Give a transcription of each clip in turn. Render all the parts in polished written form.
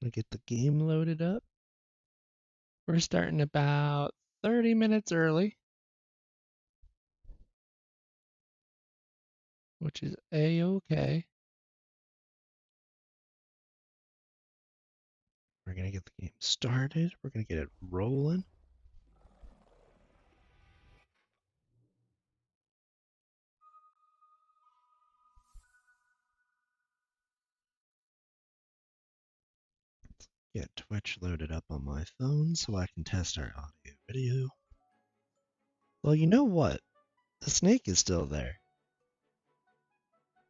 Gonna get the game loaded up. We're starting about 30 minutes early, which is a-okay. We're gonna get the game started. We're gonna get it rolling. Get Twitch loaded up on my phone so I can test our audio video. Well, you know what? The snake is still there.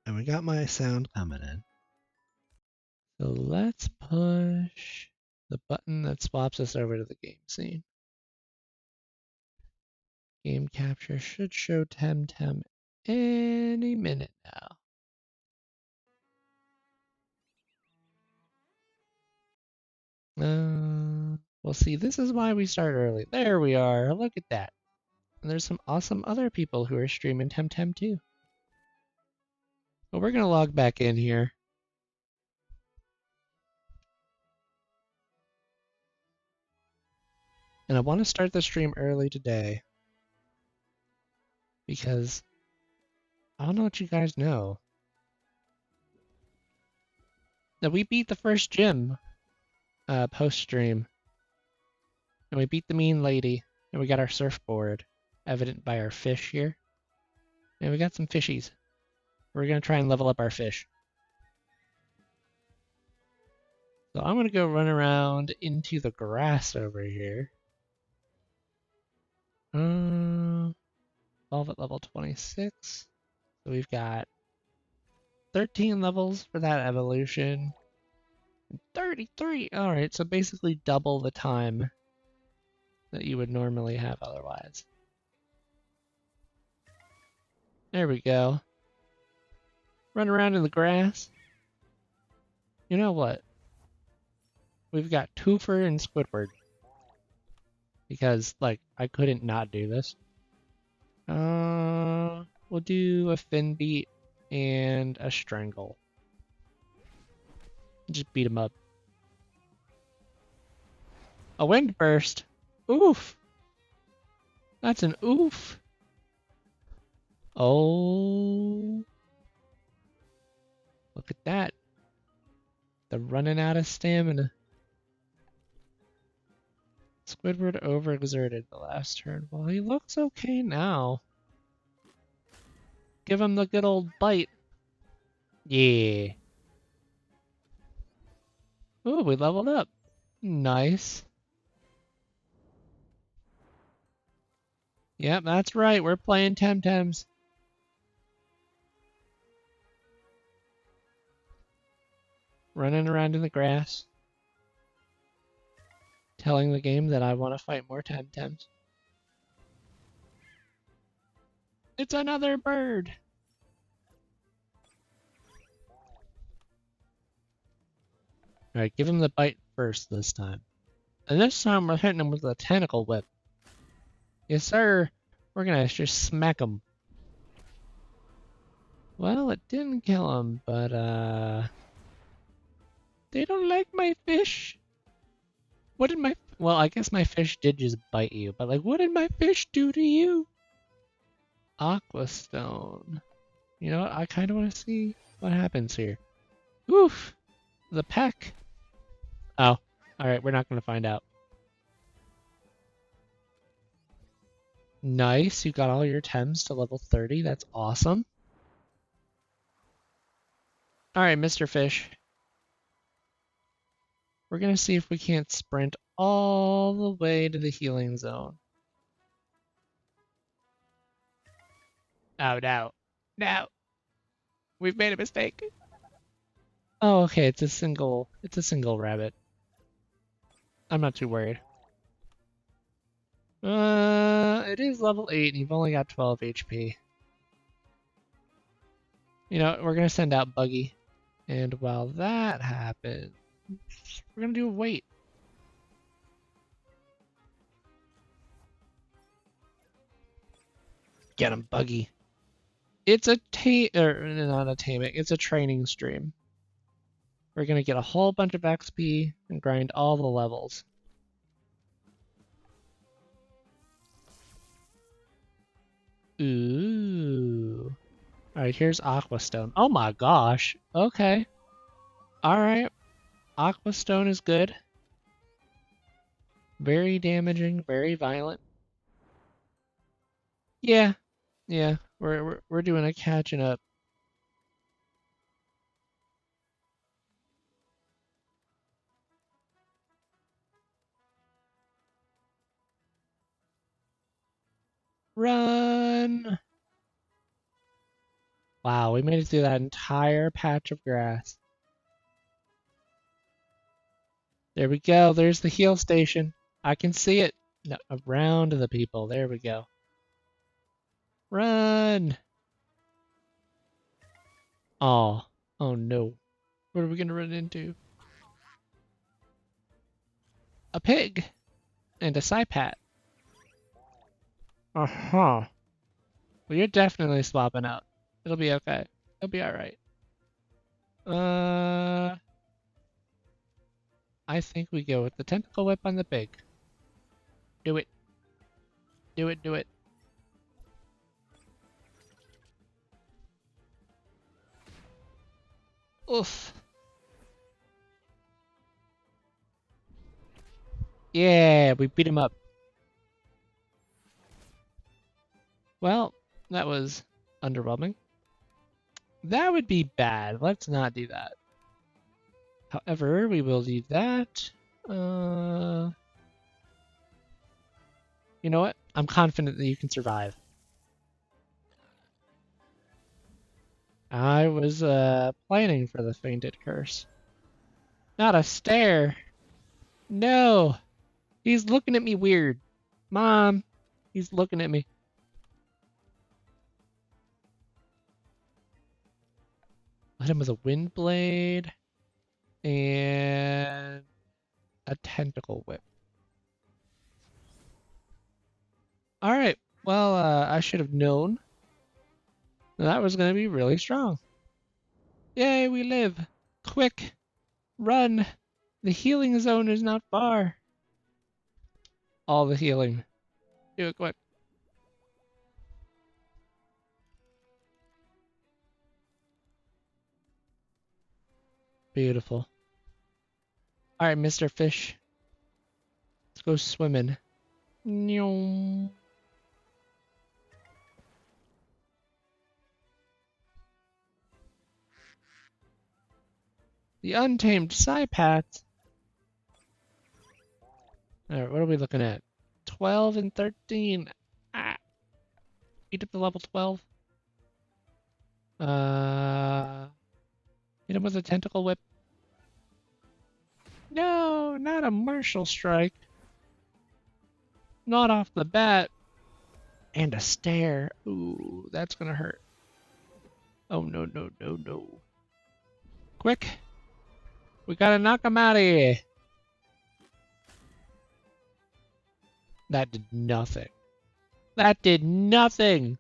And we got my sound coming in. So let's push the button that swaps us over to the game scene. Game capture should show TemTem any minute now. Well, see, this is why we start early. There we are. Look at that. And there's some awesome other people who are streaming TemTem too. But we're going to log back in here. And I want to start the stream early today because I don't know what you guys know. That we beat the first gym post-stream. And we beat the mean lady. And we got our surfboard, evident by our fish here. And we got some fishies. We're going to try and level up our fish. So I'm going to go run around into the grass over here. Evolve at level 26. So we've got 13 levels for that evolution. 33! Alright, so basically double the time that you would normally have otherwise. There we go. Run around in the grass. You know what? We've got Twofer and Squidward. Because, like, I couldn't not do this. We'll do a fin beat and a strangle. Just beat him up. A wind burst? Oof! That's an oof! Oh! Look at that. They're running out of stamina. Squidward overexerted the last turn. Well, he looks okay now. Give him the good old bite. Yeah. Ooh, we leveled up. Nice. Yep, that's right. We're playing TemTems. Running around in the grass. Telling the game that I want to fight more TemTems. It's another bird. Alright, give him the bite first this time. And this time we're hitting him with a tentacle whip. Yes, sir. We're gonna just smack him. Well, it didn't kill him, but they don't like my fish. What did my... Well, I guess my fish did just bite you, but like, what did my fish do to you? Aqua Stone. You know what? I kind of want to see what happens here. Oof! The peck. Oh, alright, we're not going to find out. Nice, you got all your Tems to level 30. That's awesome. Alright, Mr. Fish. We're going to see if we can't sprint all the way to the healing zone. Oh, no. No. We've made a mistake. Oh, okay, it's a single rabbit. I'm not too worried. It is level 8 and you've only got 12 HP. You know, we're gonna send out Buggy. And while that happens, we're gonna do a wait. Get him, Buggy. It's a not a taming, it's a training stream. We're gonna get a whole bunch of XP and grind all the levels. Ooh. Alright, here's Aquastone. Oh my gosh. Okay. Alright. Aquastone is good. Very damaging, very violent. Yeah. Yeah. We're doing a catching up. Run! Wow, we made it through that entire patch of grass. There we go. There's the heal station. I can see it. No, around the people. There we go. Run! Oh, oh no. What are we gonna run into? A pig and a Cypat. Uh-huh. Well, you're definitely swapping out. It'll be okay. It'll be alright. Uh, I think we go with the tentacle whip on the pig. Do it. Do it, do it. Oof. Yeah, we beat him up. Well, that was underwhelming. That would be bad. Let's not do that. However, we will do that. You know what? I'm confident that you can survive. I was planning for the fainted curse. Not a stare. No. He's looking at me weird. Mom, he's looking at me. Hit him with a wind blade and a tentacle whip. All right. Well, I should have known that was going to be really strong. Yay, we live. Quick, run. The healing zone is not far. All the healing. Do it quick. Beautiful. All right, Mr. Fish. Let's go swimming. Nyong. The untamed Cypats. All right, what are we looking at? 12 and 13. Ah, beat up to level 12. Hit him with a tentacle whip. No, not a martial strike. Not off the bat. And a stare. Ooh, that's gonna hurt. Oh no, no, no, no. Quick. We gotta knock him out of here. That did nothing. That did nothing.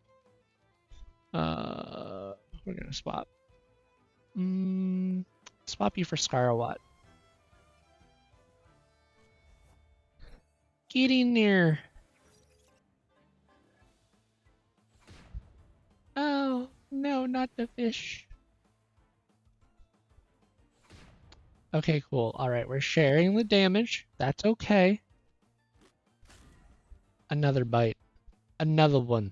We're gonna swap. Swap you for Scarwat. Get in there. Oh, no, not the fish. Okay, cool. Alright, we're sharing the damage. That's okay. Another bite. Another one.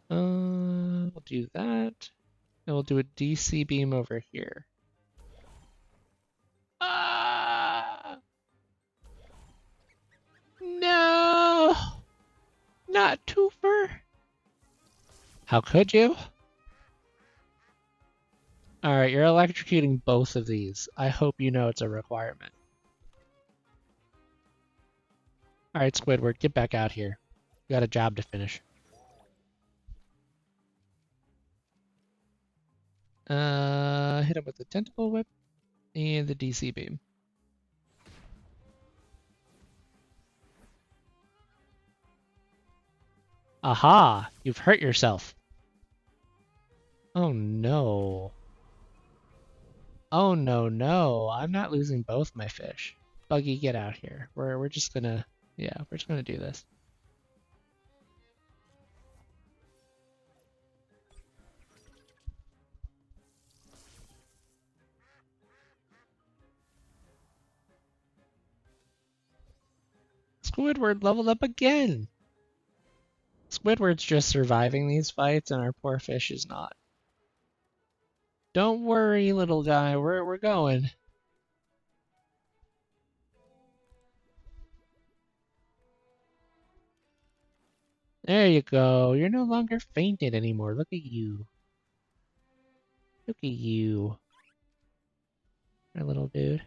We'll do that. And we'll do a DC beam over here. Ah! No! Not Twofer! How could you? Alright, you're electrocuting both of these. I hope you know it's a requirement. Alright, Squidward, get back out here. We got a job to finish. Hit him with the tentacle whip and the DC beam. Aha! You've hurt yourself. Oh no. Oh no, no. I'm not losing both my fish. Buggy, get out here. We're just gonna, yeah, we're just gonna do this. Squidward leveled up again. Squidward's just surviving these fights and our poor fish is not. Don't worry, little guy. We're going. There you go. You're no longer fainted anymore. Look at you. Look at you. My little dude.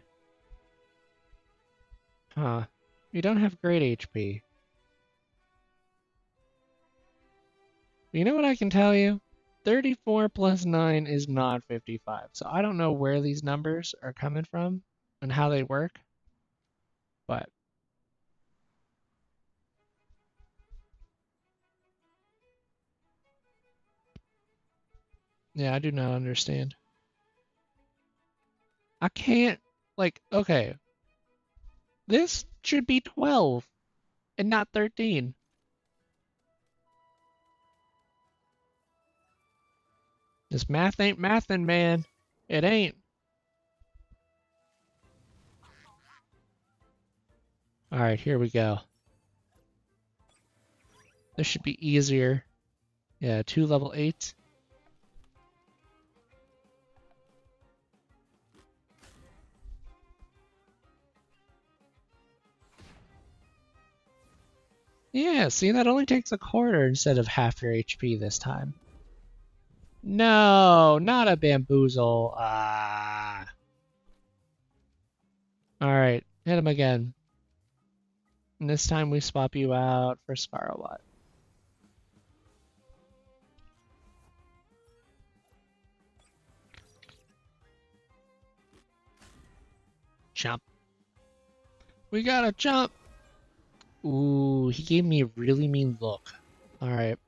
Huh. You don't have great HP. You know what I can tell you? 34 plus 9 is not 55. So I don't know where these numbers are coming from and how they work, but yeah, I do not understand. I can't, like, okay, this should be 12 and not 13. This math ain't mathin', man. It ain't. All right, here we go. This should be easier. Yeah, 2 level 8s. Yeah, see, that only takes a quarter instead of half your HP this time. No, not a bamboozle. Ah. Alright, hit him again. And this time we swap you out for Scarlet. Jump. We gotta jump. Ooh, he gave me a really mean look. Alright.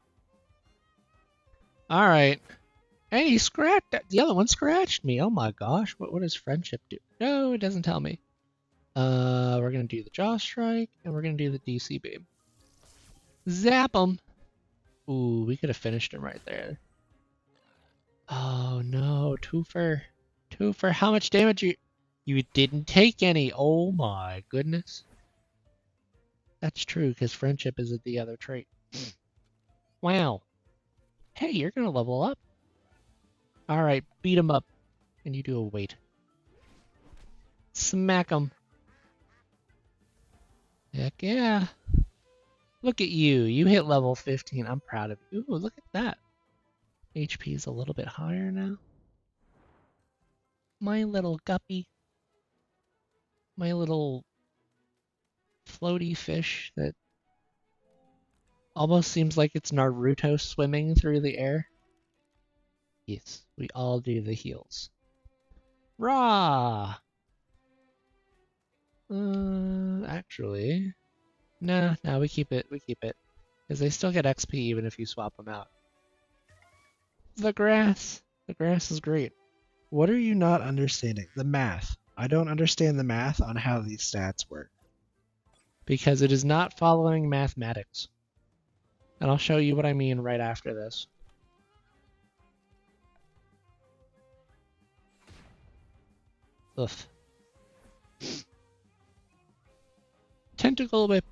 Alright. And he scratched, the other one scratched me. Oh my gosh, what does friendship do? No, it doesn't tell me. We're gonna do the Jaw Strike, and we're gonna do the DC Beam. Zap him! Ooh, we could have finished him right there. Oh no, Twofer. Twofer, how much damage you... You didn't take any. Oh my goodness. That's true, because friendship is the other trait. Wow. Hey, you're gonna level up. Alright, beat him up. And you do a weight. Smack him. Heck yeah. Look at you. You hit level 15. I'm proud of you. Ooh, look at that. HP is a little bit higher now. My little guppy. My little floaty fish that almost seems like it's Naruto swimming through the air. Yes, we all do the heals. Rah! Actually, nah, we keep it. We keep it. Because they still get XP even if you swap them out. The grass. The grass is great. What are you not understanding? The math. I don't understand the math on how these stats work. Because it is not following mathematics. And I'll show you what I mean right after this. Ugh. Tentacle whip.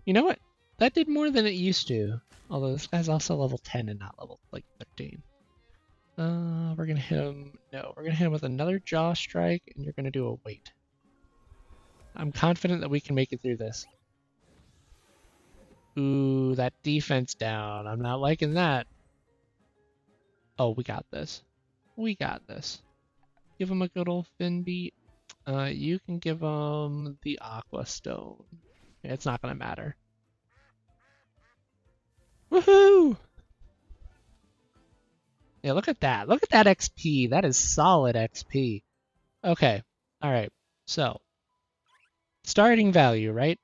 You know what? That did more than it used to. Although this guy's also level 10 and not level like 13. We're gonna hit him. No, we're gonna hit him with another jaw strike, and you're gonna do a weight. I'm confident that we can make it through this. Ooh, that defense down. I'm not liking that. Oh, we got this. We got this. Give him a good old fin beat. You can give him the Aqua Stone. It's not gonna matter. Woohoo! Yeah, look at that. Look at that XP. That is solid XP. Okay. All right. So, starting value, right?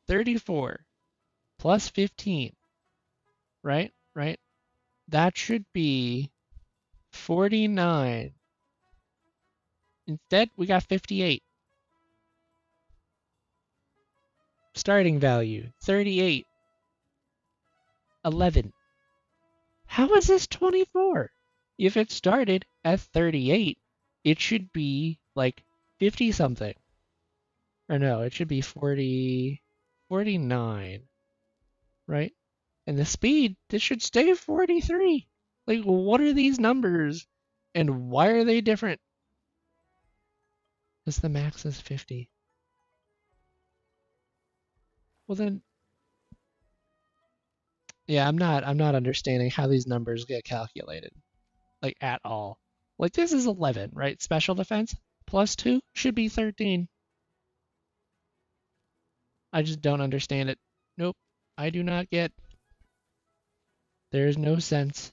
34 plus 15. Right? Right? That should be 49. Instead, we got 58. Starting value, 38. 11. How is this 24? If it started at 38, it should be like 50 something. Or no, it should be 40, 49, right? And the speed, this should stay 43. Like, what are these numbers? And why are they different? Because the max is 50. Well then, yeah, I'm not understanding how these numbers get calculated. Like at all. Like this is 11, right? Special defense plus 2 should be 13. I just don't understand it. Nope. I do not get. There's no sense.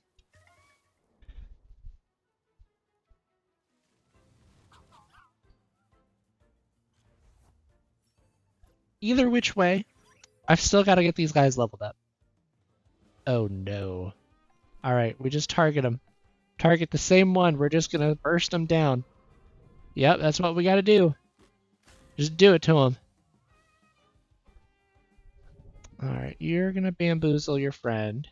Either which way, I've still got to get these guys leveled up. Oh no. Alright, we just target them. Target the same one. We're just going to burst them down. Yep, that's what we got to do. Just do it to them. Alright, you're going to bamboozle your friend.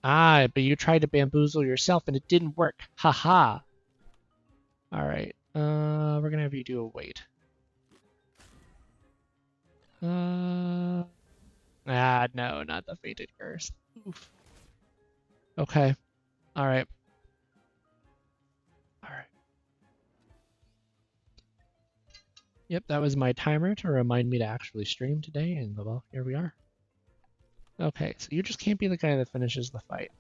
Ah, but you tried to bamboozle yourself and it didn't work. Haha. Alright, we're going to have you do a wait. No, not the fated curse. Oof. Okay. Alright. Alright. Yep, that was my timer to remind me to actually stream today, and well, here we are. Okay, so you just can't be the guy that finishes the fight.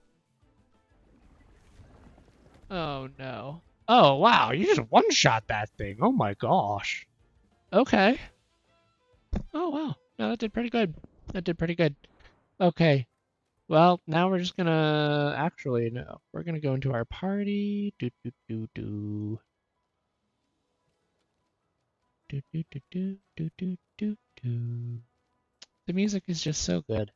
Oh no. Oh wow, you just one-shot that thing. Oh my gosh. Okay. Oh wow. No, that did pretty good. That did pretty good. Okay. Well, now we're just gonna actually no. We're gonna go into our party. Do do do do. Do do do do do do do do. The music is just so good.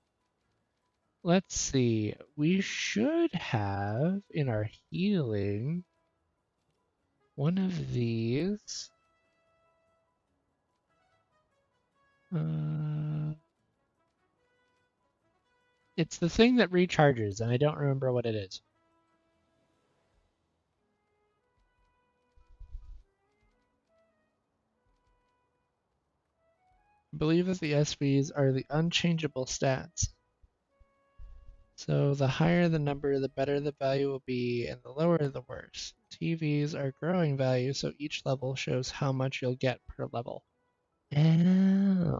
Let's see. We should have in our healing one of these. It's the thing that recharges, and I don't remember what it is. I believe that the SVs are the unchangeable stats. So the higher the number, the better the value will be, and the lower the worse. TVs are growing value, so each level shows how much you'll get per level. Oh.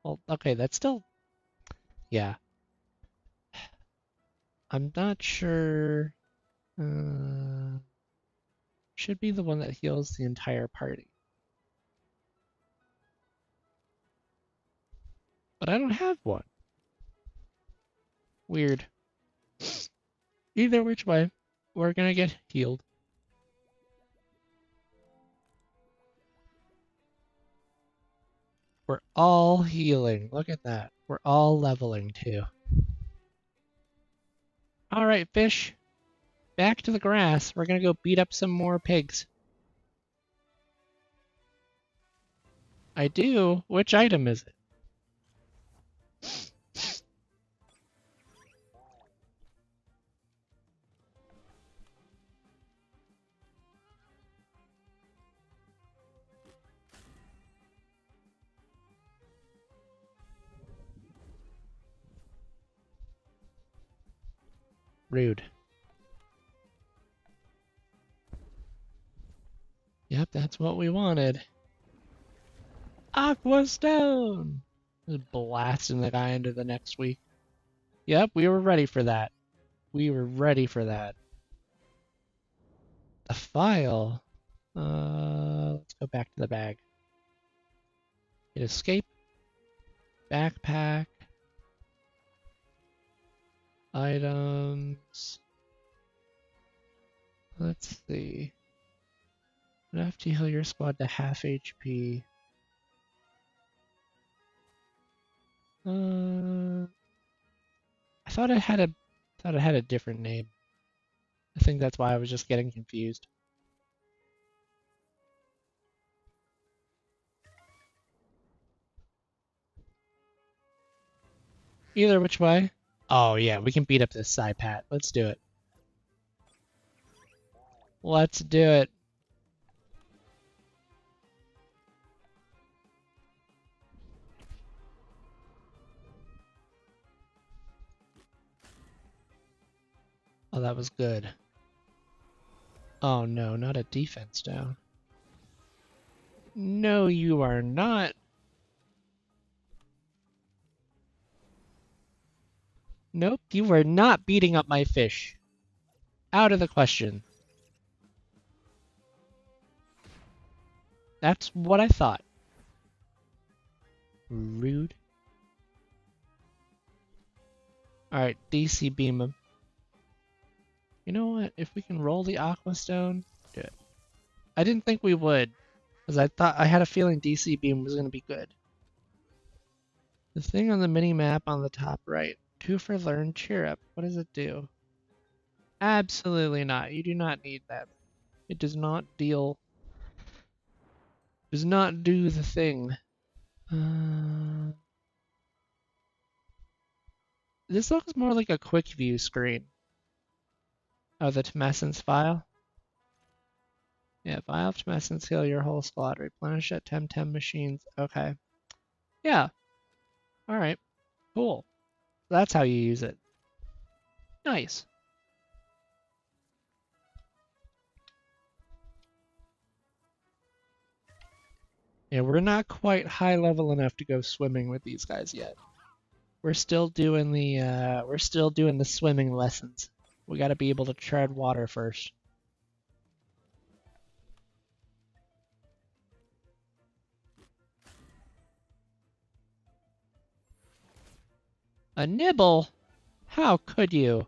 Well, okay, that's still... Yeah. I'm not sure... should be the one that heals the entire party. But I don't have one. Weird. Either which way, we're gonna get healed. We're all healing. Look at that. We're all leveling too. Alright, fish. Back to the grass. We're gonna go beat up some more pigs. I do? Which item is it? Rude. Yep, that's what we wanted. Aqua Stone! Just blasting the guy into the next week. Yep, we were ready for that. We were ready for that. The file. Let's go back to the bag. Hit escape. Backpack. Items. Let's see. Enough to heal your squad to half HP. I thought I had a Thought it had a different name. I think that's why I was just getting confused. Either which way. Oh yeah, we can beat up this Psypat. Let's do it. Let's do it. Oh, that was good. Oh no, not a defense down. No, you are not. Nope, you are not beating up my fish. Out of the question. That's what I thought. Rude. Alright, DC beam him. You know what? If we can roll the Aqua Stone, do it. I didn't think we would, because I had a feeling DC beam was going to be good. The thing on the mini map on the top right. 2 for learn cheer up. What does it do? Absolutely not. You do not need that. It does not do the thing. This looks more like a quick view screen. Oh, the Tumescence file? Yeah, vial of Tumescence heal your whole squad. Replenish at TemTem machines. Okay. Yeah. Alright. Cool. That's how you use it. Nice. Yeah, we're not quite high level enough to go swimming with these guys yet. We're still doing the swimming lessons. We gotta be able to tread water first. A nibble? How could you?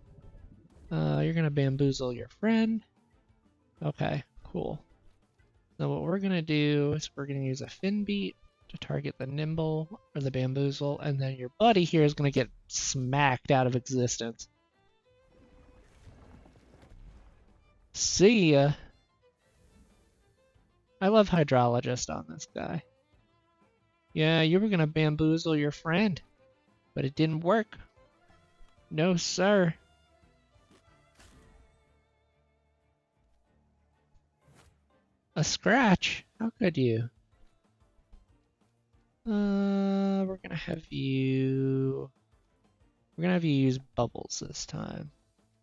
You're gonna bamboozle your friend. Okay, cool. So what we're gonna do is we're gonna use a fin beat to target the nimble or the bamboozle, and then your buddy here is gonna get smacked out of existence. See ya. I love hydrologist on this guy. Yeah, you were gonna bamboozle your friend, but it didn't work. No, sir. A scratch? How could you? We're gonna have you use bubbles this time.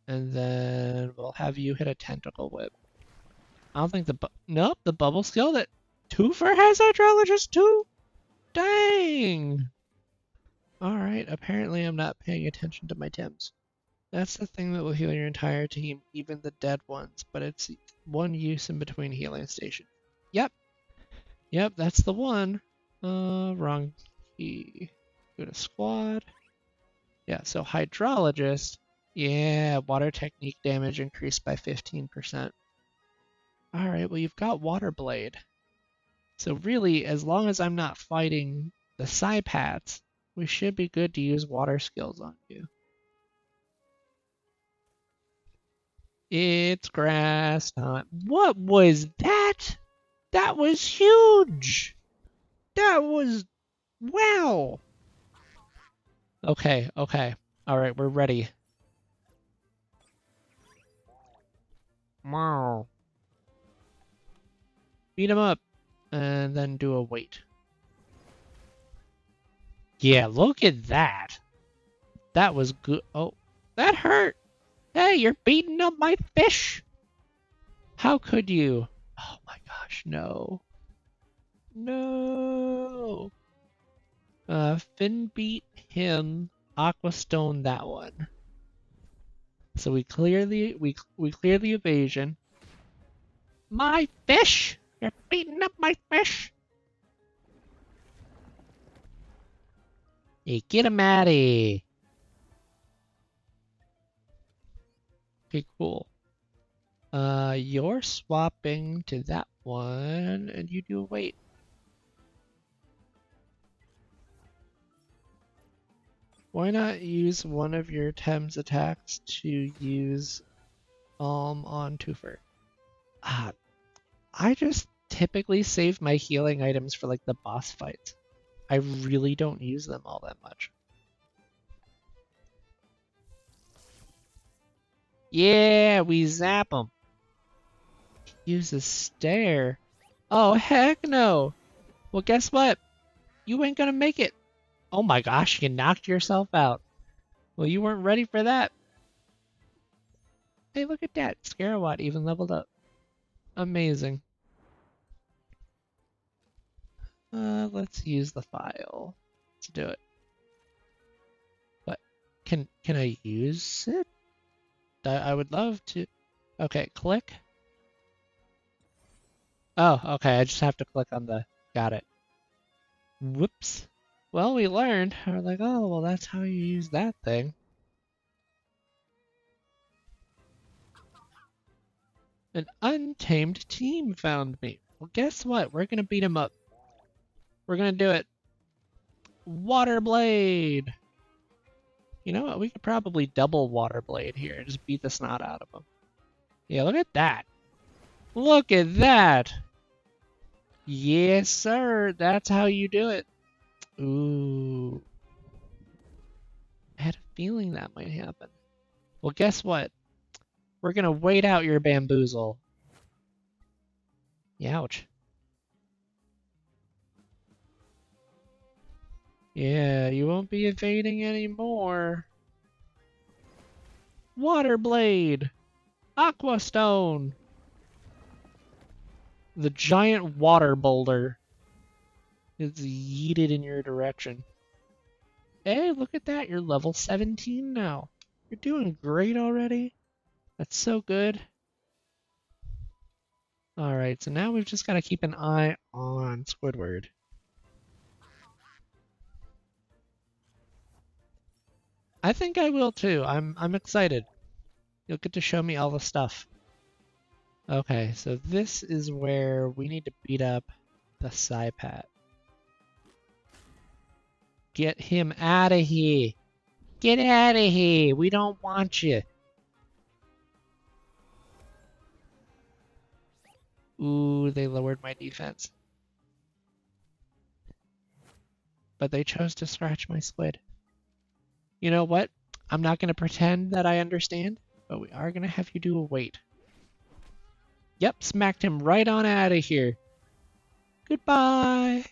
And then we'll have you hit a tentacle whip. I don't think nope, the bubble skill that Twofer has hydrologist too? Dang! Alright, apparently I'm not paying attention to my Tems. That's the thing that will heal your entire team, even the dead ones, but it's one use in between healing stations. Yep. Yep, that's the one. Wrong key. Go to squad. Yeah, so hydrologist. Yeah, water technique damage increased by 15%. Alright, well you've got water blade. So really, as long as I'm not fighting the Psypats, we should be good to use water skills on you. It's grass time. What was that? That was huge! That was... wow! Okay, okay. Alright, we're ready. Wow. Beat him up. And then do a wait. Yeah, look at that. That was good. Oh, that hurt. Hey, you're beating up my fish. How could you? Oh my gosh, no. No. Finn beat him. Aquastone that one. So we clear the we clear the evasion. My fish! You're beating up my fish! Hey, get him out of here. Okay, cool. You're swapping to that one, and you do a wait. Why not use one of your Tem's attacks to use on Twofer? Ah, I just typically save my healing items for like the boss fights. I really don't use them all that much. Yeah, we zap them. Use a stare. Oh, heck no. Well, guess what? You ain't gonna make it. Oh my gosh, you knocked yourself out. Well, you weren't ready for that. Hey, look at that. Scarawat even leveled up. Amazing. Let's use the file. Let's do it. But can I use it? I would love to. Okay, click. Oh, okay. I just have to click on the. Got it. Whoops. Well, we learned. We're like, oh, well, that's how you use that thing. An untamed team found me. Well, guess what? We're gonna beat him up. We're gonna do it. Water Blade! You know what? We could probably double Water Blade here and just beat the snot out of him. Yeah, look at that. Look at that! Yes, sir. That's how you do it. Ooh. I had a feeling that might happen. Well, guess what? We're gonna wait out your bamboozle. Youch. Yeah, you won't be evading anymore. Water Blade! Aqua Stone! The giant water boulder is yeeted in your direction. Hey, look at that. You're level 17 now. You're doing great already. That's so good. Alright, so now we've just got to keep an eye on Squidward. I think I will too. I'm excited. You'll get to show me all the stuff. Okay, so this is where we need to beat up the Psypat. Get him out of here. Get out of here. We don't want you. Ooh, they lowered my defense. But they chose to scratch my squid. You know what? I'm not going to pretend that I understand, but we are going to have you do a wait. Yep, smacked him right on out of here. Goodbye.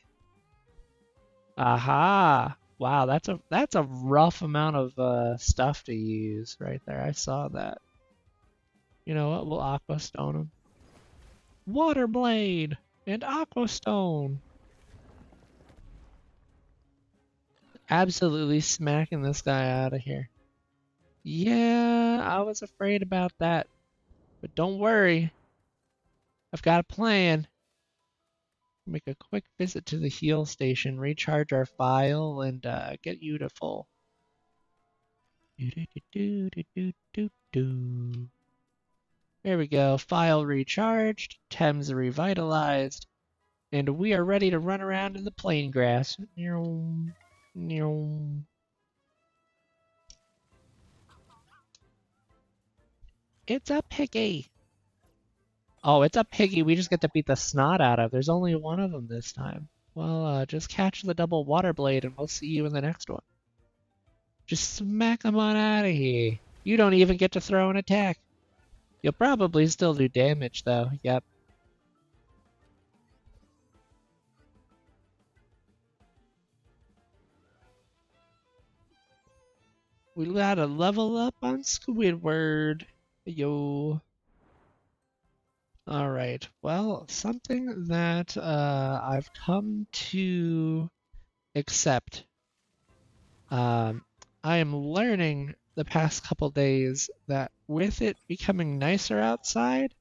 Aha. Wow, that's a rough amount of stuff to use right there. I saw that. You know what? We'll Aqua Stone him. Water Blade and Aqua Stone. Absolutely smacking this guy out of here. Yeah, I was afraid about that. But don't worry. I've got a plan. Make a quick visit to the heal station, recharge our file, and get you to full. There we go. File recharged, Thames revitalized, and we are ready to run around in the plain grass. It's a piggy. Oh, it's a piggy we just get to beat the snot out of. There's only one of them this time. Well, just catch the double water blade and we'll see you in the next one. Just smack them on out of here. You don't even get to throw an attack. You'll probably still do damage though, yep. We gotta level up on Squidward. Yo. Alright, well, something that I've come to accept. I am learning the past couple days that with it becoming nicer outside,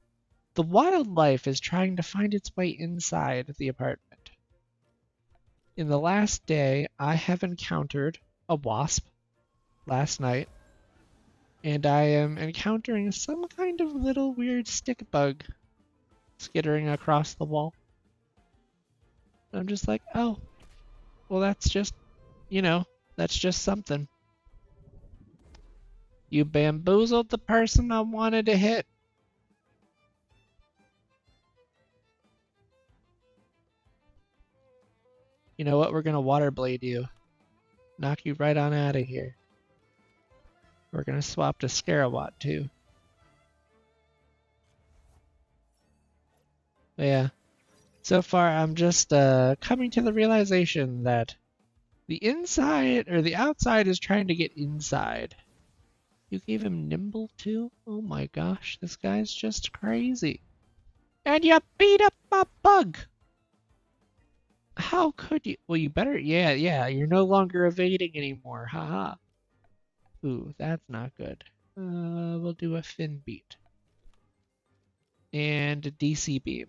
the wildlife is trying to find its way inside the apartment. In the last day, I have encountered a wasp last night, and I am encountering some kind of little weird stick bug skittering across the wall. I'm just like, oh, well, that's just, that's just something. You bamboozled the person I wanted to hit. You know what? We're gonna water blade you. Knock you right on out of here. We're gonna swap to Scarawat too. But yeah. So far I'm just coming to the realization that the inside or the outside is trying to get inside. You gave him nimble too? Oh my gosh, this guy's just crazy. And you beat up a bug! How could you? Well, you better. Yeah, you're no longer evading anymore. Haha. Ooh, that's not good. We'll do a fin beat. And a DC beam.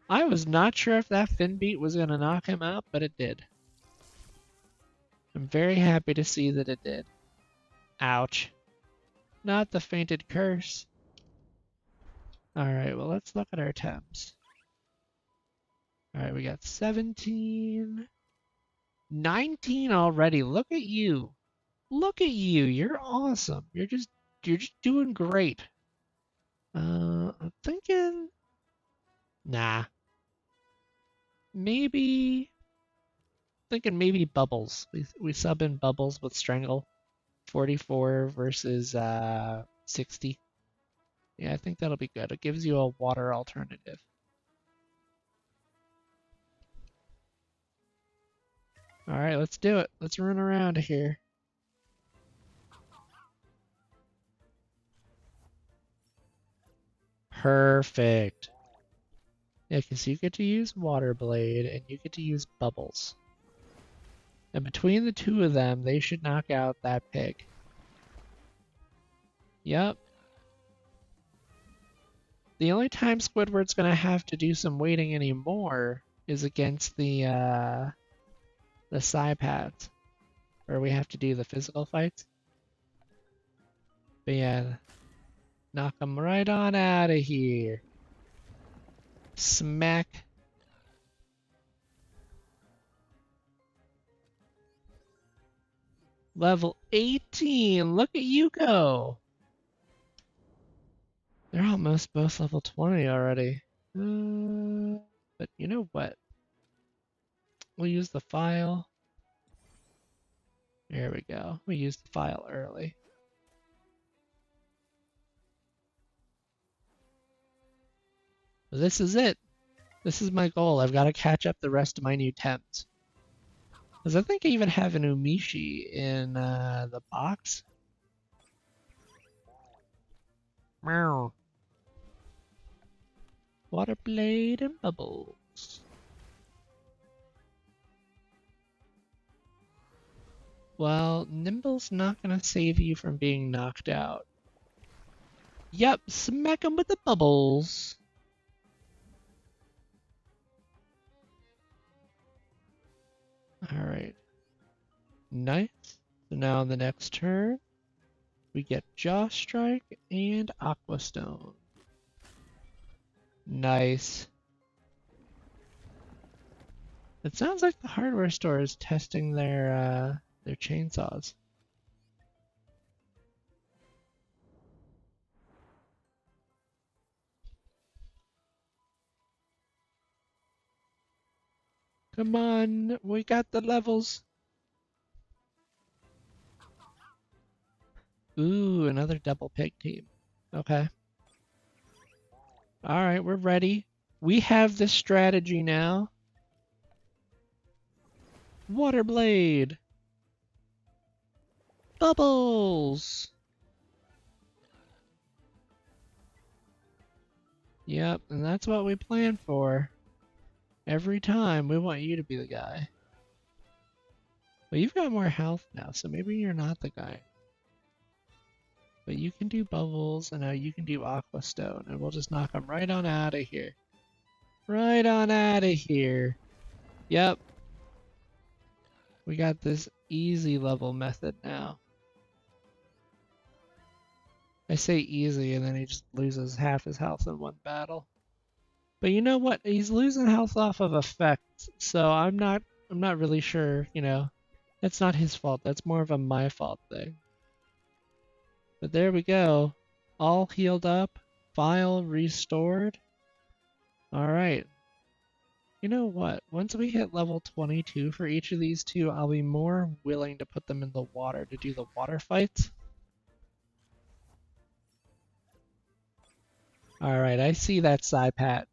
I was not sure if that fin beat was going to knock him out, but it did. I'm very happy to see that it did. Ouch. Not the fainted curse. Alright, well, let's look at our temps. Alright, we got 17. 19 already. Look at you. Look at you. You're awesome. You're just doing great. I'm thinking nah. Maybe thinking maybe Bubbles. We sub in Bubbles with Strangle. 44 versus 60. Yeah, I think that'll be good. It gives you a water alternative. Alright, let's do it. Let's run around here. Perfect. Yeah, because you get to use Water Blade and you get to use Bubbles. And between the two of them, they should knock out that pig. Yep. The only time Squidward's gonna have to do some waiting anymore is against the Psypads, where we have to do the physical fights. But yeah, knock them right on out of here. Smack. Level 18, look at you go. They're almost both level 20 already. But you know what? We'll use the file. There we go. We used the file early. This is it. This is my goal. I've got to catch up the rest of my new temps. Because I think I even have an Umishi in the box. Meow. Water Blade and Bubbles. Well, Nimble's not going to save you from being knocked out. Yep, smack him with the bubbles. Alright. Nice. So now on the next turn, we get Jaw Strike and Aqua Stone. Nice. It sounds like the hardware store is testing their chainsaws. Come on, we got the levels. Ooh, another double pig team. Okay. Alright, we're ready. We have this strategy now. Water Blade. Bubbles. Yep, and that's what we plan for. Every time, we want you to be the guy. But you've got more health now, so maybe you're not the guy. But you can do Bubbles, and now you can do Aqua Stone, and we'll just knock them right on out of here. Right on out of here. Yep. We got this easy level method now. I say easy, and then he just loses half his health in one battle. But you know what? He's losing health off of effects, so I'm not really sure, you know. That's not his fault. That's more of a my fault thing. But there we go. All healed up. File restored. Alright. You know what? Once we hit level 22 for each of these two, I'll be more willing to put them in the water to do the water fights. Alright, I see that Psypat.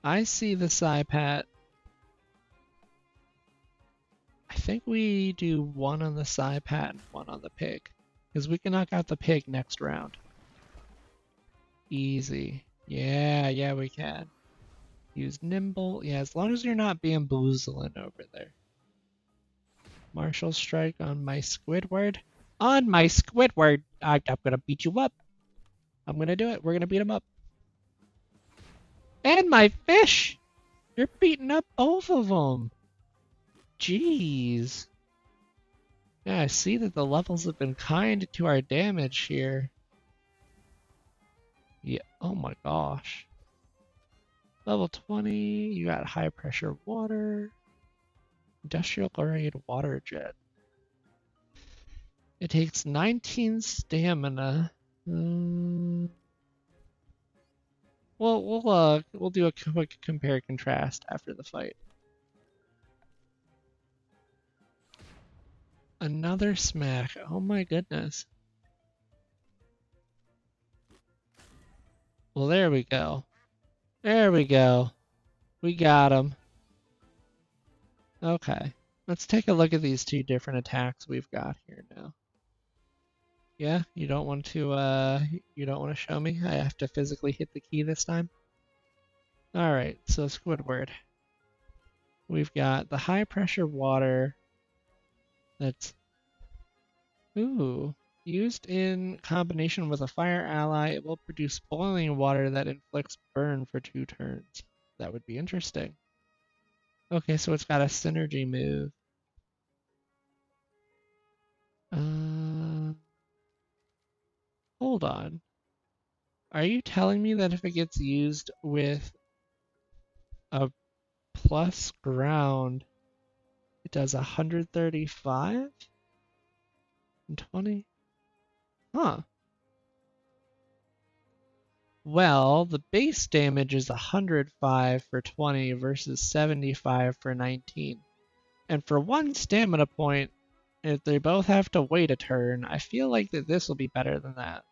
I see the Psypat. I think we do one on the Psypat and one on the pig. Because we can knock out the pig next round. Easy. Yeah, we can. Use nimble. Yeah, as long as you're not bamboozling over there. Martial strike on my Squidward. On my Squidward! I'm gonna beat you up. I'm gonna do it. We're gonna beat him up. And my fish! You're beating up both of them. Jeez. Yeah, I see that the levels have been kind to our damage here. Yeah, oh my gosh. Level 20, you got high pressure water. Industrial grade water jet. It takes 19 stamina. We'll do a quick compare contrast after the fight. Another smack. Oh my goodness. Well, there we go. There we go. We got him. Okay. Let's take a look at these two different attacks we've got here now. Yeah, you don't want to show me? I have to physically hit the key this time? Alright, so Squidward. We've got the high pressure water that's used in combination with a fire ally, it will produce boiling water that inflicts burn for 2 turns. That would be interesting. Okay, so it's got a synergy move. Hold on. Are you telling me that if it gets used with a plus ground, it does 135 and 20? Huh. Well, the base damage is 105 for 20 versus 75 for 19. And for 1 stamina point, if they both have to wait a turn, I feel like that this will be better than that.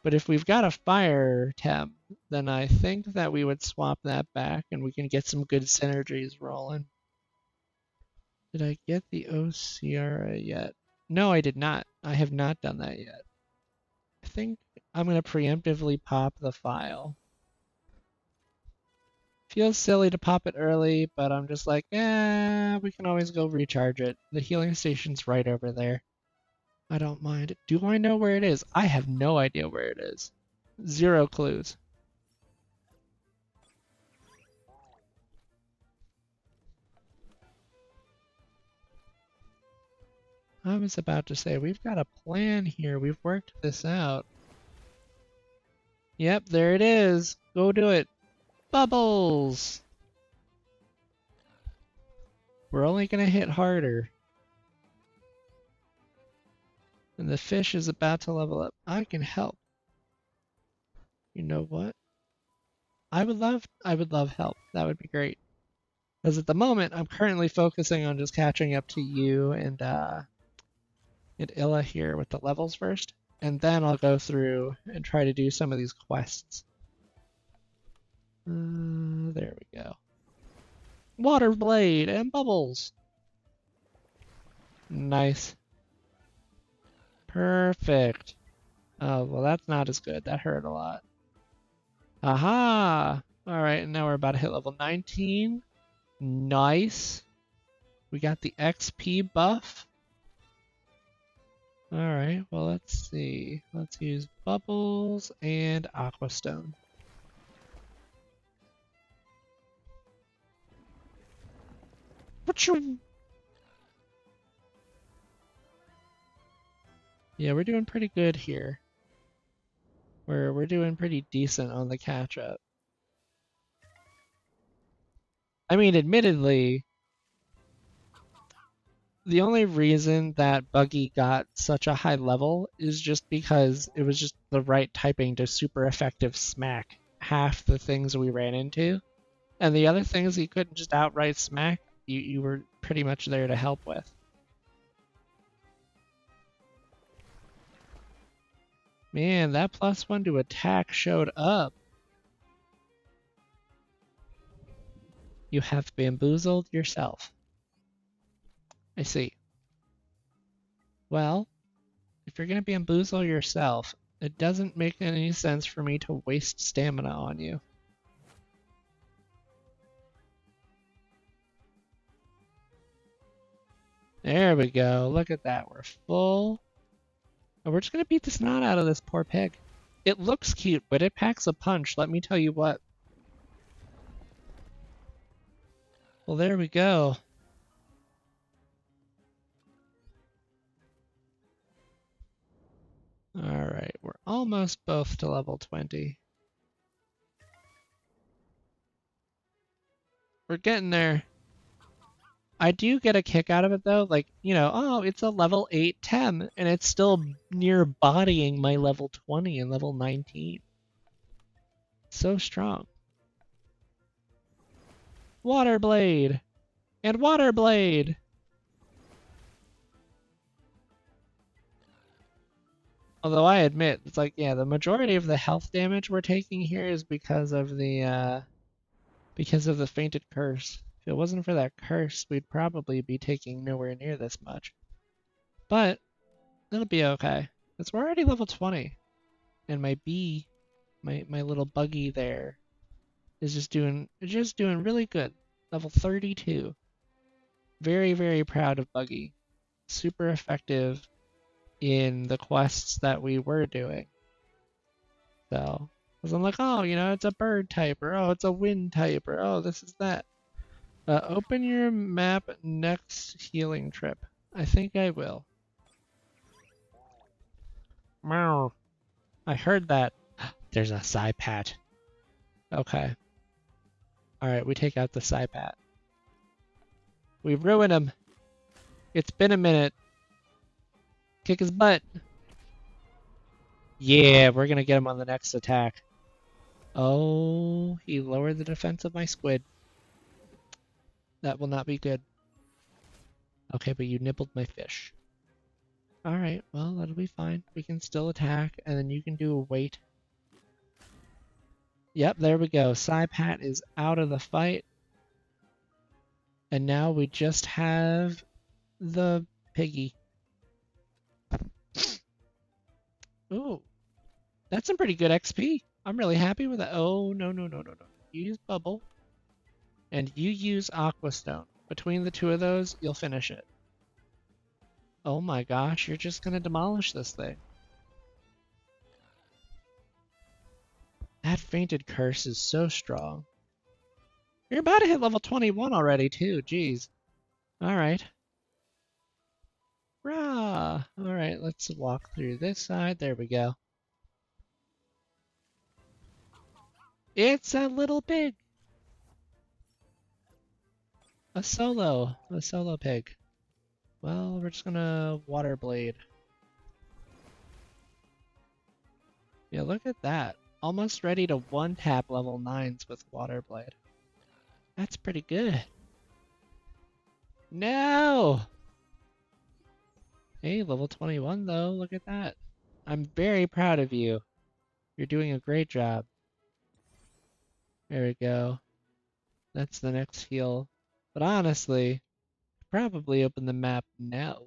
But if we've got a fire temp, then I think that we would swap that back and we can get some good synergies rolling. Did I get the OCRA yet? No, I did not. I have not done that yet. I think I'm going to preemptively pop the file. Feels silly to pop it early, but I'm just like, we can always go recharge it. The healing station's right over there. I don't mind. Do I know where it is? I have no idea where it is. 0 clues. I was about to say, we've got a plan here. We've worked this out. Yep, there it is. Go do it. Bubbles! We're only gonna hit harder. And the fish is about to level up. I can help. You know what? I would love help. That would be great. Because at the moment, I'm currently focusing on just catching up to you and Illa here with the levels first. And then I'll go through and try to do some of these quests. There we go. Water blade and bubbles. Nice. Perfect. Oh, well, that's not as good. That hurt a lot. Aha! Alright, and now we're about to hit level 19. Nice. We got the XP buff. Alright, well, let's see. Let's use bubbles and aquastone. Yeah, we're doing pretty good here. We're doing pretty decent on the catch up. I mean, admittedly, The only reason that Buggy got such a high level is just because it was just the right typing to super effective smack half the things we ran into. And the other things you couldn't just outright smack, you were pretty much there to help with. Man, that +1 to attack showed up. You have bamboozled yourself. I see. Well, if you're gonna bamboozle yourself, it doesn't make any sense for me to waste stamina on you. There we go. Look at that. We're full. And we're just gonna beat the snot out of this poor pig. It looks cute, but it packs a punch, let me tell you what. Well, there we go. Alright, we're almost both to level 20. We're getting there. I do get a kick out of it though, like, oh, it's a level 8 Tem, and it's still near bodying my level 20 and level 19. So strong. Water Blade! And Water Blade! Although I admit, it's like, yeah, the majority of the health damage we're taking here is because of the fainted curse. If it wasn't for that curse, we'd probably be taking nowhere near this much. But it'll be okay. Because we're already level 20. And my bee, my little buggy there, is just doing really good. Level 32. Very, very proud of Buggy. Super effective in the quests that we were doing. So, because I'm like, oh, it's a bird type, or oh, it's a wind type, or oh, this is that. Open your map next healing trip. I think I will. Meow. I heard that. There's a Psypat. Okay. Alright, we take out the Psypat. We ruin him. It's been a minute. Kick his butt. Yeah, we're gonna get him on the next attack. Oh, he lowered the defense of my squid. That will not be good. Okay, but you nibbled my fish. Alright, well, that'll be fine. We can still attack, and then you can do a wait. Yep, there we go. Psypat is out of the fight. And now we just have the piggy. Ooh, that's some pretty good XP. I'm really happy with that. Oh, no, no, no, no, no. You use Bubble, and you use Aquastone. Between the two of those, you'll finish it. Oh my gosh, you're just gonna demolish this thing. That fainted curse is so strong. You're about to hit level 21 already, too. Jeez. Alright. Rah! Alright, let's walk through this side. There we go. It's a little pig. A solo pig. Well, we're just gonna Water Blade. Yeah, look at that. Almost ready to one-tap level 9s with Water Blade. That's pretty good. No! Hey, level 21 though, look at that. I'm very proud of you. You're doing a great job. There we go. That's the next heal. But honestly, probably open the map now.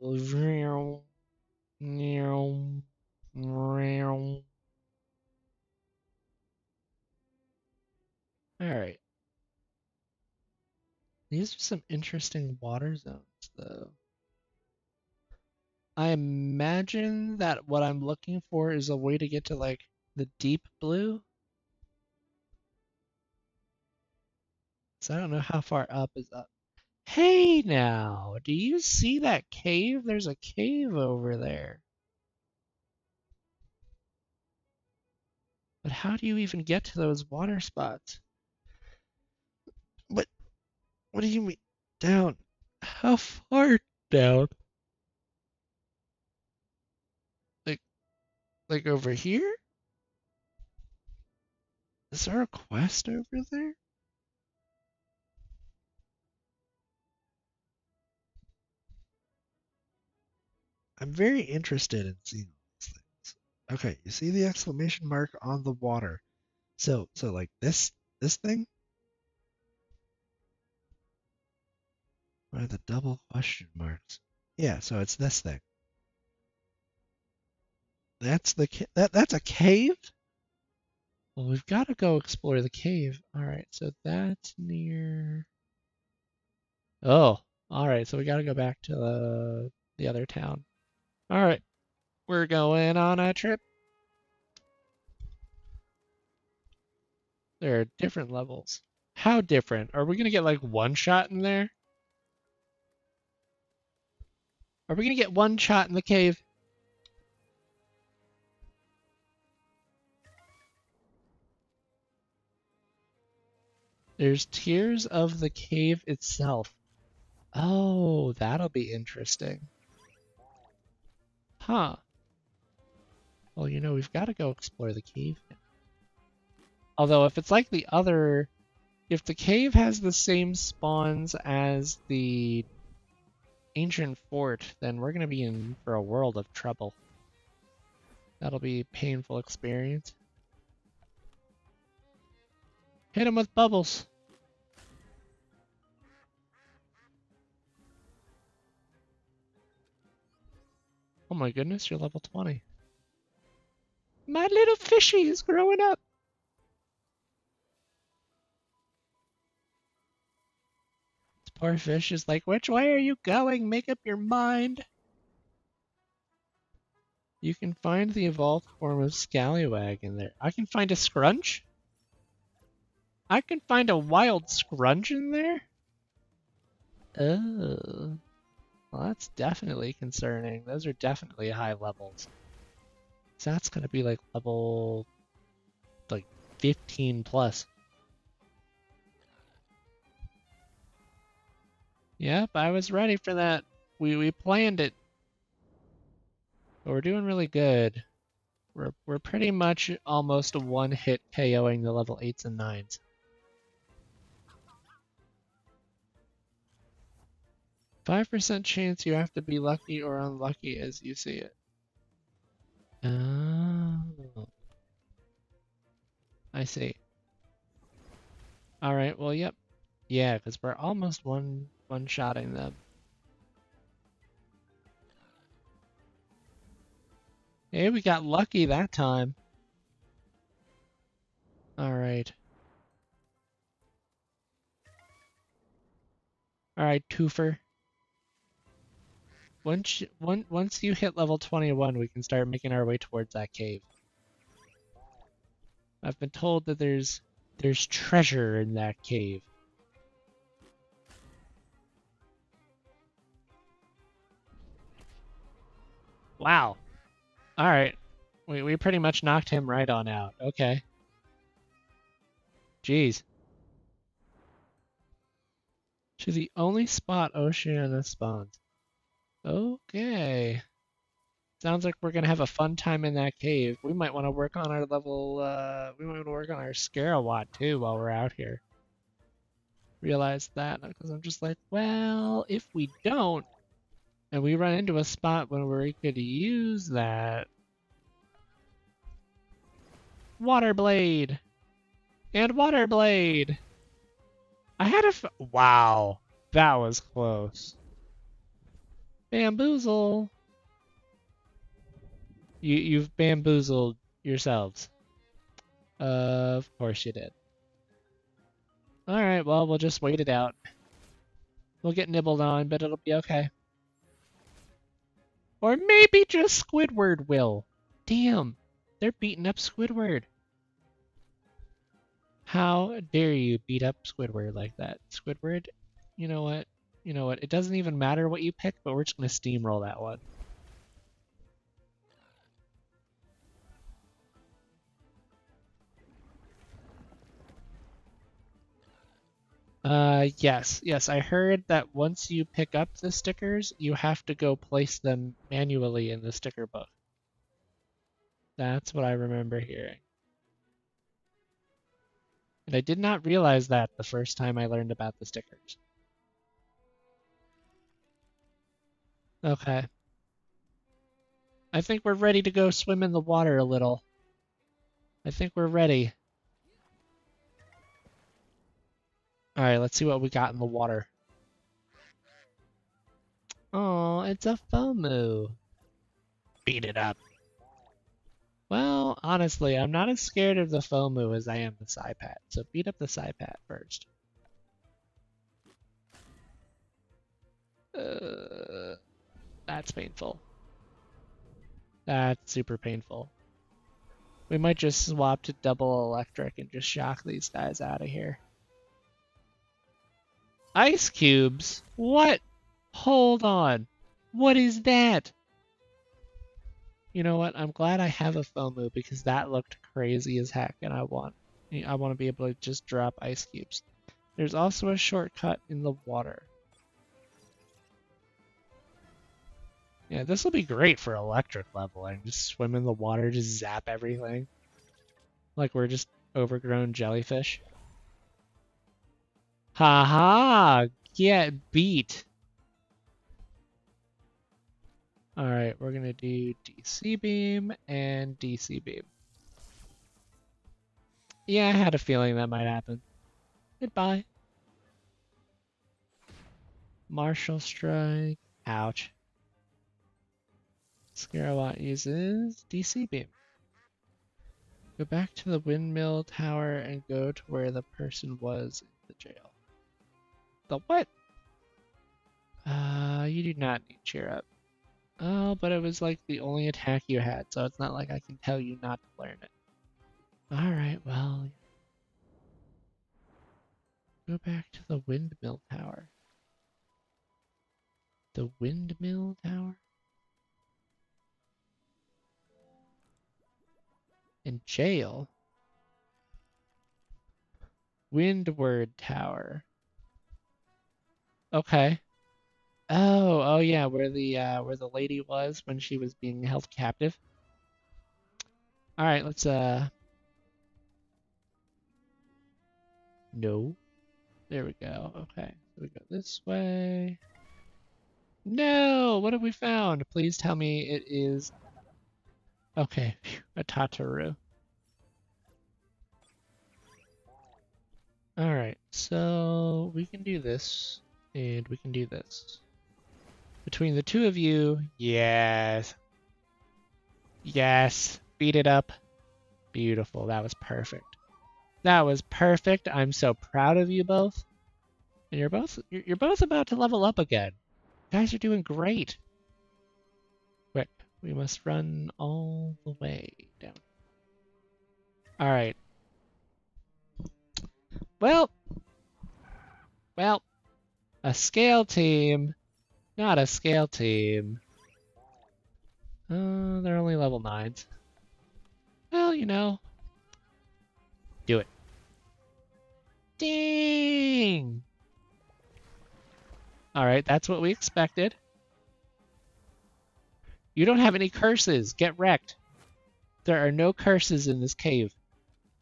Alright. These are some interesting water zones, though. I imagine that what I'm looking for is a way to get to, like, the deep blue. So I don't know how far up is up. Hey now, do you see that cave? There's a cave over there. But how do you even get to those water spots? What do you mean? Down. How far Down. Like, like over here? Is there a quest over there? I'm very interested in seeing these things. Okay, you see the exclamation mark on the water. So like this thing? Or the double question marks? Yeah, so it's this thing. That's a cave? Well, we've got to go explore the cave. All right, so that's near. Oh, all right, so we got to go back to the other town. All right, we're going on a trip. There are different levels. How different? Are we gonna get like one shot in there? Are we gonna get one shot in the cave? There's tiers of the cave itself. Oh, that'll be interesting. Huh. Well, we've got to go explore the cave now. Although, if it's like the other, if the cave has the same spawns as the ancient fort, then we're going to be in for a world of trouble. That'll be a painful experience. Hit him with bubbles. Oh my goodness, you're level 20. My little fishy is growing up. This poor fish is like, which way are you going? Make up your mind. You can find the evolved form of Scallywag in there. I can find a scrunch? I can find a wild scrunch in there? Oh. Well, that's definitely concerning. Those are definitely high levels. So that's gonna be like level like 15 plus. Yep, I was ready for that. We planned it. But we're doing really good. We're pretty much almost a one-hit KOing the level 8s and 9s. 5% chance you have to be lucky or unlucky as you see it. Oh, I see. All right, well, yep. Yeah, because we're almost one-shotting them. Hey, we got lucky that time. All right. All right, twofer. Once you hit level 21, we can start making our way towards that cave. I've been told that there's treasure in that cave. Wow. All right. We pretty much knocked him right on out. Okay. Jeez. To the only spot Oceana spawns. Okay. Sounds like we're gonna have a fun time in that cave. We might want to work on our level, we might want to work on our Scarawat too while we're out here. Realize that because I'm just like, well, if we don't, and we run into a spot where we could use that. Water Blade! And Water Blade! I had wow, that was close. Bamboozle! You've bamboozled yourselves. Of course you did. Alright, well, we'll just wait it out. We'll get nibbled on, but it'll be okay. Or maybe just Squidward will. Damn, they're beating up Squidward. How dare you beat up Squidward like that? Squidward, you know what? You know what? It doesn't even matter what you pick, but we're just gonna steamroll that one. Yes, I heard that once you pick up the stickers, you have to go place them manually in the sticker book. That's what I remember hearing. And I did not realize that the first time I learned about the stickers. Okay. I think we're ready to go swim in the water a little. I think we're ready. Alright, let's see what we got in the water. Oh, it's a FOMO. Beat it up. Well, honestly, I'm not as scared of the FOMO as I am the Psypat, so beat up the Psypat first. That's painful. That's super painful. We might just swap to double electric and just shock these guys out of here. Ice cubes? What? Hold on. What is that? You know what? I'm glad I have a FOMO because that looked crazy as heck and I want to be able to just drop ice cubes. There's also a shortcut in the water. Yeah, this will be great for electric leveling. Just swim in the water, just zap everything. Like we're just overgrown jellyfish. Haha! Get beat! Alright, we're gonna do DC beam and DC beam. Yeah, I had a feeling that might happen. Goodbye. Martial strike. Ouch. Scarawat uses DC beam. Go back to the windmill tower and go to where the person was in the jail. The what? You do not need cheer up. Oh, but it was like the only attack you had, so it's not like I can tell you not to learn it. Alright, well. Go back to the windmill tower. The windmill tower? In jail? Windward tower. Okay. Oh yeah, where the lady was when she was being held captive. All right, let's no. There we go. Okay. So we go this way. No, what have we found? Please tell me it is okay, a Tataru. All right. So we can do this and we can do this. Between the two of you, yes. Yes, beat it up. Beautiful. That was perfect. That was perfect. I'm so proud of you both. And you're both about to level up again. You guys are doing great. Quick, we must run all the way down. All right. Well, a scale team, not a scale team. They're only level 9s. Well, you know, do it. Ding! Alright, that's what we expected. You don't have any curses. Get wrecked. There are no curses in this cave.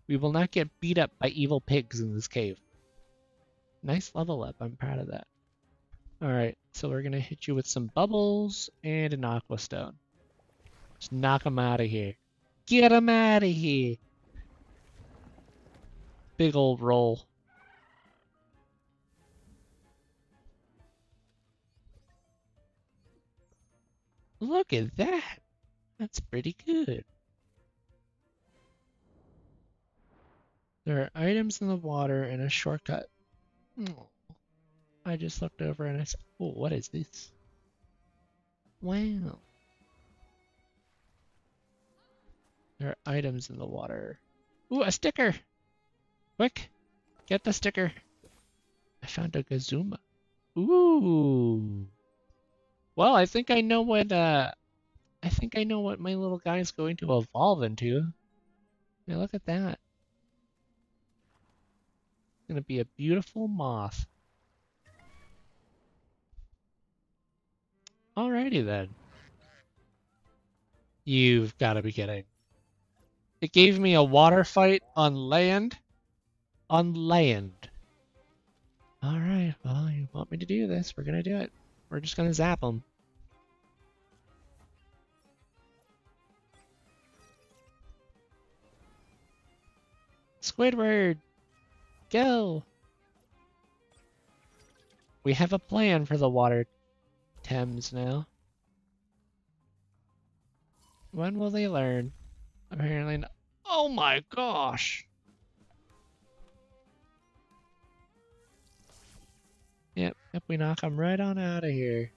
We will not get beat up by evil pigs in this cave. Nice level up. I'm proud of that. Alright, so we're going to hit you with some bubbles and an aqua stone. Just knock them out of here. Get them out of here. Big old roll. Look at that. That's pretty good. There are items in the water and a shortcut. Oh, I just looked over and I said, oh, what is this? Wow. There are items in the water. Ooh, a sticker! Quick, get the sticker. I found a Gazuma. Ooh. Well, I think I know what my little guy's going to evolve into. Yeah, look at that. It's gonna be a beautiful moth. Alrighty then. You've got to be kidding. It gave me a water fight on land? On land. Alright, well, you want me to do this, we're gonna do it. We're just gonna zap them. Squidward! Go! We have a plan for the water Thames now. When will they learn? Apparently not. Oh my gosh! Yep, we knock them right on out of here.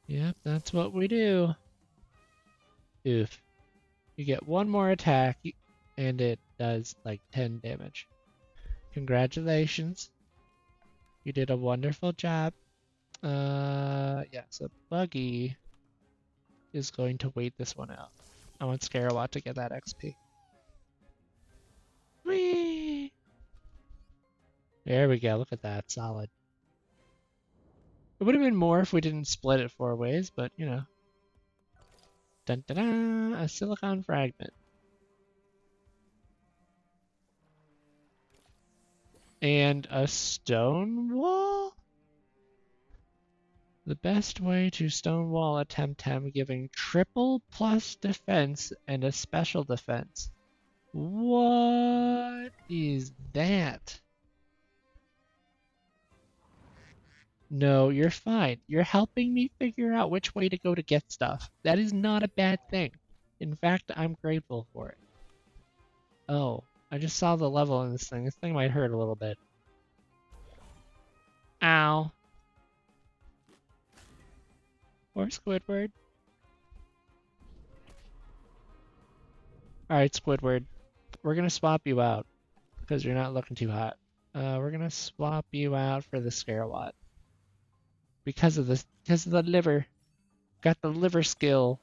Yep, that's what we do. Oof. You get one more attack, and it does like 10 damage. Congratulations. You did a wonderful job. Yeah, so Buggy is going to wait this one out. I want Scarawat to get that XP. Whee! There we go, look at that, solid. It would have been more if we didn't split it 4 ways, but you know. Dun dun dun! A silicon fragment. And a stone wall? The best way to stonewall a TemTem giving triple plus defense and a special defense. What is that? No, you're fine. You're helping me figure out which way to go to get stuff. That is not a bad thing. In fact, I'm grateful for it. Oh, I just saw the level in this thing. This thing might hurt a little bit. Ow. Or Squidward. Alright, Squidward. We're gonna swap you out because you're not looking too hot. We're gonna swap you out for the Scarawat. Because of the liver. Got the liver skill.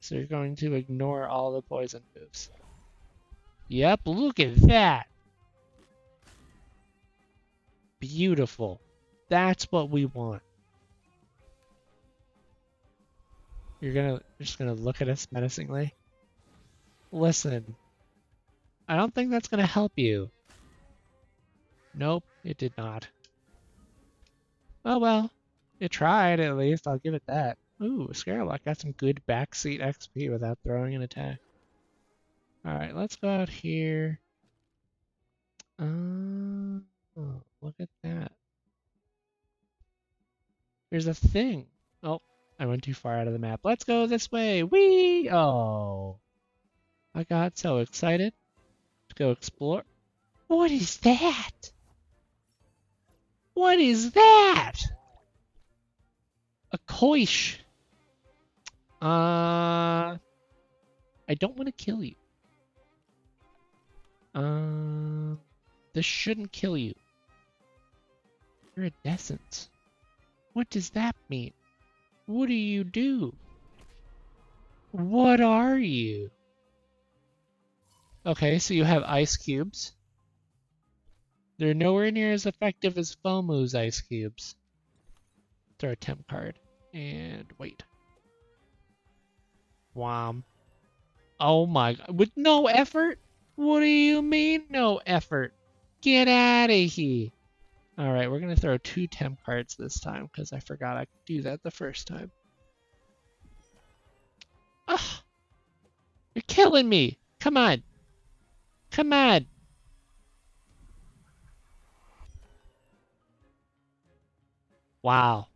So you're going to ignore all the poison moves. Yep, look at that. Beautiful. That's what we want. You're just gonna look at us menacingly? Listen. I don't think that's gonna help you. Nope, it did not. Oh well. It tried at least, I'll give it that. Ooh, Scarlock got some good backseat XP without throwing an attack. Alright, let's go out here. Oh, look at that. There's a thing. Oh, I went too far out of the map. Let's go this way. Whee! Oh. I got so excited to go explore. What is that? What is that? A Koish. I don't want to kill you. This shouldn't kill you. Iridescence. What does that mean? What do you do? What are you? Okay, so you have ice cubes. They're nowhere near as effective as Fomu's ice cubes. Throw a temp card. And wait. Wham. Oh my god. With no effort? What do you mean no effort? Get out of here. Alright, we're going to throw 2 temp cards this time because I forgot I could do that the first time. Ugh! You're killing me! Come on! Come on! Wow.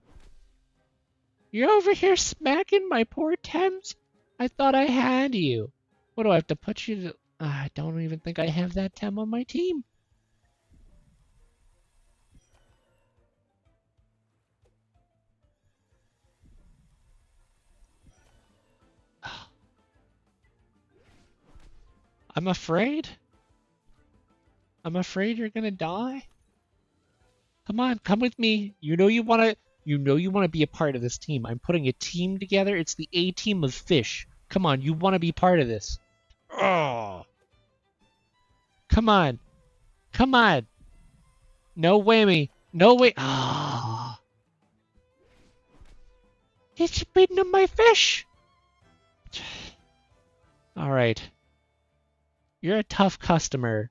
You're over here smacking my poor Thames? I thought I had you. What do I have to put you to... I don't even think I have that Tem on my team. I'm afraid. I'm afraid you're gonna die. Come on, come with me. You know you wanna be a part of this team. I'm putting a team together. It's the A team of fish. Come on, you wanna be part of this. Oh. Come on. Come on. No whammy. No way. Ah. It's beating up my fish! Alright. You're a tough customer.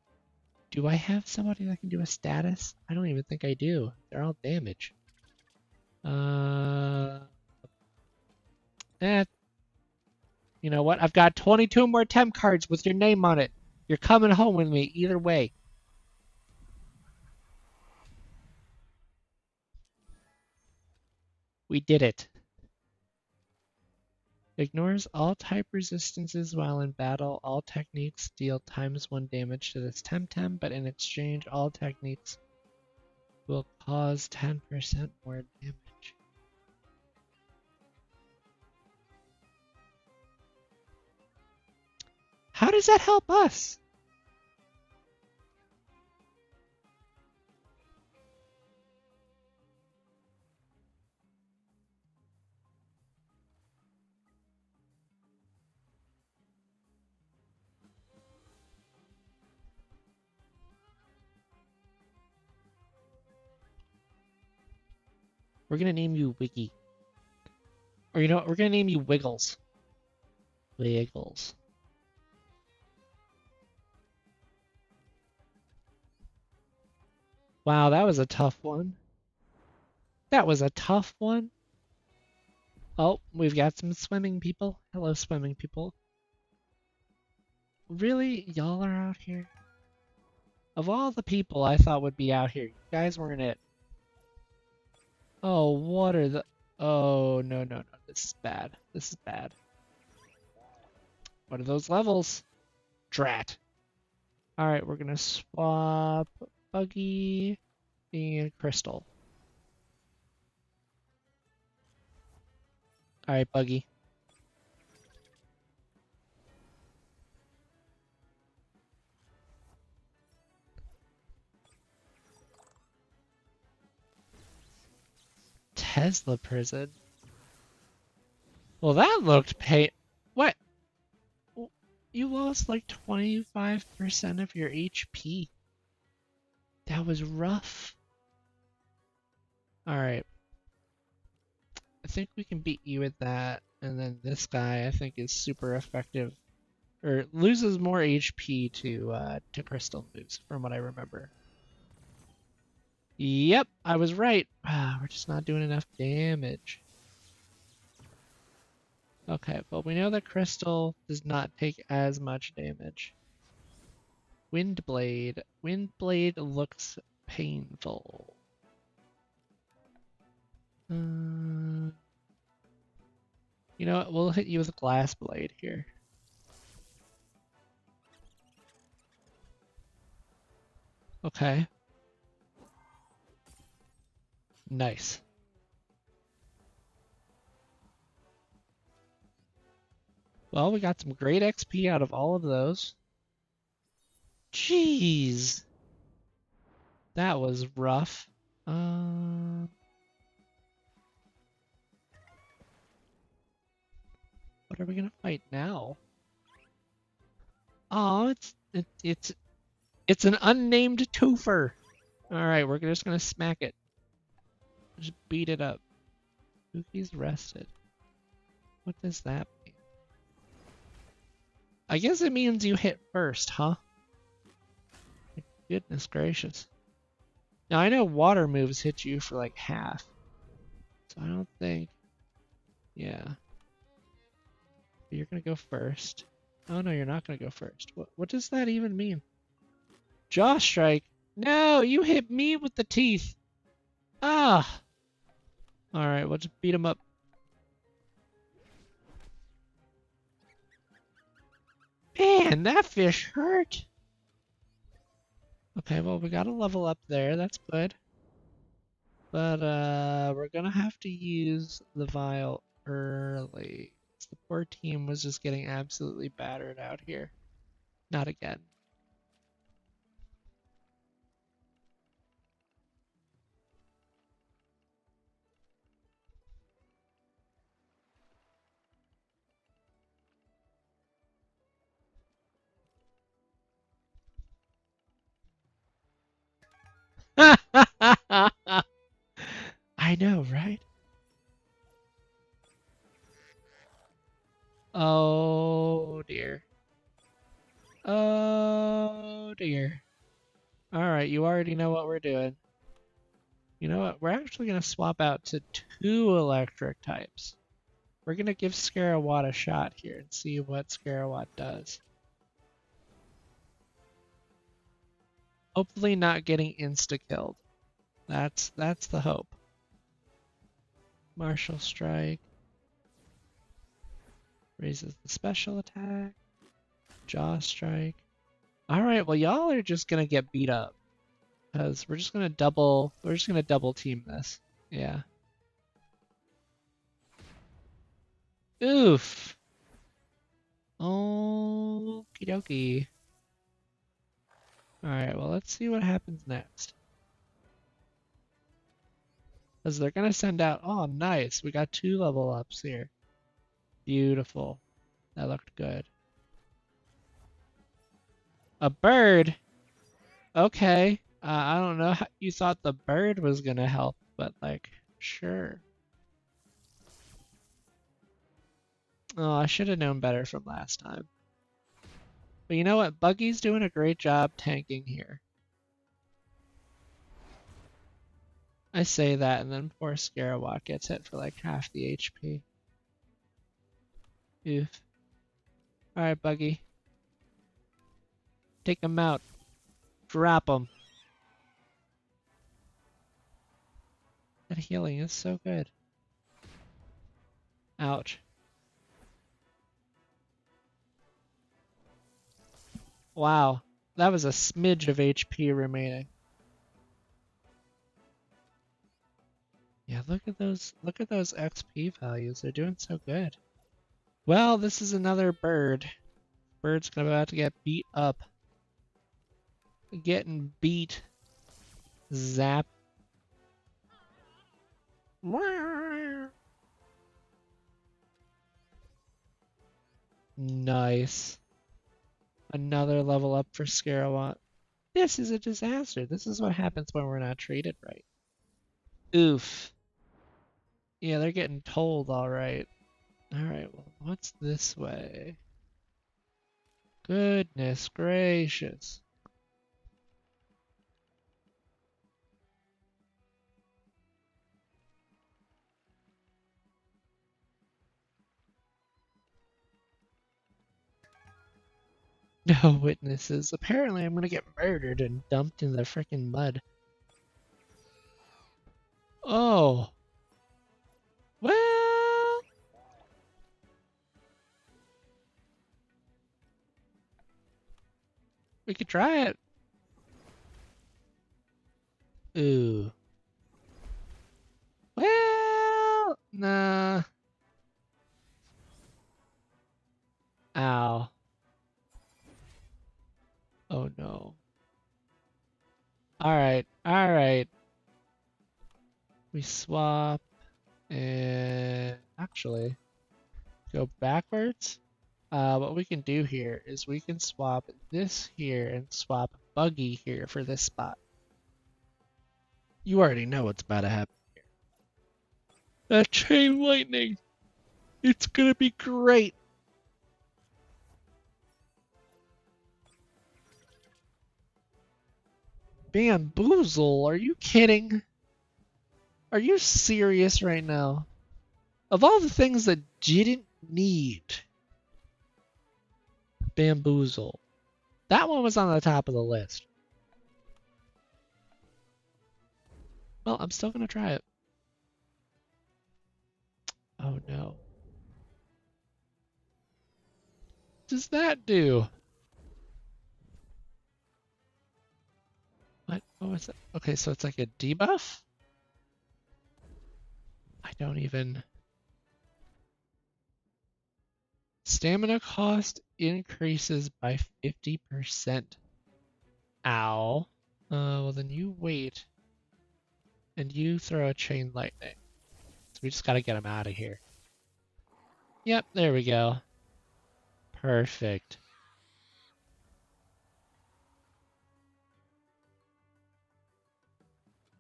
Do I have somebody that can do a status? I don't even think I do. They're all damage. Eh. You know what? I've got 22 more temp cards with your name on it. You're coming home with me either way. We did it. Ignores all type resistances while in battle. All techniques deal ×1 damage to this TemTem, but in exchange, all techniques will cause 10% more damage. How does that help us? We're gonna name you Wiggy. Or you know what? We're gonna name you Wiggles. Wiggles. Wow, that was a tough one. That was a tough one. Oh, we've got some swimming people. Hello, swimming people. Really? Y'all are out here? Of all the people I thought would be out here, you guys weren't it. Oh, what are the... Oh, no, no, no. This is bad. This is bad. What are those levels? Drat. Alright, we're gonna swap Buggy and Crystal. Alright, Buggy. Tesla prison? Well, that looked What? You lost like 25% of your HP. That was rough. Alright. I think we can beat you with that. And then this guy I think is super effective. Or loses more HP to crystal moves, from what I remember. Yep, I was right. We're just not doing enough damage. Okay, but we know that crystal does not take as much damage. Windblade. Windblade looks painful. You know what? We'll hit you with a glass blade here. Okay. Nice. Well, we got some great XP out of all of those. Jeez. That was rough. What are we gonna fight now? Oh, it's an unnamed twofer. All right, we're just gonna smack it. Just beat it up. Pookie's rested. What does that mean? I guess it means you hit first, huh? Goodness gracious. Now I know water moves hit you for like half. So I don't think... Yeah. You're gonna go first. Oh no, you're not gonna go first. What does that even mean? Jaw strike? No, you hit me with the teeth. Ah! Alright, we'll just beat him up. Man, that fish hurt! Okay, well, we got a level up there. That's good. But, we're gonna have to use the vial early. The poor team was just getting absolutely battered out here. Not again. I know, right? dear. Alright, you already know what we're doing. You know what? We're actually going to swap out to 2 electric types. We're going to give Scarawat a shot here and see what Scarawat does. Hopefully not getting insta-killed. That's the hope. Martial Strike. Raises the special attack. Jaw Strike. Alright, well y'all are just gonna get beat up. Because we're just gonna double team this. Yeah. Oof. Okie dokie. Alright, well let's see what happens next. Because they're gonna send out, oh nice, we got 2 level ups here. Beautiful. That looked good. A bird? Okay. I don't know how you thought the bird was gonna help, but like, sure. Oh, I should have known better from last time. But you know what? Buggy's doing a great job tanking here. I say that, and then poor Scarawat gets hit for like half the HP. Oof. Alright, Buggy. Take him out. Drop him. That healing is so good. Ouch. Wow. That was a smidge of HP remaining. Yeah, look at those XP values. They're doing so good. Well, this is another bird. Bird's about to get beat up. Getting beat. Zap. Nice. Another level up for Scarawat. This is a disaster. This is what happens when we're not treated right. Oof. Yeah, they're getting told alright. Alright, well, what's this way? Goodness gracious. No witnesses. Apparently I'm gonna get murdered and dumped in the frickin' mud. Oh. Well. We could try it. Ooh. Well. Nah. Ow. Oh no. Alright, alright. We swap and actually go backwards. What we can do here is we can swap this here and swap Buggy here for this spot. You already know what's about to happen here. That chain lightning! It's gonna be great! Bamboozle, are you kidding? Are you serious right now? Of all the things that didn't need Bamboozle, that one was on the top of the list. Well, I'm still gonna try it. Oh no. What does that do? What was that? Okay, so it's like a debuff? I don't even... Stamina cost increases by 50%. Ow. Well then you wait. And you throw a chain lightning. So we just gotta get him out of here. Yep, there we go. Perfect.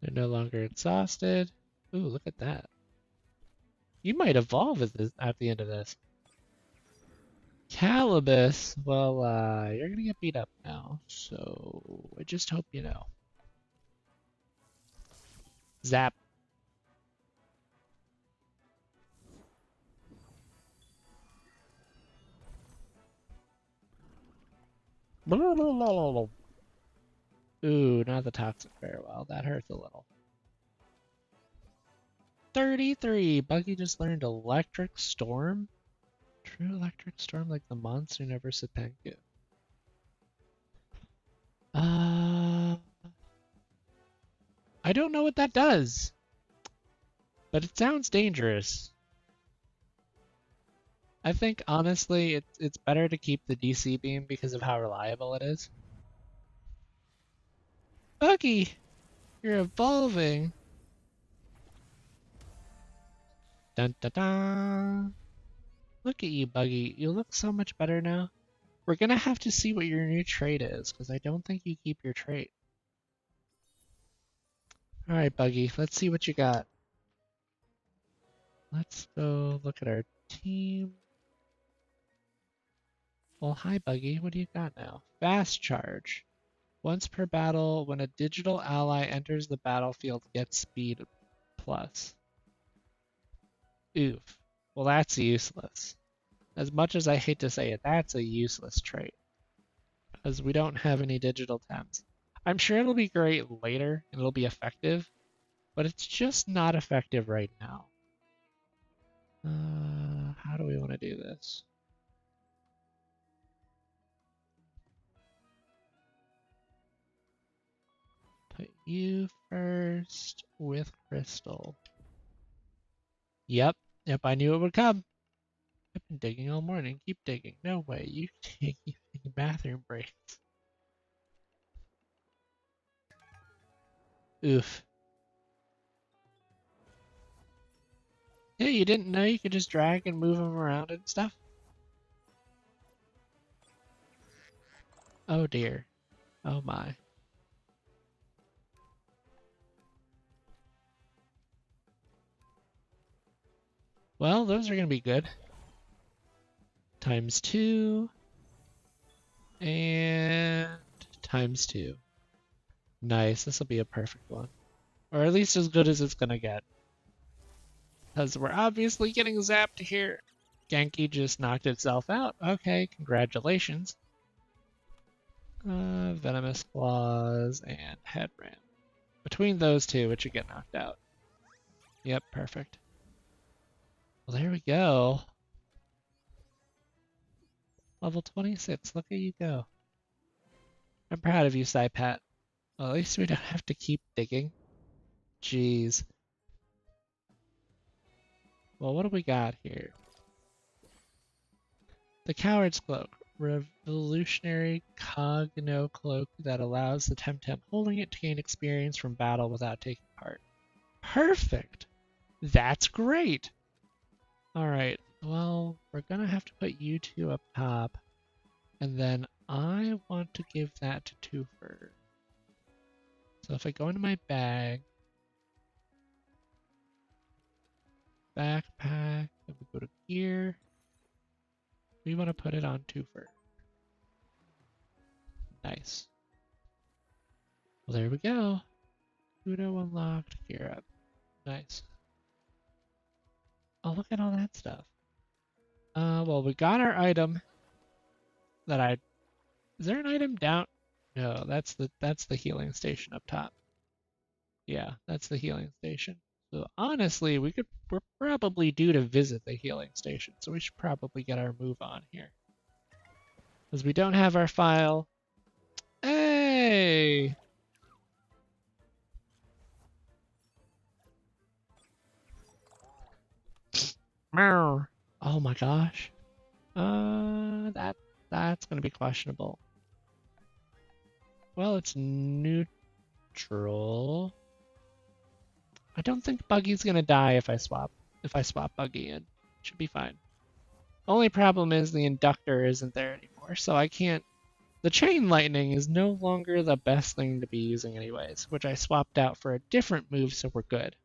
They're no longer exhausted. Ooh, look at that. You might evolve at the end of this. Calibus, well, you're gonna get beat up now, so I just hope you know. Zap. Ooh, not the toxic farewell. That hurts a little. 33. Buggy just learned Electric Storm. True Electric Storm like the monster never Sepenku. Uh, I don't know what that does, but it sounds dangerous. I think honestly, it's better to keep the DC beam because of how reliable it is. Buggy, you're evolving. Dun dun dun. Look at you, Buggy. You look so much better now. We're gonna have to see what your new trait is, because I don't think you keep your trait. Alright, Buggy, let's see what you got. Let's go look at our team. Well, hi, Buggy. What do you got now? Fast Charge. Once per battle, when a digital ally enters the battlefield, gets speed plus. Oof. Well, that's useless. As much as I hate to say it, that's a useless trait. Because we don't have any digital Tems. I'm sure it'll be great later, and it'll be effective, but it's just not effective right now. How do we want to do this? Put you first with Crystal. Yep, I knew it would come. I've been digging all morning. Keep digging. No way, you keep taking bathroom breaks. Oof. Yeah, you didn't know you could just drag and move them around and stuff? Oh dear. Oh my. Well, those are gonna be good. Times 2. And times 2. Nice, this will be a perfect one. Or at least as good as it's gonna get. Because we're obviously getting zapped here. Genki just knocked itself out. Okay, congratulations. Venomous Claws and Headram. Between those two, it should get knocked out. Yep, perfect. Well, there we go. Level 26, look at you go. I'm proud of you, Saipat. Well, at least we don't have to keep digging. Jeez. Well, what do we got here? The Coward's Cloak. Revolutionary Cogno Cloak that allows the TemTem holding it to gain experience from battle without taking part. Perfect! That's great! Alright, well, we're gonna have to put you two up top. And then I want to give that to Twofer. So if I go into my bag, backpack, then we go to gear. We want to put it on Twofer. Nice. Well, there we go. Kudo unlocked, gear up. Nice. Oh, look at all that stuff. Well, we got our item that I... Is there an item down? No, that's the healing station up top. Yeah, that's the healing station. So honestly, we're probably due to visit the healing station, so we should probably get our move on here. Because we don't have our file. Hey! Meow. Oh my gosh. That's gonna be questionable. Well, it's neutral. I don't think Buggy's gonna die if I swap Buggy in. Should be fine. Only problem is the inductor isn't there anymore, so I can't. The chain lightning is no longer the best thing to be using anyways, which I swapped out for a different move, so we're good.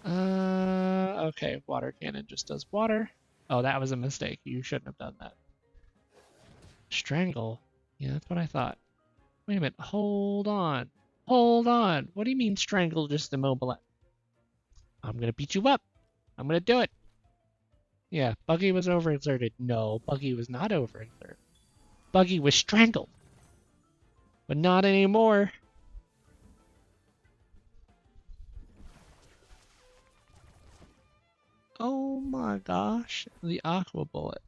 Okay, water cannon just does water. Oh, that was a mistake. You shouldn't have done that. Strangle? Yeah, that's what I thought. Wait a minute. Hold on. Hold on. What do you mean strangle just immobilize? I'm gonna beat you up. I'm gonna do it. Yeah, Buggy was overexerted. No, Buggy was not overexerted. Buggy was strangled. But not anymore. Oh my gosh. The aqua bullet.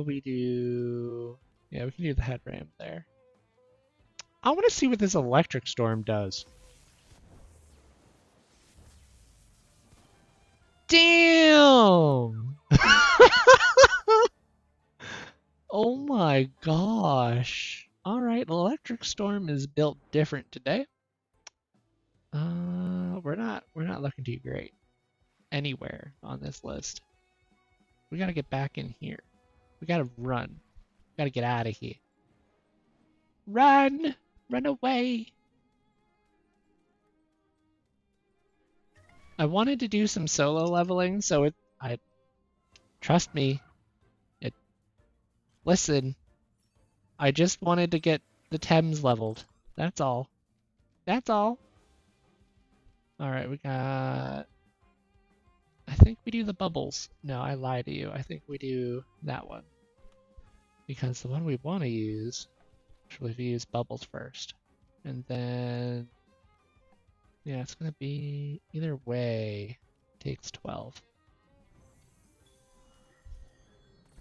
We do... Yeah, we can do the head ram there. I want to see what this electric storm does. Damn! Oh my gosh. Alright, electric storm is built different today. We're not looking too great anywhere on this list. We gotta get back in here. We gotta run. We gotta get out of here. Run! Run away! I wanted to do some solo leveling, so I trust me. Listen, I just wanted to get the Thames leveled. That's all. That's all. Alright, we got... I think we do the bubbles. No, I lied to you. I think we do that one. Because the one we want to use... Actually, we use bubbles first. And then... Yeah, it's going to be... Either way, takes 12.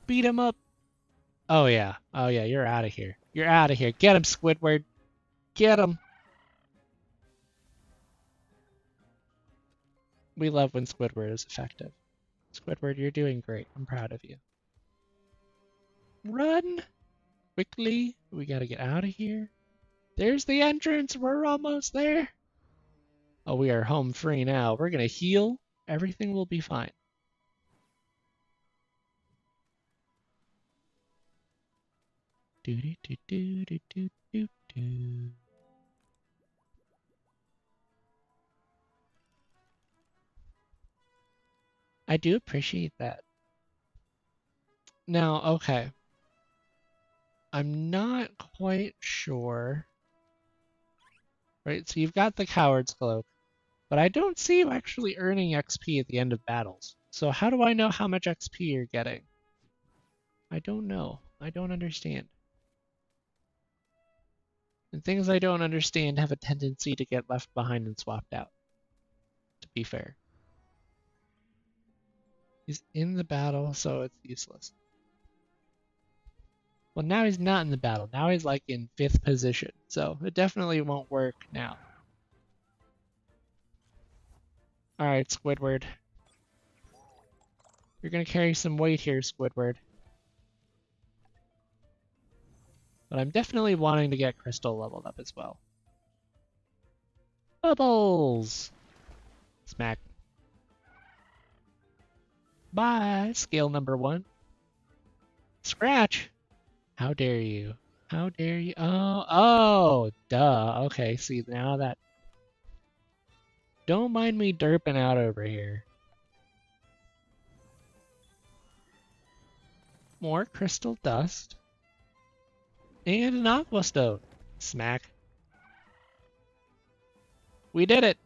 Beat him up! Oh yeah, you're out of here. You're out of here. Get him, Squidward. Get him! We love when Squidward is effective. Squidward, you're doing great. I'm proud of you. Run! Quickly. We gotta get out of here. There's the entrance. We're almost there. Oh, we are home free now. We're gonna heal. Everything will be fine. Do do do do do do do do. I do appreciate that. Now, okay. I'm not quite sure. Right, so you've got the Coward's Cloak, but I don't see you actually earning XP at the end of battles. So how do I know how much XP you're getting? I don't know. I don't understand. And things I don't understand have a tendency to get left behind and swapped out, to be fair. He's in the battle, so it's useless. Well, now he's not in the battle. Now he's like in 5th position, so it definitely won't work now. Alright, Squidward. You're gonna carry some weight here, Squidward. But I'm definitely wanting to get Crystal leveled up as well. Bubbles! Smack. Bye, scale number 1. Scratch! How dare you? How dare you? Oh, duh. Okay, see, now that... Don't mind me derping out over here. More crystal dust. And an aqua stone. Smack. We did it!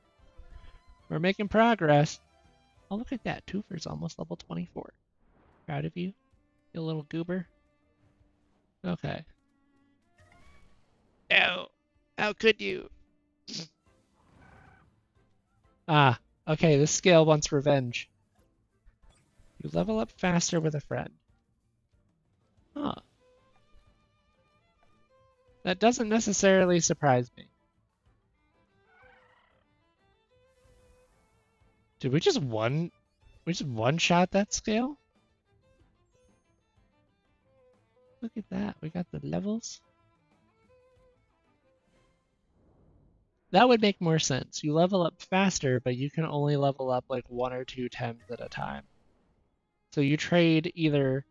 We're making progress. Oh, look at that. Twofer's almost level 24. Proud of you, you little goober. Okay. Ow! How could you? Ah, okay, this scale wants revenge. You level up faster with a friend. Huh. That doesn't necessarily surprise me. Did we just one-shot that scale? Look at that, we got the levels. That would make more sense. You level up faster, but you can only level up like 1 or 2 Tems at a time. So you trade either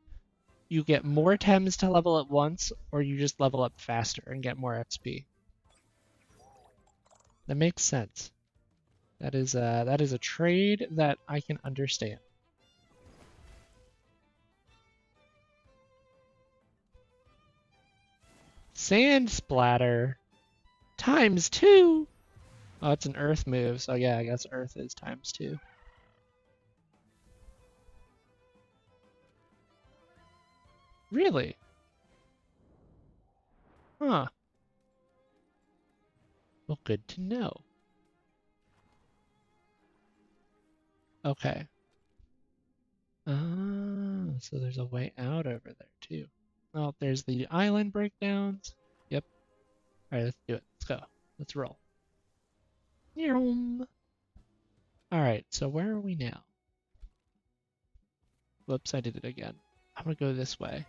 you get more Tems to level at once, or you just level up faster and get more XP. That makes sense. That is a trade that I can understand. Sand splatter ×2. Oh, it's an earth move, so yeah, I guess earth is ×2. Really? Huh. Well, good to know. Okay. So there's a way out over there too. Oh, there's the island breakdowns. Yep. All right, let's do it. Let's go. Let's roll. All right, so where are we now? Whoops, I did it again. I'm gonna go this way.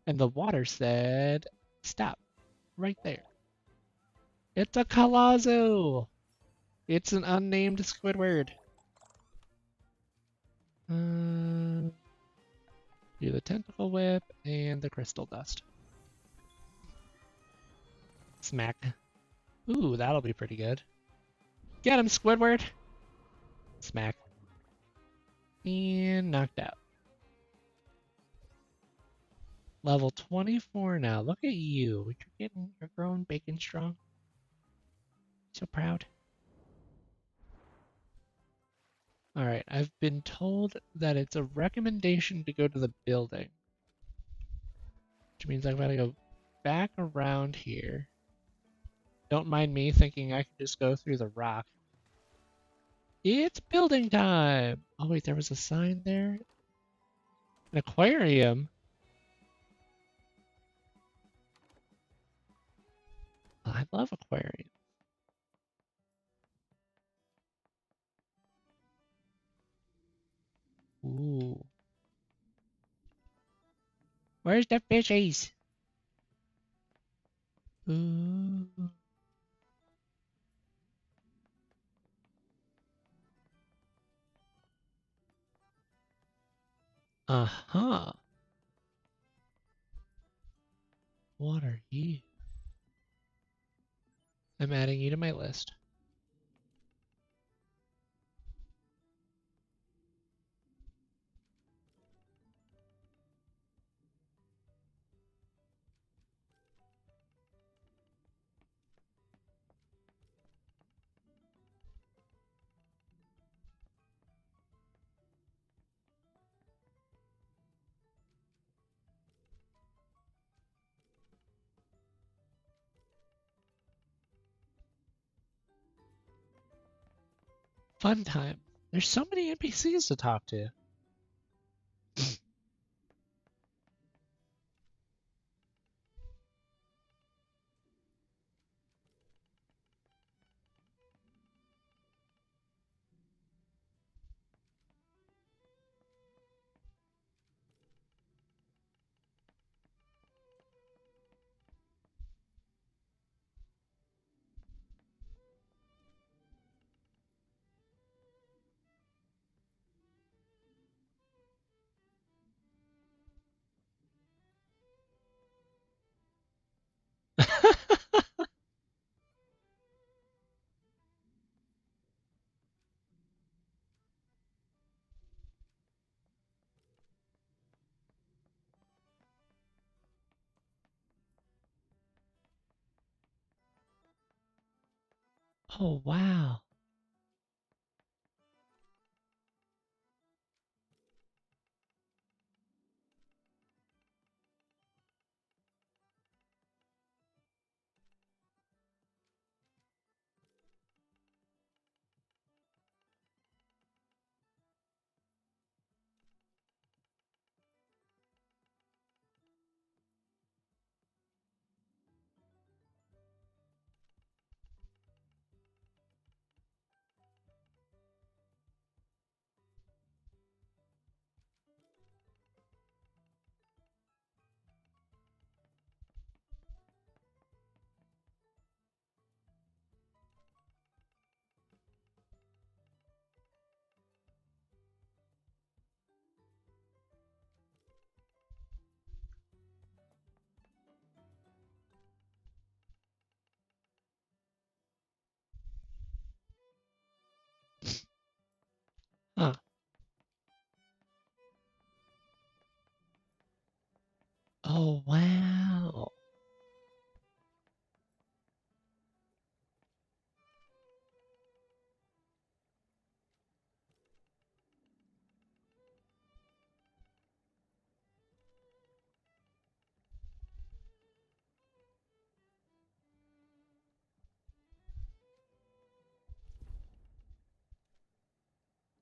And the water said, stop, right there. It's a Colozo! It's an unnamed Squidward. Do the tentacle whip and the crystal dust. Smack. Ooh, that'll be pretty good. Get him, Squidward! Smack. And knocked out. Level 24 now. Look at you. You're growing big and strong. So proud. Alright, I've been told that it's a recommendation to go to the building. Which means I've got to go back around here. Don't mind me thinking I can just go through the rock. It's building time! Oh wait, there was a sign there? An aquarium? I love aquariums. Ooh. Where's the fishies? Ooh. Uh-huh. What are you? I'm adding you to my list. Fun time. There's so many NPCs to talk to. Oh, wow.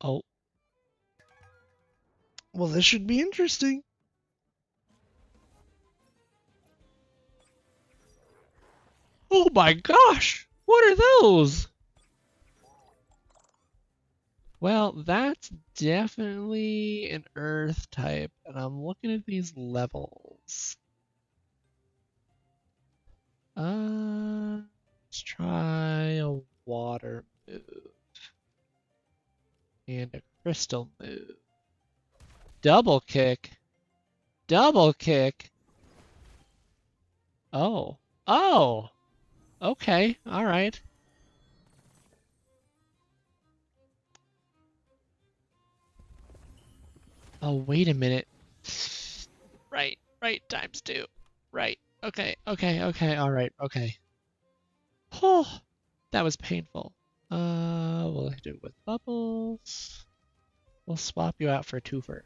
Oh, Well, this should be interesting. oh my gosh! What are those? Well, that's definitely an earth type, and I'm looking at these levels. Let's try a water move and a crystal move. Double kick. Double kick. Oh. Oh. Okay. All right. Oh, wait a minute. Right. Right. Times two. Right. Okay. Okay. Okay. All right. Okay. Oh, that was painful. We'll do it with bubbles. We'll swap you out for Twofer.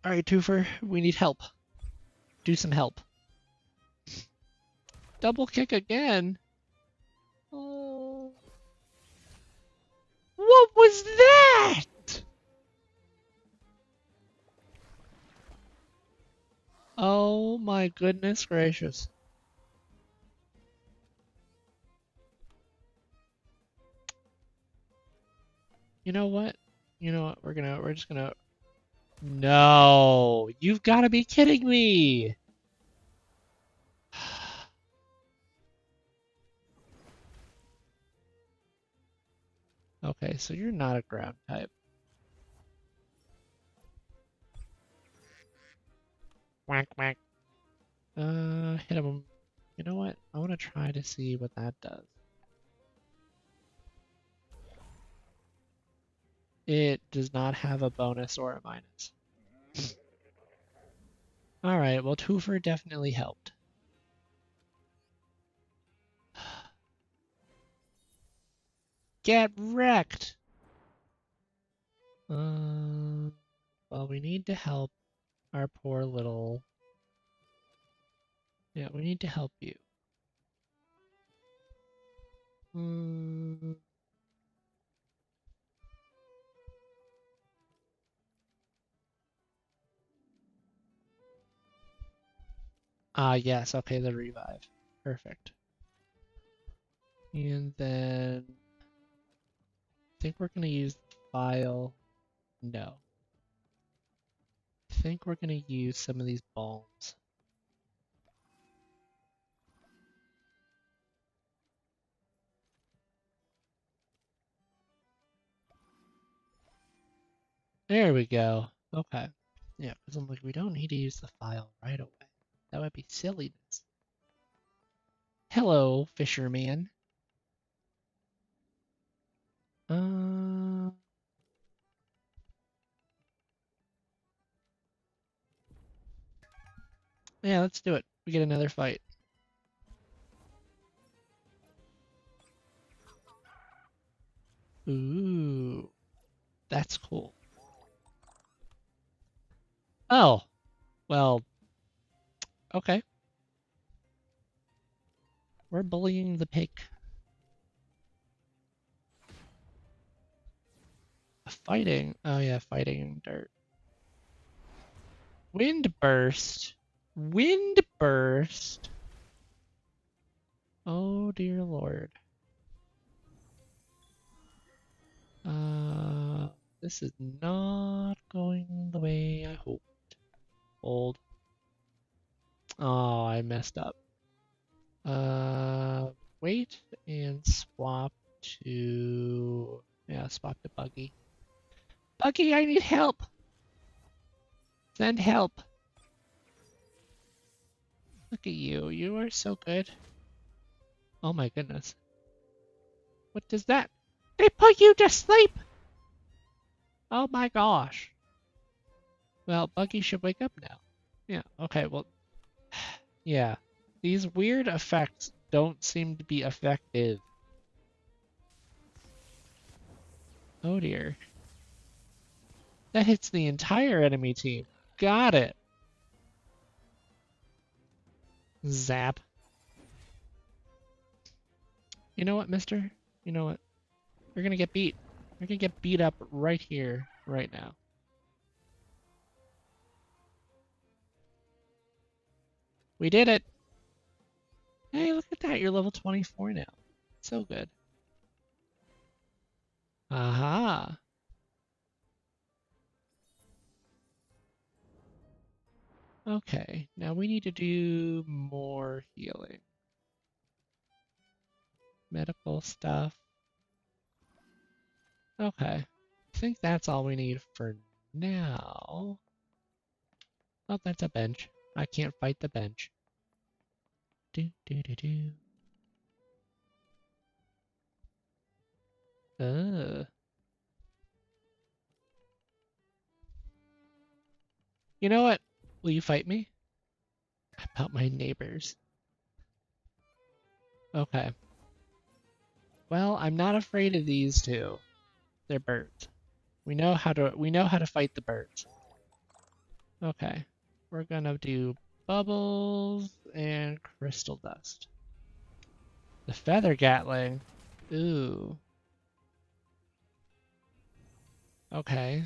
All right, Twofer, we need help. Do some help. Double kick again. Oh. What was that? Oh my goodness gracious. You know what? You know what? We're just gonna. No, you've got to be kidding me. Okay, so you're not a ground type. Whack whack. Hit him. You know what? I want to try to see what that does. It does not have a bonus or a minus. All right, well, Twofer definitely helped. Get wrecked. Well, we need to help our poor little. Yeah, we need to help you. Mm. Ah, yes. Okay, the revive. Perfect. And then I think we're gonna use the file. No. I think we're gonna use some of these bombs. There we go. Okay. Yeah, because I'm like, we don't need to use the file right away. That would be silliness. Hello, fisherman. Uh, yeah, let's do it. We get another fight. Ooh, that's cool. Oh, well, okay. We're bullying the pig. Fighting. Oh yeah, fighting in dirt. Wind burst. Wind burst. Oh dear lord. Uh, this is not going the way I hoped. Hold. Oh, I messed up. Uh, wait and swap to yeah, swap to Buggy. Buggy, I need help. Send help. Look at you. You are so good. Oh my goodness. What does that? They put you to sleep. Oh my gosh. Well, Buggy should wake up now. Yeah. Okay. Well, yeah. These weird effects don't seem to be effective. Oh dear. That hits the entire enemy team. Got it. Zap. You know what, mister? You know what? You're gonna get beat. You're gonna get beat up right here, right now. We did it! Hey, look at that. You're level 24 now. So good. Aha! Okay, now we need to do more healing. Medical stuff. Okay. I think that's all we need for now. Oh, that's a bench. I can't fight the bench. Do do do do. You know what? Will you fight me? About my neighbors. Okay. Well, I'm not afraid of these two. They're birds. We know how to fight the birds. Okay. We're gonna do bubbles and crystal dust. The feather gatling. Ooh. Okay.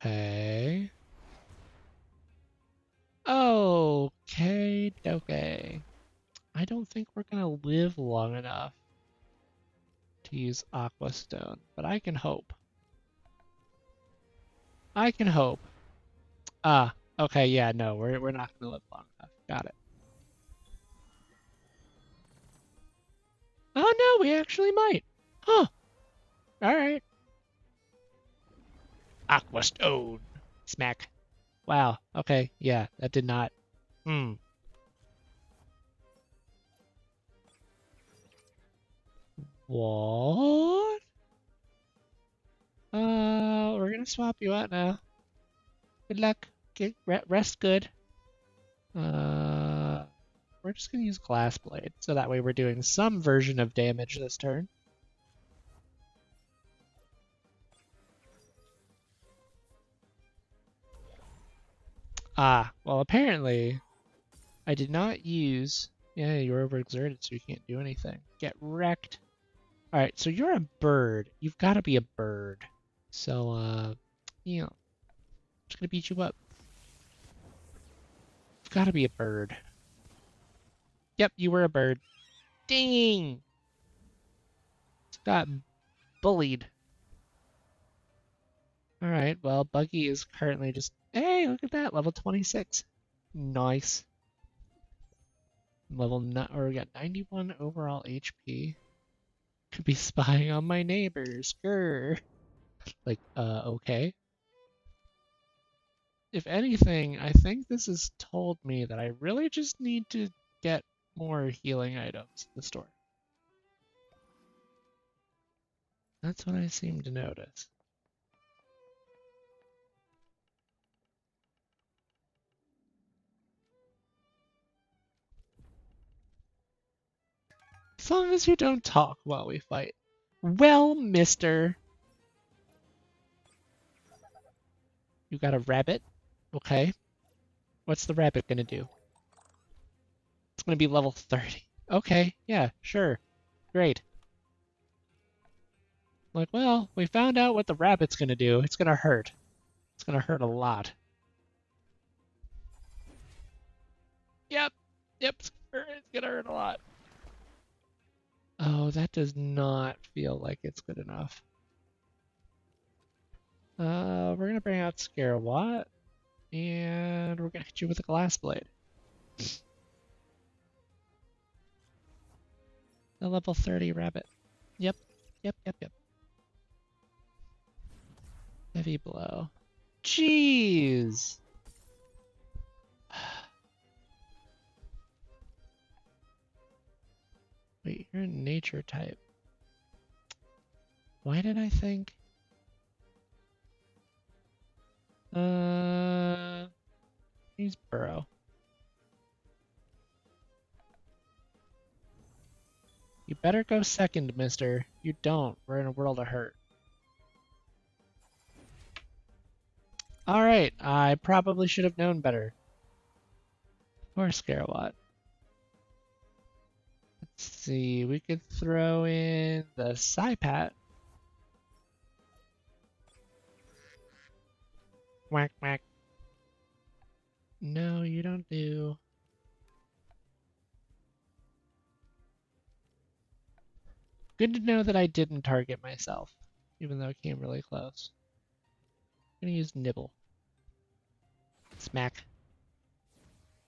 Okay. Okay, okay. I don't think we're gonna live long enough to use Aqua Stone, but I can hope. I can hope. Ah, okay, yeah, no, we're not gonna live long enough. Got it. Oh no, we actually might. Huh. Alright. Aqua Stone. Smack. Wow. Okay, yeah, that did not. Hmm. What? We're gonna swap you out now. Good luck. Rest good. Uh, we're just gonna use Glass Blade, so that way we're doing some version of damage this turn. Ah, well apparently I did not use. Yeah, you're overexerted, so you can't do anything. Get wrecked. All right, so you're a bird. You've got to be a bird. So, you know, I'm just gonna beat you up. You've got to be a bird. Yep, you were a bird. Ding! Got bullied. All right, well, Buggy is currently just. Hey, look at that, level 26. Nice. Level not, or we got 91 overall HP. Could be spying on my neighbors. Grr. Like, okay. If anything, I think this has told me that I really just need to get more healing items in the store. That's what I seem to notice. As long as you don't talk while we fight. Well, mister. You got a rabbit? Okay. What's the rabbit gonna do? It's gonna be level 30. Okay, yeah, sure. Great. Like, well, we found out what the rabbit's gonna do. It's gonna hurt. It's gonna hurt a lot. Yep. Yep, it's gonna hurt a lot. Oh, that does not feel like it's good enough. We're gonna bring out Scarewatt, and we're gonna hit you with a glass blade. A level 30 rabbit. Yep, yep, yep, yep. Heavy blow. Jeez! Wait, you're a nature type. Why did I think? Use Burrow. You better go second, mister. You don't, we're in a world of hurt. Alright, I probably should have known better. Poor Scarewatt. see, we could throw in the Psypat. Whack, whack. No, you don't do. Good to know that I didn't target myself, even though it came really close. I'm gonna use Nibble. Smack.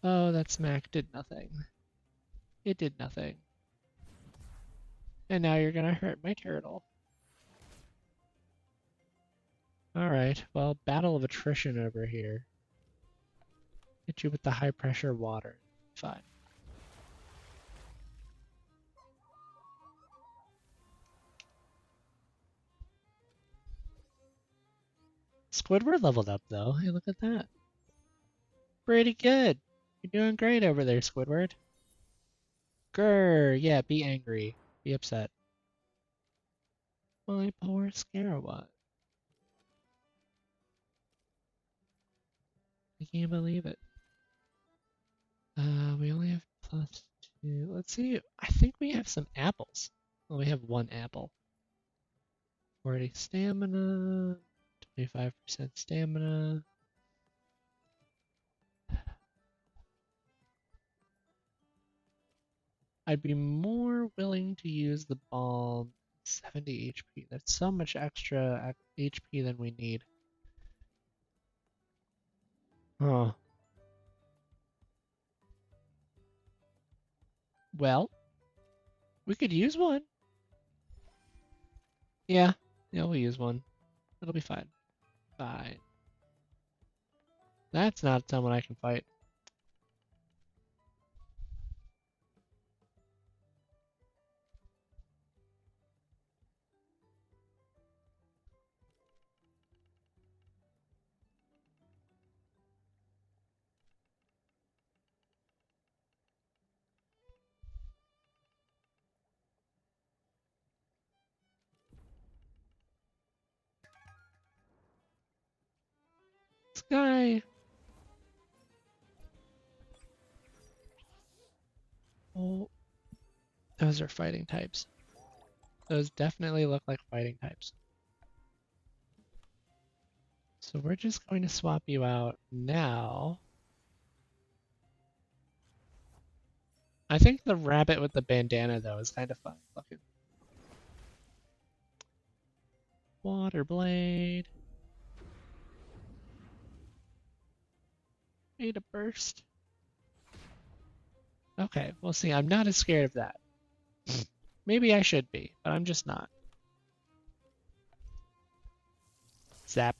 Oh, that smack did nothing. It did nothing. And now you're gonna hurt my turtle. Alright, well, battle of attrition over here. Hit you with the high pressure water. Fine. Squidward leveled up though. Hey, look at that. Pretty good. You're doing great over there, Squidward. Grr, yeah, be angry. Be upset. My poor Scarabot. I can't believe it. We only have +2. Let's see. I think we have some apples. Well, we have 1 apple. 40 stamina. 25% stamina. I'd be more willing to use the balm. 70 HP. That's so much extra HP than we need. Oh. Well, we could use one. Yeah. Yeah, we'll use one. It'll be fine. Fine. That's not someone I can fight. Sky. Oh, those are fighting types. Those definitely look like fighting types. So we're just going to swap you out now. I think the rabbit with the bandana, though, is kind of fun looking. Water blade. Made a burst. Okay, we'll see. I'm not as scared of that. Maybe I should be, but I'm just not. Zap.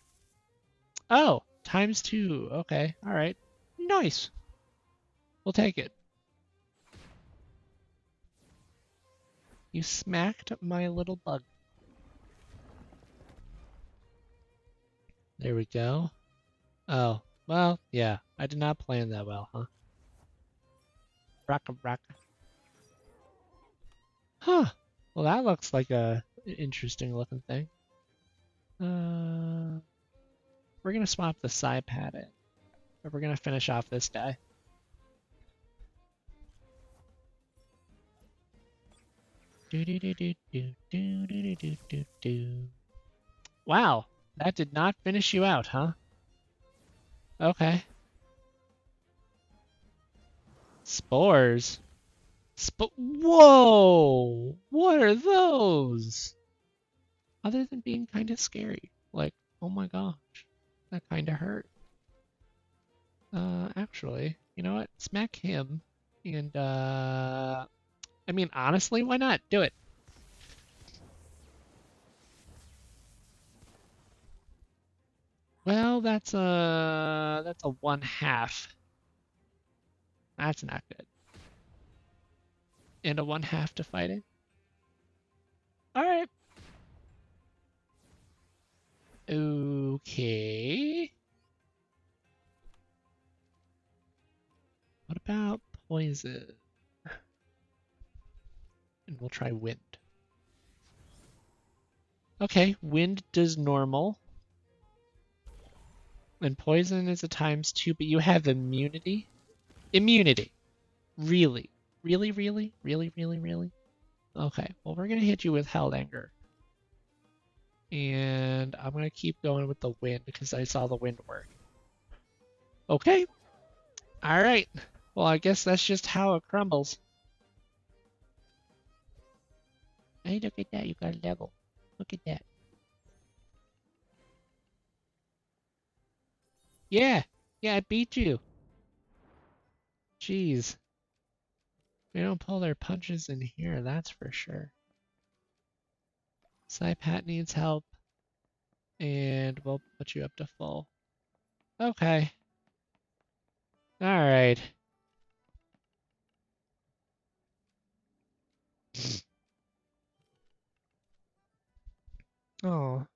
Oh, ×2. Okay, alright. Nice. We'll take it. You smacked my little bug. There we go. Oh, well, yeah. I did not plan that well, huh? Rocka rocka. Huh. Well, that looks like a interesting looking thing. We're gonna swap the side pad in. But we're gonna finish off this guy. Do do do do do do do do do do. Wow, that did not finish you out, huh? Okay. Spores. Whoa! What are those? Other than being kind of scary. Like, oh my gosh, that kind of hurt. Actually, you know what? Smack him. And, I mean, honestly, why not? Do it. Well, that's a 1/2. That's not good. And a 1/2 to fighting. All right. Okay. What about poison? And we'll try wind. Okay, wind does normal. And poison is a ×2, but you have immunity? Immunity. Really? Really, really, really, really, really? Okay, well, we're gonna hit you with Held Anger. And I'm gonna keep going with the wind because I saw the wind work. Okay, all right. Well, I guess that's just how it crumbles. Hey, look at that, you got a level. Look at that. Yeah, yeah, I beat you. Jeez. They don't pull their punches in here, that's for sure. Saipat needs help, and we'll put you up to full. Okay. All right. Oh.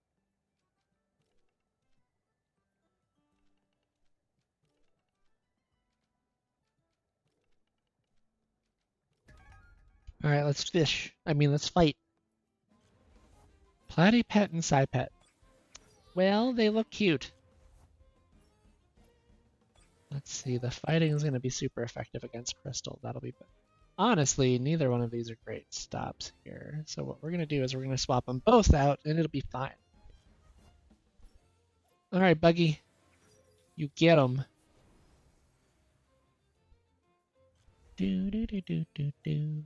All right, let's fish. I mean, let's fight. Platypet and Saipat. Well, they look cute. Let's see, the fighting is going to be super effective against Crystal. That'll be good. Honestly, neither one of these are great stops here. So what we're going to do is we're going to swap them both out, and it'll be fine. All right, Buggy. You get them. Do, do, do, do, do, do.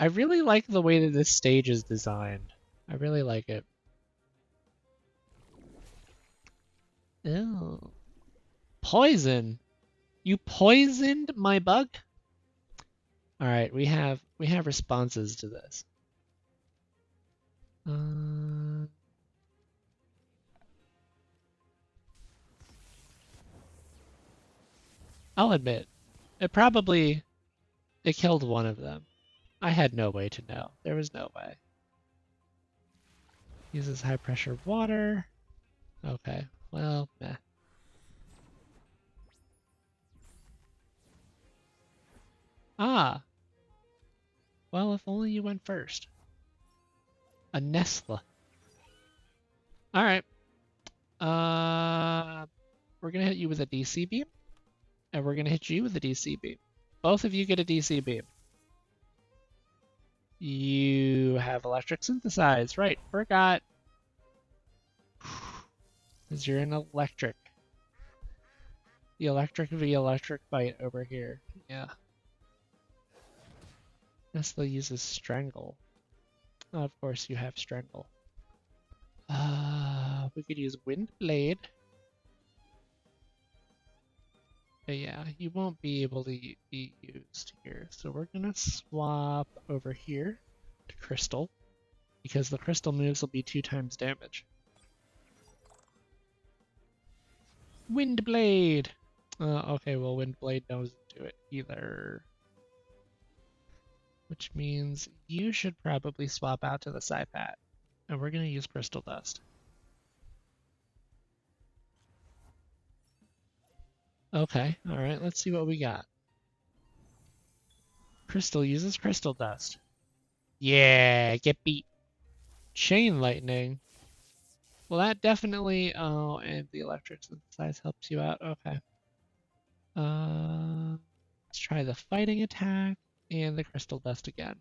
I really like the way that this stage is designed. I really like it. Ew. Poison. You poisoned my bug? All right, we have responses to this. Uh, I'll admit, it killed one of them. I had no way to know. There was no way. Uses high pressure water. Okay, well, meh. Ah, well, if only you went first. A Nestle. All right. We're gonna hit you with a DC beam, and we're gonna hit you with a DC beam. Both of you get a DC beam. You have electric synthesize, right? Forgot. Because you're an electric. The electric v electric fight over here. Yeah. Nestle uses strangle. Oh, of course you have strangle. We could use wind blade. But yeah, you won't be able to be used here. So we're gonna swap over here to crystal because the crystal moves will be 2 times damage. Wind blade. Okay, well wind blade doesn't do it either. Which means you should probably swap out to the Saipat. And we're going to use Crystal Dust. Okay, alright, let's see what we got. Crystal uses Crystal Dust. Yeah, get beat. Chain Lightning. Well, that definitely... Oh, and the Electric Synthesize helps you out. Okay. Let's try the Fighting Attack and the Crystal Dust again.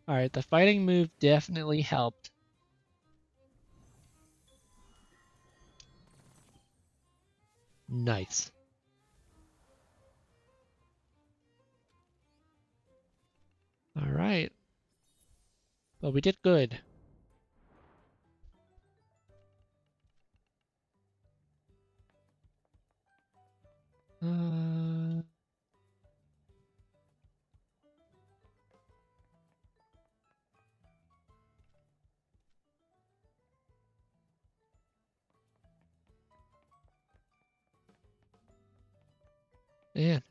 Alright, the Fighting move definitely helped. Nice. Alright. Well, we did good. Uh, Man,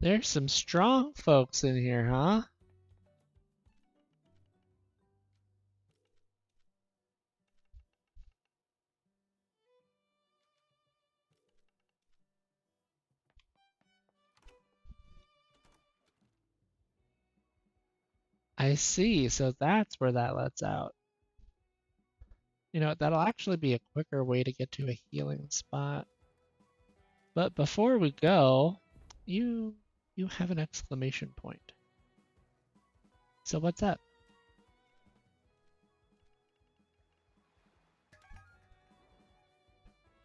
there's some strong folks in here, huh? I see. So that's where that lets out. You know, that'll actually be a quicker way to get to a healing spot. But before we go, you you have an exclamation point. So what's up?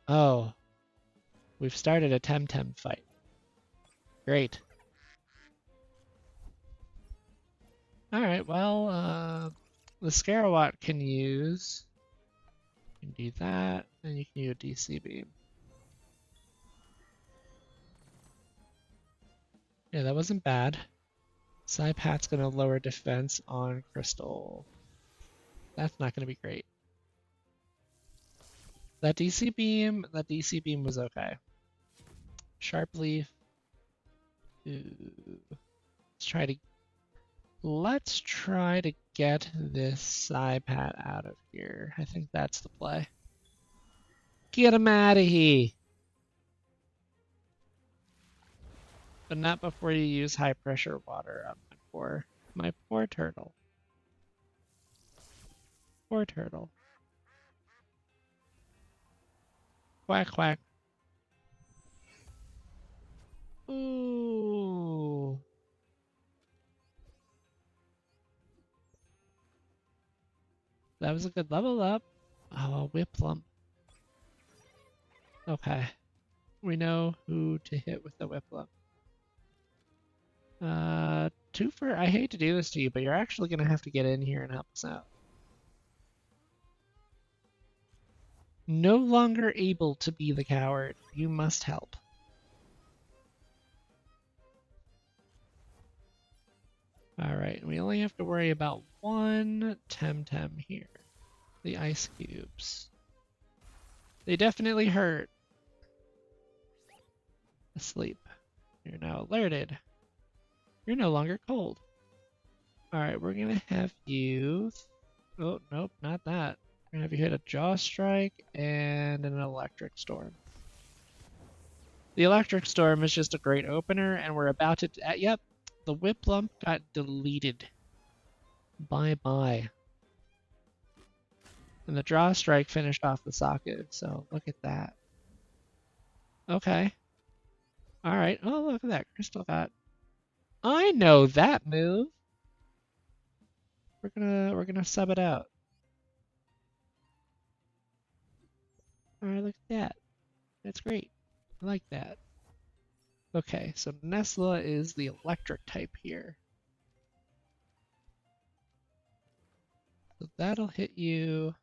Oh, we've started a TemTem fight. Great. All right, well, the Scarawat can use. You can do that, and you can use a DC beam. Yeah, that wasn't bad. Psypat's gonna lower defense on Crystal. That's not gonna be great. That DC beam was okay. Sharp Leaf. Ooh. Let's try to get this Psypat out of here. I think that's the play. Get him out of here! But not before you use high pressure water on my poor turtle. Poor turtle. Quack quack. Ooh. That was a good level up. Oh, Whiplump. Okay. We know who to hit with the Whiplump. Twofer, I hate to do this to you, but you're actually gonna have to get in here and help us out. No longer able to be the coward. You must help. Alright, we only have to worry about one TemTem here. The ice cubes. They definitely hurt. Asleep. You're now alerted. You're no longer cold. Alright, we're gonna have you... Oh, nope, not that. We're gonna have you hit a Jaw Strike and an Electric Storm. The Electric Storm is just a great opener, and we're about to... yep, the Whiplump got deleted. Bye-bye. And the Draw Strike finished off the Saku, so look at that. Okay. Alright, oh look at that, Crystal got... I know that move! We're gonna sub it out. Alright, look at that. That's great. I like that. Okay, so Nesla is the electric type here. So that'll hit you.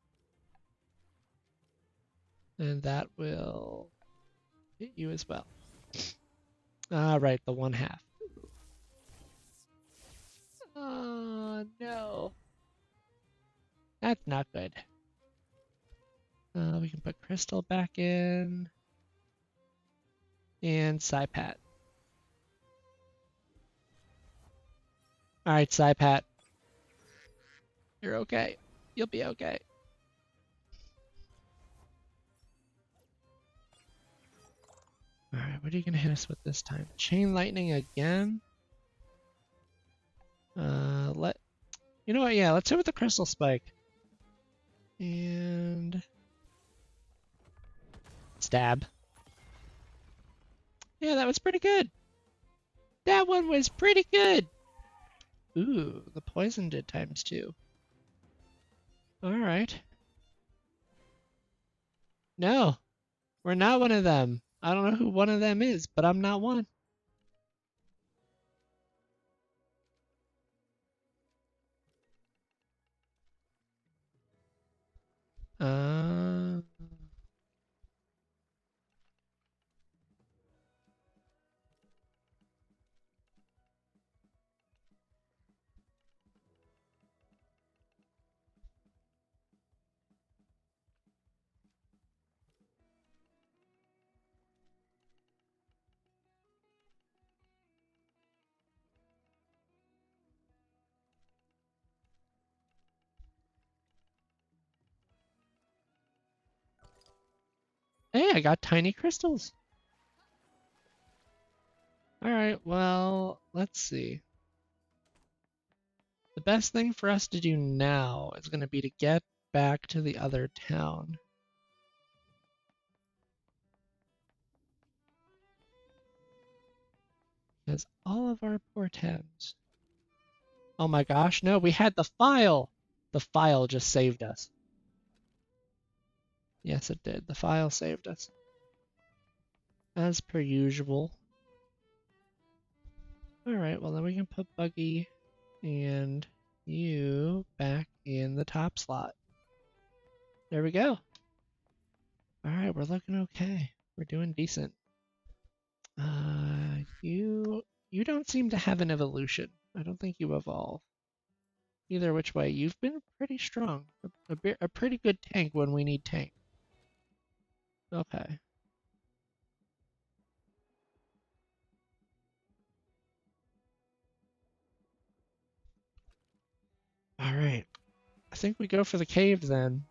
And that will hit you as well. Right, the 1/2. Oh no. That's not good. We can put Crystal back in. And Psypat. Alright, Psypat. You're okay. You'll be okay. Alright, what are you gonna hit us with this time? Chain Lightning again? You know what, yeah, let's hit with the Crystal Spike. And... Stab. Yeah, that was pretty good. That one was pretty good. Ooh, the poison did ×2. Alright. No, we're not one of them. I don't know who one of them is, but I'm not one. Uh... Hey, I got tiny crystals. Alright, well, let's see. The best thing for us to do now is going to be to get back to the other town. Because all of our poor Tems. Oh my gosh, no, we had the file! The file just saved us. Yes, it did. The file saved us. As per usual. Alright, well then we can put Buggy and you back in the top slot. There we go. Alright, we're looking okay. We're doing decent. You don't seem to have an evolution. I don't think you evolve. Either which way, you've been pretty strong. A pretty good tank when we need tank. Okay. Alright. I think we go for the cave then.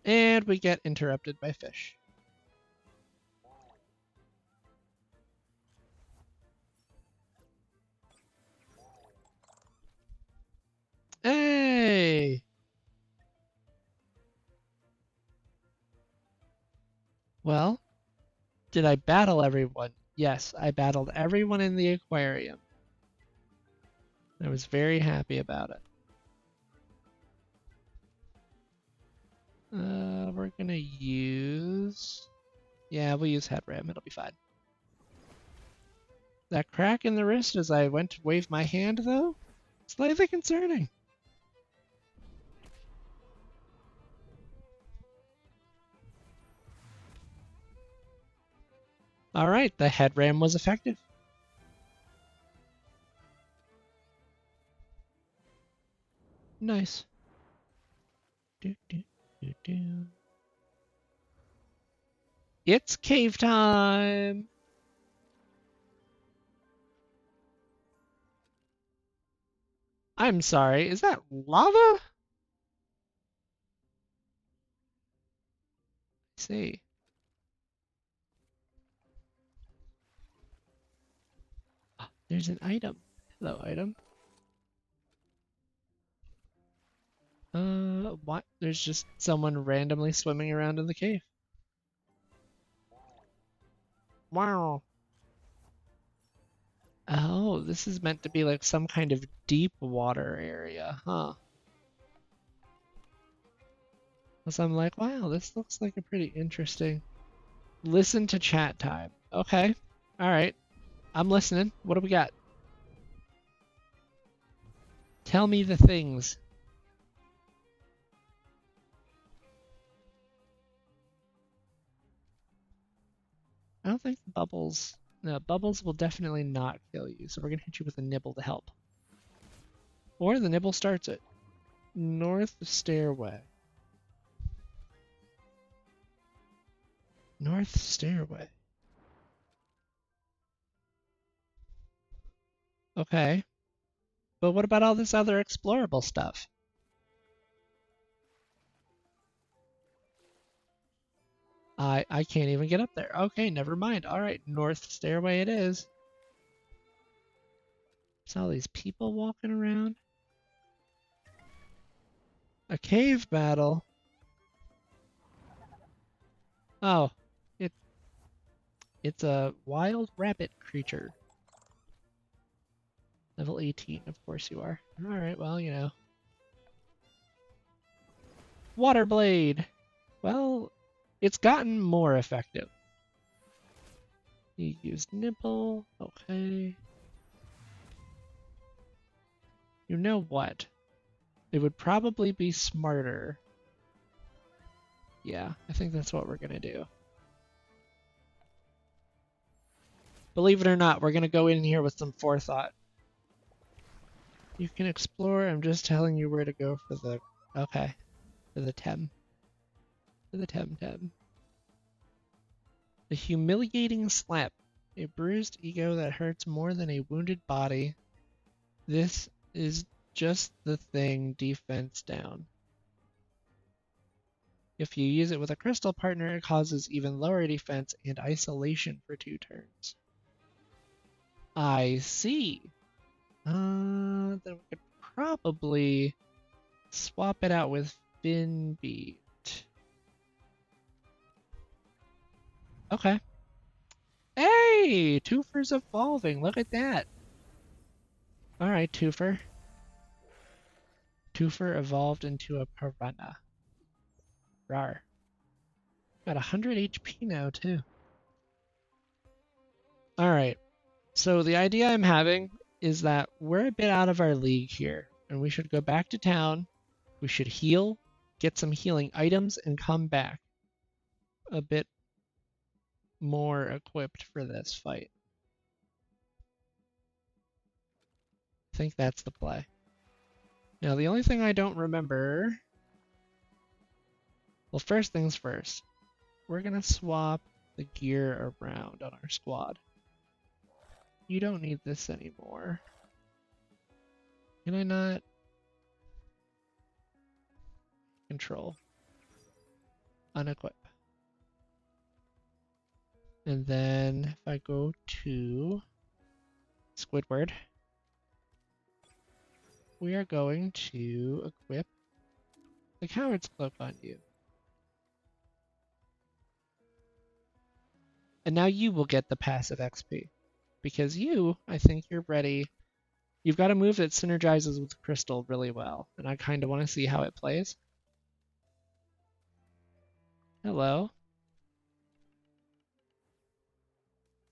And we get interrupted by fish. Hey! Well, did I battle everyone? Yes, I battled everyone in the aquarium. I was very happy about it. We're gonna use... Yeah, we'll use head ram. It'll be fine. That crack in the wrist as I went to wave my hand, though? Slightly concerning. Alright, the head ram was effective. Nice. Do, do, do, do. It's cave time! I'm sorry, is that lava? I see. Ah, there's an item. Hello, item. What? There's just someone randomly swimming around in the cave. Wow. Oh, this is meant to be like some kind of deep water area, huh? Because I'm like, wow, this looks like a pretty interesting. Listen to chat time. Okay. All right. I'm listening. What do we got? Tell me the things. I don't think bubbles. No, bubbles will definitely not kill you, so we're gonna hit you with a nibble to help. Or the nibble starts it. North stairway. North stairway. Okay. But what about all this other explorable stuff? I can't even get up there. Okay, never mind. All right, north stairway it is. There's all these people walking around. A cave battle. Oh, it it's a wild rabbit creature. Level 18, of course you are. All right, well, you know. Water blade. Well, it's gotten more effective. You use nipple. Okay. You know what? It would probably be smarter. Yeah, I think that's what we're gonna do. Believe it or not, we're gonna go in here with some forethought. You can explore. I'm just telling you where to go for the... Okay. For the Tem. For the TemTem. The humiliating slap. A bruised ego that hurts more than a wounded body. This is just the thing defense down. If you use it with a crystal partner, it causes even lower defense and isolation for 2 turns. I see. Then we could probably swap it out with Fin Beat. Okay. Hey, Twofer's evolving. Look at that. All right, Twofer. Twofer evolved into a piranha. Rar. Got 100 HP now, too. All right. So the idea I'm having is that we're a bit out of our league here, and we should go back to town. We should heal, get some healing items, and come back a bit more equipped for this fight. I think that's the play. Now, the only thing I don't remember... Well, first things first. We're going to swap the gear around on our squad. You don't need this anymore. Can I not? Control. Unequip. And then if I go to Squidward, we are going to equip the Coward's Cloak on you. And now you will get the passive XP. Because you, I think you're ready. You've got a move that synergizes with Crystal really well. And I kind of want to see how it plays. Hello.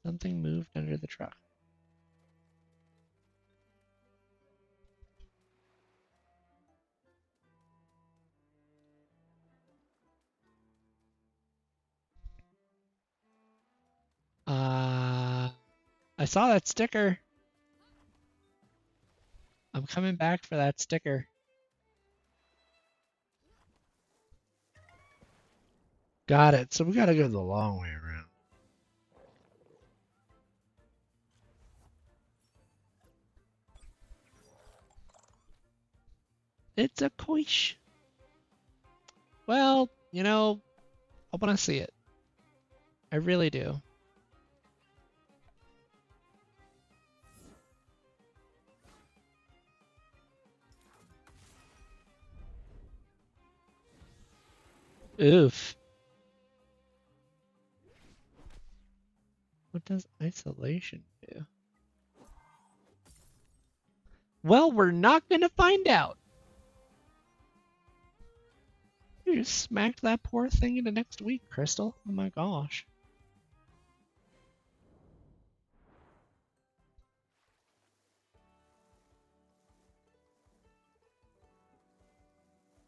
Something moved under the truck. I saw that sticker. I'm coming back for that sticker. Got it. So we gotta go the long way around. It's a quiche. Well, you know, I want to see it. I really do. Oof. What does isolation do? Well, we're not gonna find out. You just smacked that poor thing into next week, Crystal. Oh my gosh.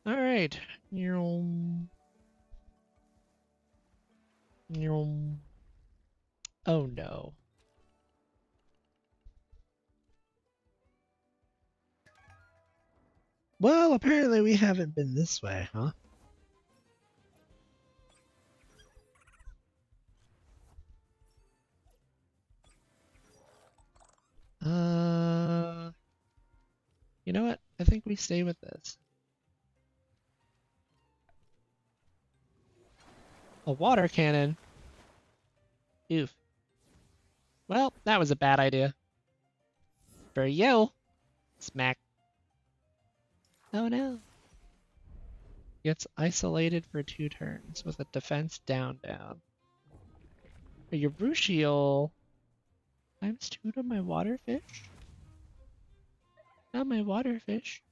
Alright. Oh no. Well, apparently we haven't been this way, huh? You know what? I think we stay with this. A water cannon? Oof. Well, that was a bad idea. For you. Smack. Oh no. Gets isolated for 2 turns with a defense down. Your Brucial times 2 to my water fish? Not my water fish.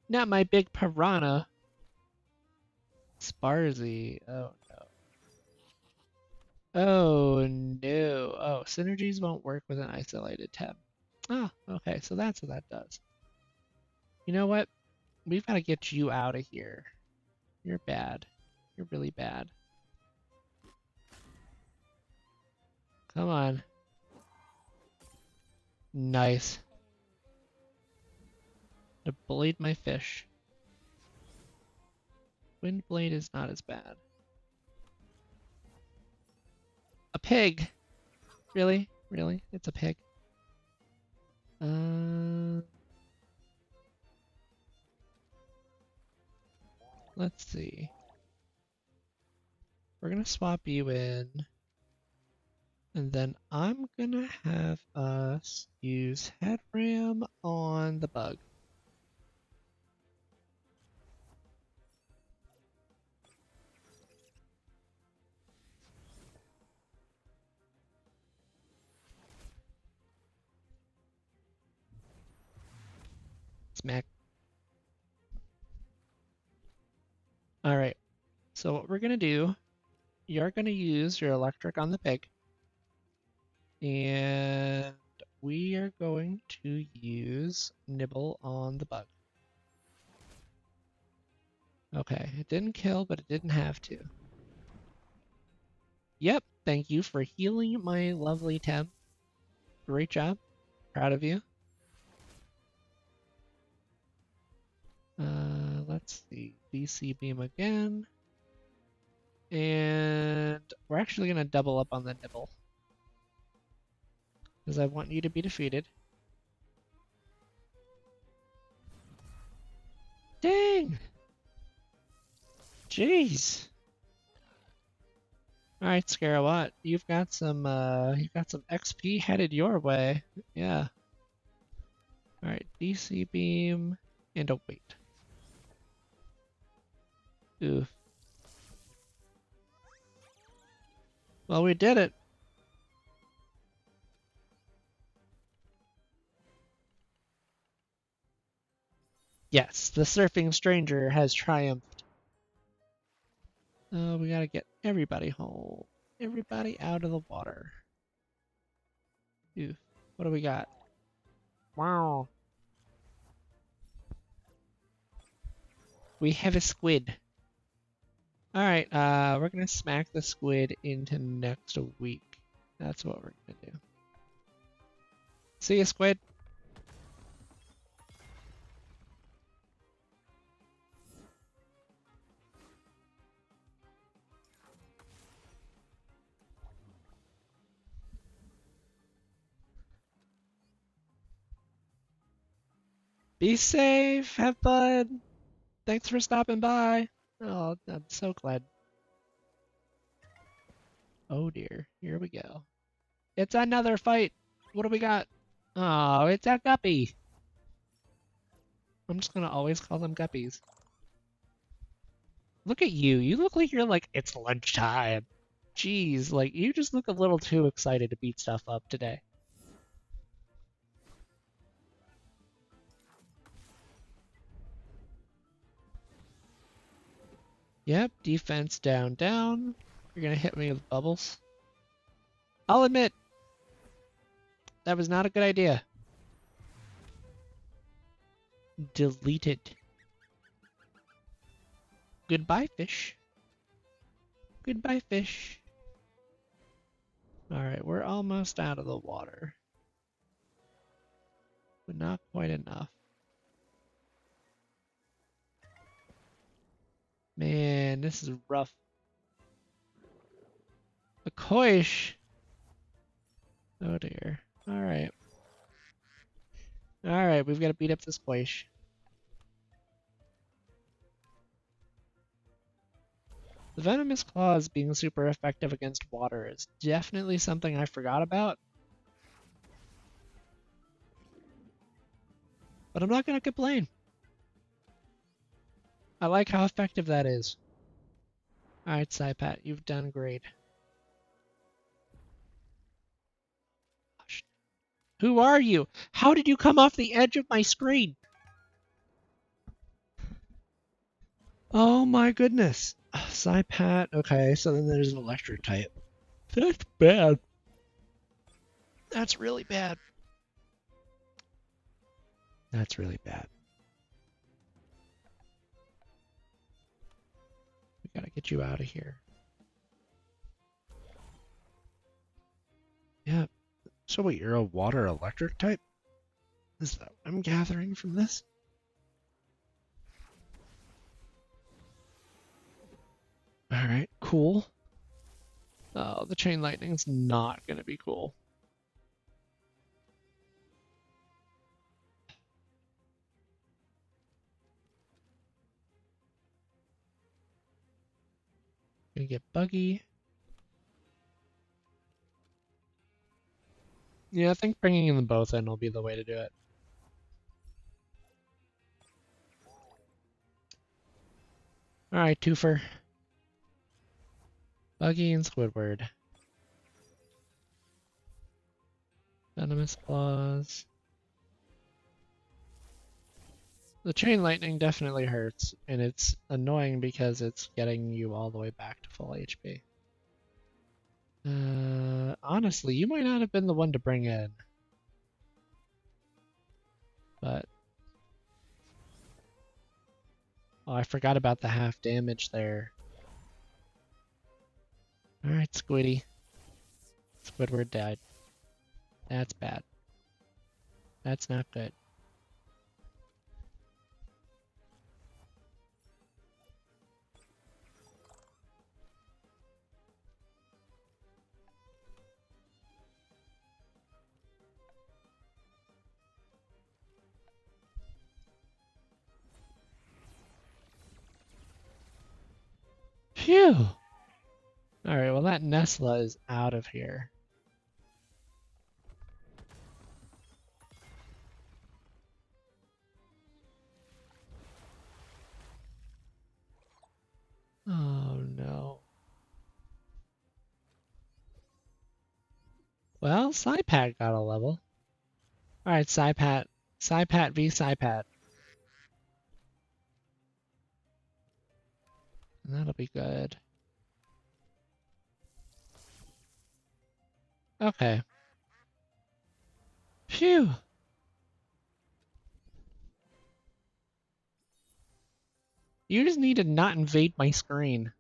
Not my big piranha. Sparzy. Oh no. Oh no. Oh, synergies won't work with an isolated Tem. Ah, okay, so that's what that does. You know what? We've got to get you out of here. You're bad. You're really bad. Come on. Nice. I bullied my fish. Windblade is not as bad. A pig? Really? Really? It's a pig. Let's see. We're gonna swap you in. And then I'm gonna have us use Headram on the bug. Smack. Alright, so what we're gonna do, you're gonna use your electric on the pig. And we are going to use Nibble on the bug. Okay, it didn't kill, but it didn't have to. Yep, thank you for healing my lovely Tem. Great job. Proud of you. Let's see. DC beam again. And we're actually going to double up on the Nibble. Because I want you to be defeated. Dang! Jeez! Alright, Scarawat, you've got some XP headed your way. Yeah. Alright, DC beam and a wait. Oof. Well, we did it. Yes, the surfing stranger has triumphed. Oh, we gotta get everybody home. Everybody out of the water. Oof. What do we got? Wow. We have a squid. Alright, we're gonna smack the squid into next week. That's what we're gonna do. See ya, squid. Be safe, have fun. Thanks for stopping by. Oh, I'm so glad. Oh dear, here we go. It's another fight. What do we got? Oh, it's a guppy. I'm just gonna always call them guppies. Look at you. You look like you're like, it's lunchtime. Jeez, like you just look a little too excited to beat stuff up today. Yep, defense down, down. You're gonna hit me with bubbles. I'll admit, that was not a good idea. Deleted. Goodbye, fish. Goodbye, fish. Alright, we're almost out of the water. But not quite enough. Man, this is rough. A Koish! Oh dear. Alright. Alright, we've got to beat up this Koish. The Venomous Claws being super effective against water is definitely something I forgot about. But I'm not going to complain. I like how effective that is. Alright, Saipat, you've done great. Gosh. Who are you? How did you come off the edge of my screen? Oh my goodness. Saipat, okay, so then there's an electric type. That's bad. That's really bad. That's really bad. We gotta get you out of here. Yeah. So wait, you're a water electric type? Is that what I'm gathering from this? Alright, cool. Oh, the chain lightning's not gonna be cool. Gonna get buggy. Yeah, I think bringing them both in will be the way to do it. Alright, twofer. Buggy and Squidward. Venomous Claws. The chain lightning definitely hurts, and it's annoying because it's getting you all the way back to full HP. Honestly, you might not have been the one to bring in, but oh, I forgot about the half damage there. All right, Squiddy. Squidward died. That's bad. That's not good. Phew. All right, well that Nesla is out of here. Oh no. Well, Psypat got a level. All right, Psypat. Psypat v Psypat. And that'll be good. Okay. Phew. You just need to not invade my screen.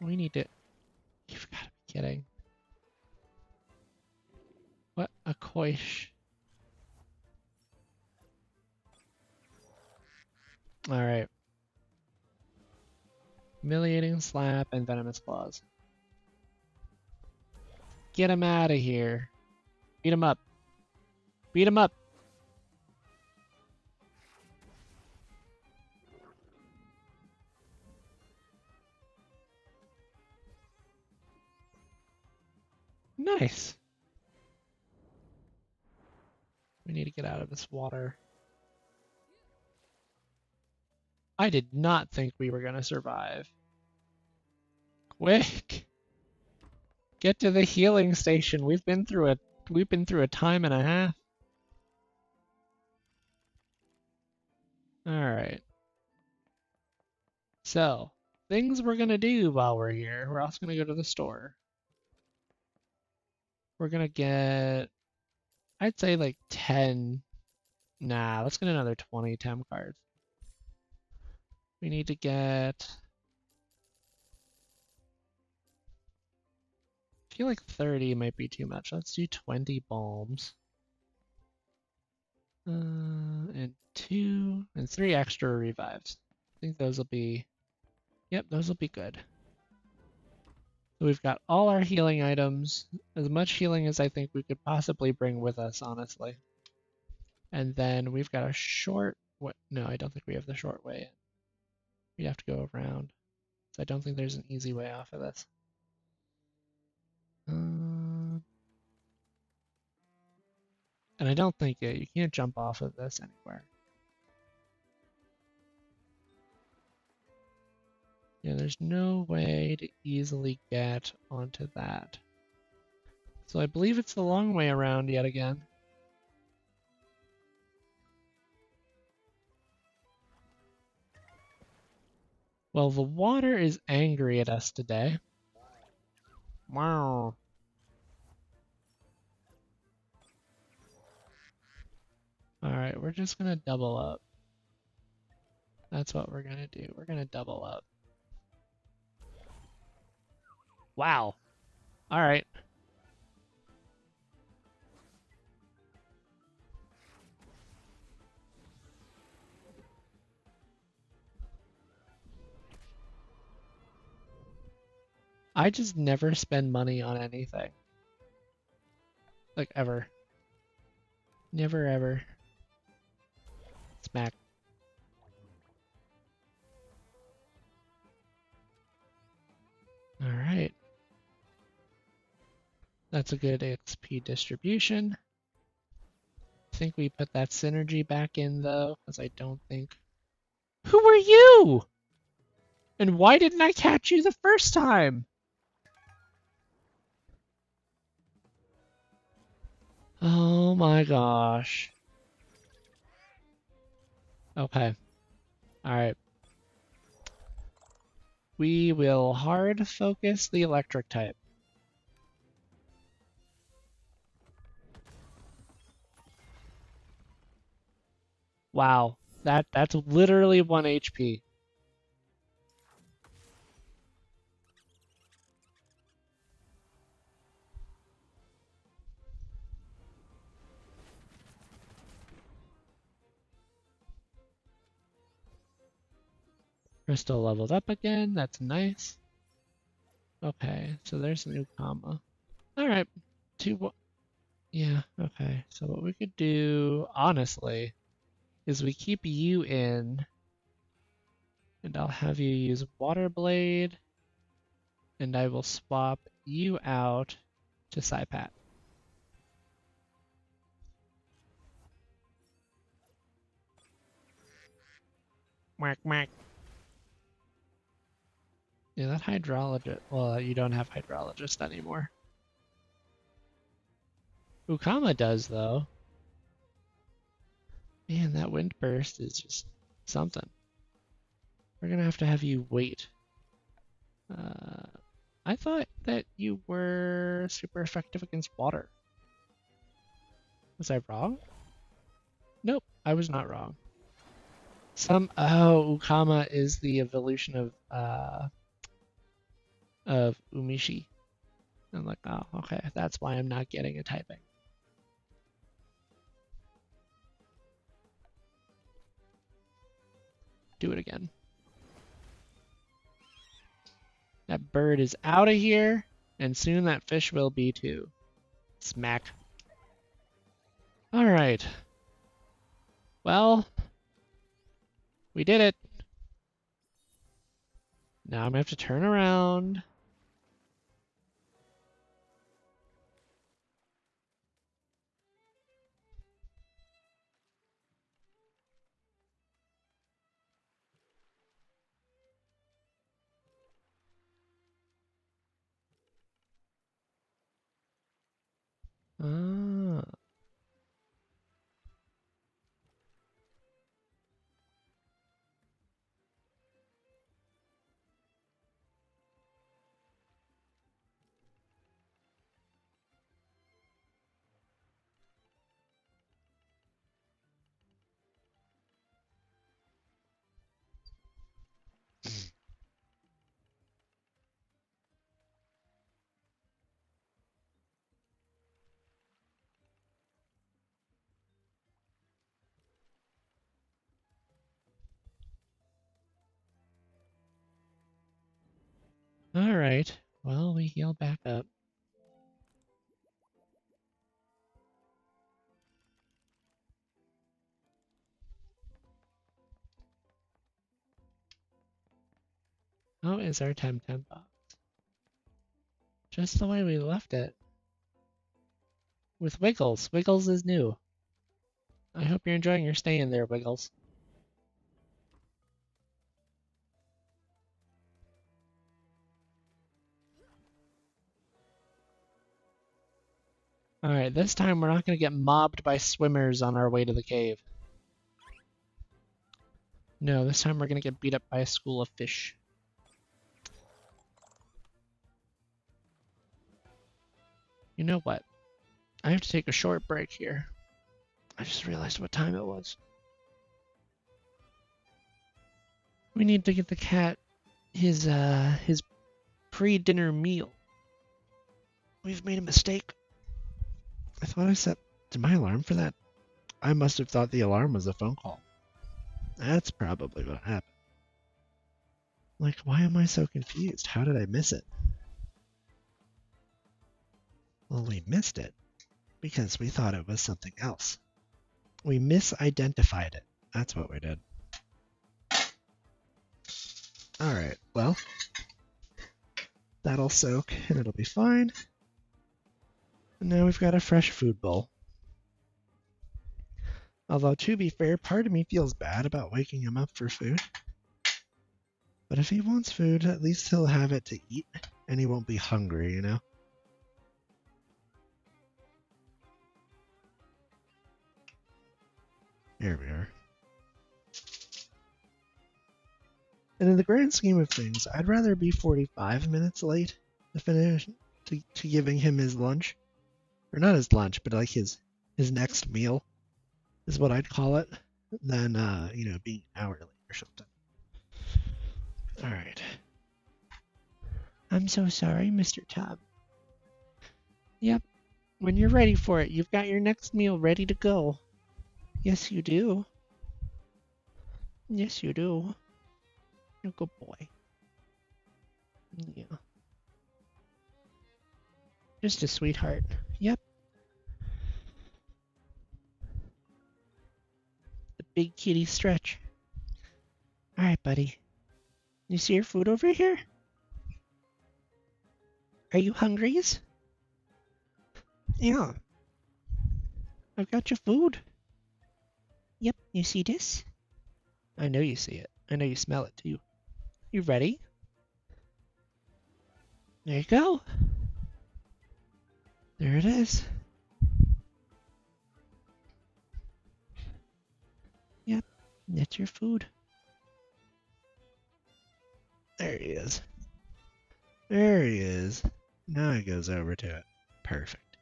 We need to... You've got to be kidding. What a coish. Alright. Humiliating Slap and Venomous Claws. Get him out of here. Beat him up. Beat him up. Nice. We need to get out of this water. I did not think we were going to survive. Quick. Get to the healing station. We've been through a time and a half. All right. So, things we're gonna do while we're here. We're also gonna go to the store. We're gonna get, I'd say like 10. Nah, let's get another 20 Tem cards. We need to get, I feel like 30 might be too much. Let's do 20 bombs. And 2 and 3 extra revives. I think those will be, yep, those will be good. So we've got all our healing items, as much healing as I think we could possibly bring with us, honestly. And then we've got a short, what? No, I don't think we have the short way in. We have to go around. So I don't think there's an easy way off of this. And I don't think you can't jump off of this anywhere. Yeah, there's no way to easily get onto that. So I believe it's the long way around yet again. Well, the water is angry at us today. Wow. Alright, we're just gonna double up. That's what we're gonna do. We're gonna double up. Wow. Alright. I just never spend money on anything. Like, ever. Never ever. Smack. Alright. That's a good XP distribution. I think we put that synergy back in, though, because I don't think... Who are you? And why didn't I catch you the first time? Oh my gosh. Okay. Alright. We will hard focus the electric type. Wow. That's literally 1 HP. Crystal leveled up again. That's nice. Okay, so there's a new comma. Alright. Yeah, okay. So what we could do, honestly, is we keep you in, and I'll have you use Water Blade, and I will swap you out to Saipat. Whack, whack. Yeah, that hydrologist. Well, you don't have hydrologist anymore. Ukama does, though. Man, that wind burst is just something. We're gonna have to have you wait. Uh, I thought that you were super effective against water. Was I wrong? Nope, I was not wrong. Ukama is the evolution of Umishi. I'm like, oh, okay, that's why I'm not getting a typing. Do it again. That bird is out of here, and soon that fish will be too. Smack. All right. Well, we did it. Now I'm gonna have to turn around. Ah. All right. Well, we heal back up. How is our TemTem box? Just the way we left it. With Wiggles. Wiggles is new. I hope you're enjoying your stay in there, Wiggles. Alright, this time we're not going to get mobbed by swimmers on our way to the cave. No, this time we're going to get beat up by a school of fish. You know what? I have to take a short break here. I just realized what time it was. We need to get the cat his pre-dinner meal. We've made a mistake. I thought I set... Did my alarm for that? I must have thought the alarm was a phone call. That's probably what happened. Like, why am I so confused? How did I miss it? Well, we missed it because we thought it was something else. We misidentified it. That's what we did. Alright, well, that'll soak and it'll be fine. And now we've got a fresh food bowl. Although, to be fair, part of me feels bad about waking him up for food. But if he wants food, at least he'll have it to eat, and he won't be hungry, you know? Here we are. And in the grand scheme of things, I'd rather be 45 minutes late to finish to giving him his lunch, or not his lunch, but like his next meal is what I'd call it, than being an hour late or something. All right. I'm so sorry, Mr. Tom. Yep. When you're ready for it, you've got your next meal ready to go. Yes, you do. Yes, you do. You're a good boy. Yeah. Just a sweetheart. Yep. The big kitty stretch. All right, buddy. You see your food over here? Are you hungries? Yeah. I've got your food. Yep. You see this? I know you see it. I know you smell it too. You ready? There you go. There it is. Yep. That's your food. There he is. There he is. Now he goes over to it. Perfect.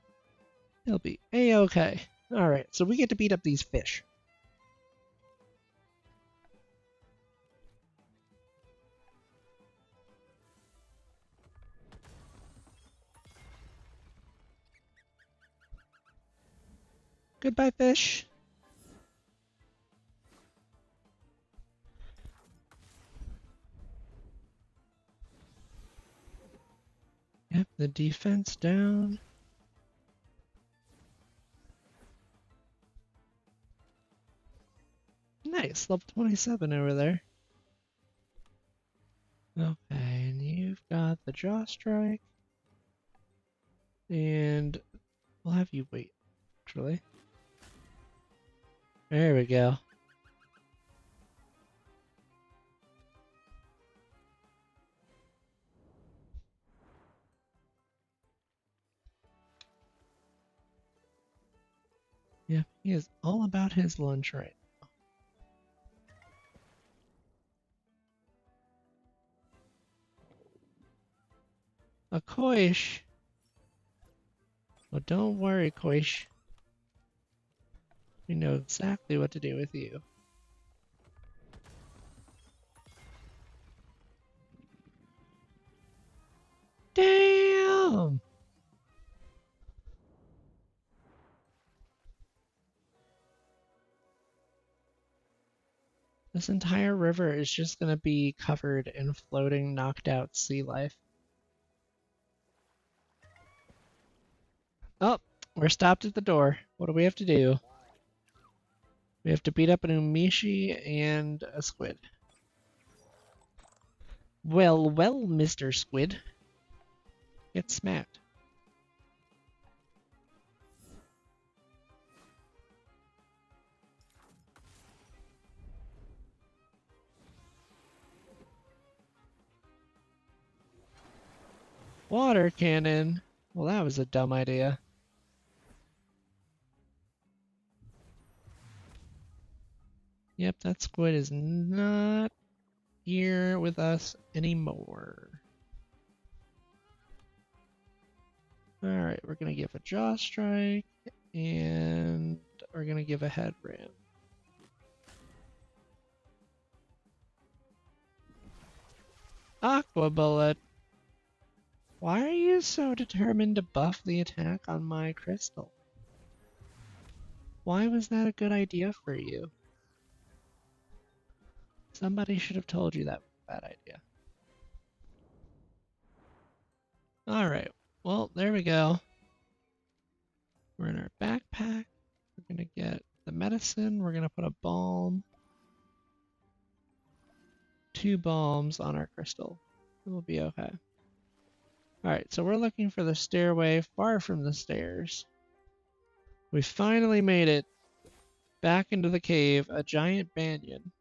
He'll be A-okay. Alright, so we get to beat up these fish. Goodbye, fish. Yep, the defense down. Nice, level 27 over there. Okay, and you've got the jaw strike. And we'll have you wait, actually. There we go. Yep, he is all about his lunch right now. A Koish. Well, don't worry, Koish. We know exactly what to do with you. Damn! This entire river is just gonna be covered in floating, knocked out sea life. Oh, we're stopped at the door. What do we have to do? We have to beat up an umishi and a squid. Well, well, Mr. Squid. Get smacked. Water cannon. Well, that was a dumb idea. Yep, that squid is not here with us anymore. Alright, we're gonna give a jaw strike, and we're gonna give a head ram. Aqua bullet. Why are you so determined to buff the attack on my crystal? Why was that a good idea for you? Somebody should have told you that was a bad idea. Alright, well, there we go. We're in our backpack. We're gonna get the medicine. We're gonna put a balm. 2 balms on our crystal. We'll be okay. Alright, so we're looking for the stairway far from the stairs. We finally made it back into the cave, a giant banyan.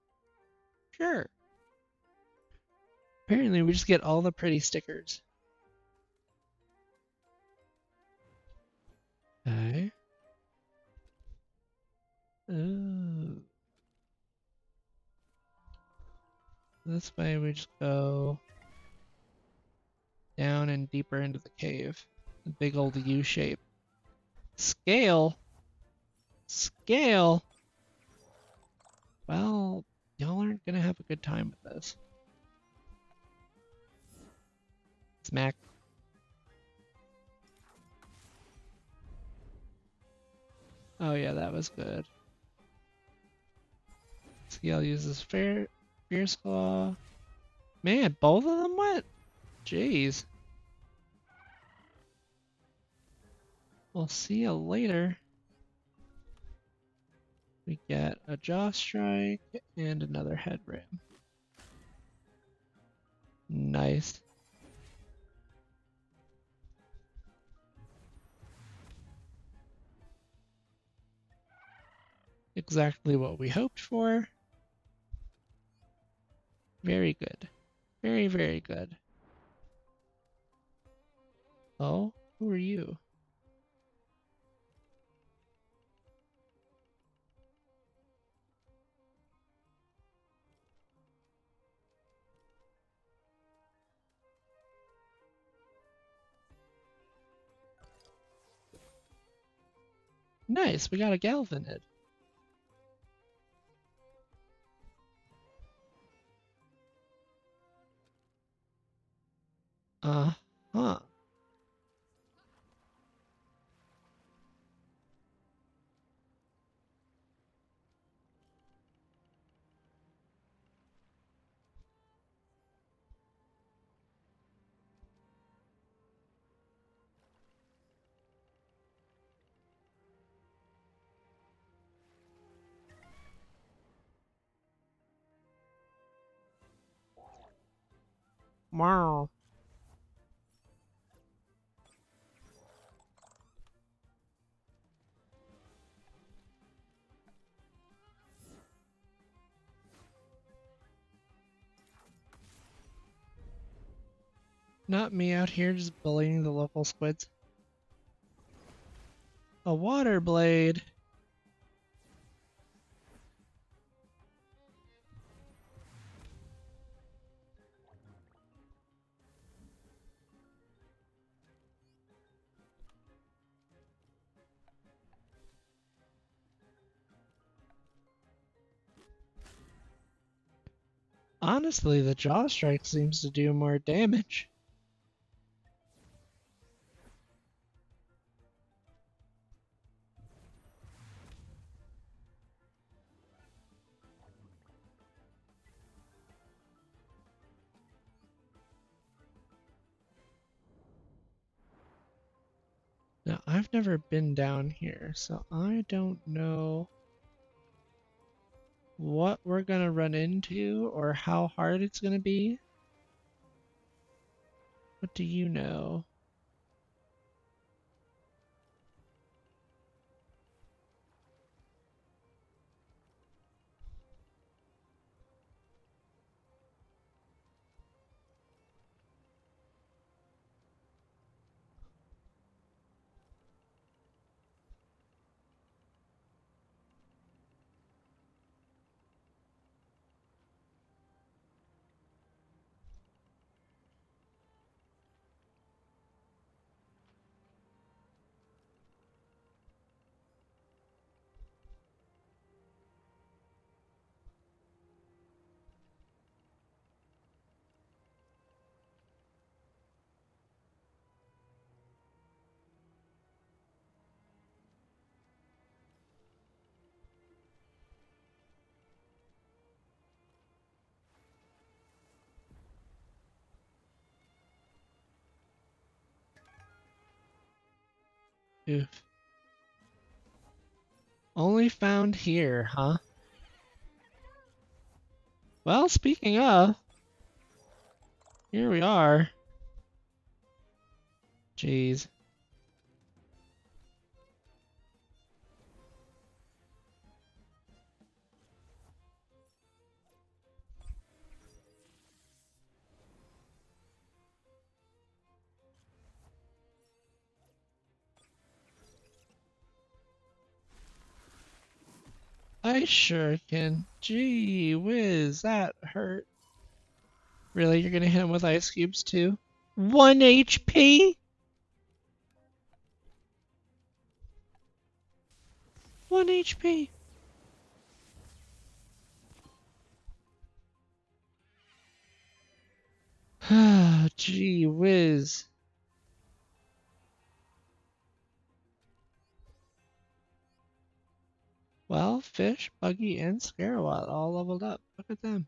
Sure. Apparently we just get all the pretty stickers. Okay. Ooh. this way we just go down and deeper into the cave. The big old U shape. Scale? Scale? Well, y'all aren't gonna have a good time with this. Smack. Oh yeah, that was good. Scale uses Fierce Claw. Man, both of them went? Jeez. We'll see you later. We get a Jaw Strike and another Head Ram. Nice. Exactly what we hoped for. Very good. Very, very good. Oh, who are you? Nice, we got a Galvanid. Uh-huh. Wow. Not me out here just bullying the local squids. A water blade. Honestly, the Jaw Strike seems to do more damage. Now, I've never been down here, so I don't know what we're gonna run into or how hard it's gonna be. What do you know? Oof. Only found here, huh? Well, speaking of, here we are. Jeez. I sure can. Gee whiz, that hurt. Really? You're gonna hit him with ice cubes too? 1 HP? 1 HP. Gee whiz. Well, Fish, Buggy, and Scarowat all leveled up. Look at them.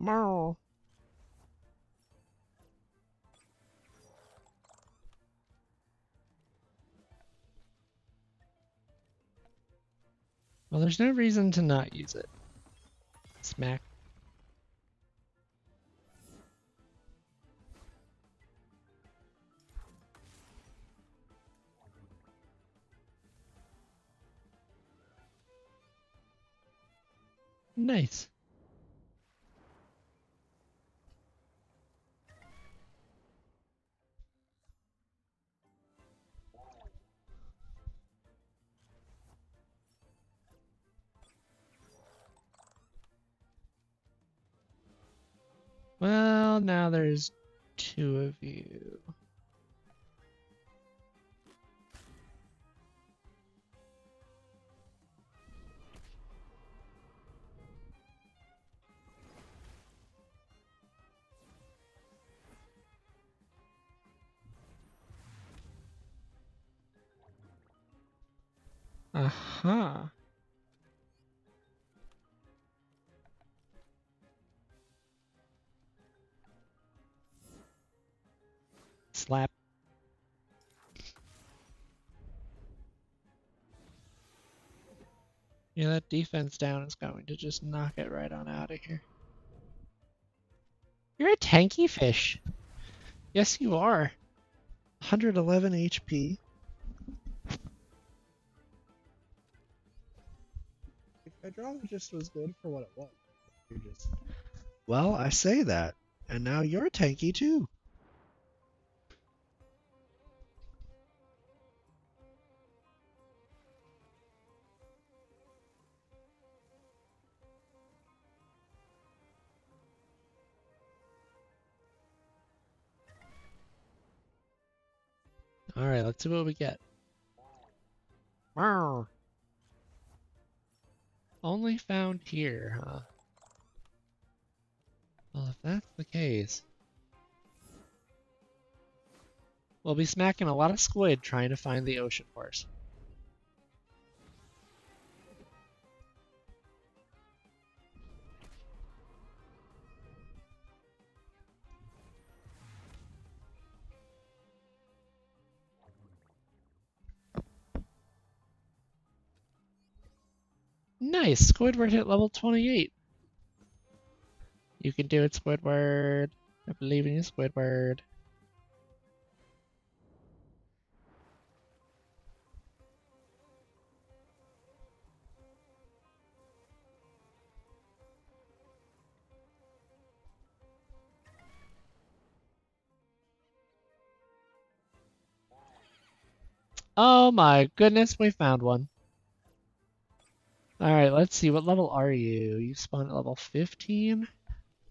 Meow. Well, there's no reason to not use it. Smack. Nice. Well, now there's 2 of you. Aha. Slap. Yeah, that defense down is going to just knock it right on out of here. You're a tanky fish. Yes, you are. 111 HP. Hydrologist was good for what it was. You're just... Well, I say that. And now you're tanky too. Alright, let's see what we get. Meow. Only found here, huh? Well, if that's the case, we'll be smacking a lot of squid trying to find the ocean horse. Nice! Squidward hit level 28. You can do it, Squidward. I believe in you, Squidward. Oh my goodness, we found one. Alright, let's see. What level are you? You spawned at level 15?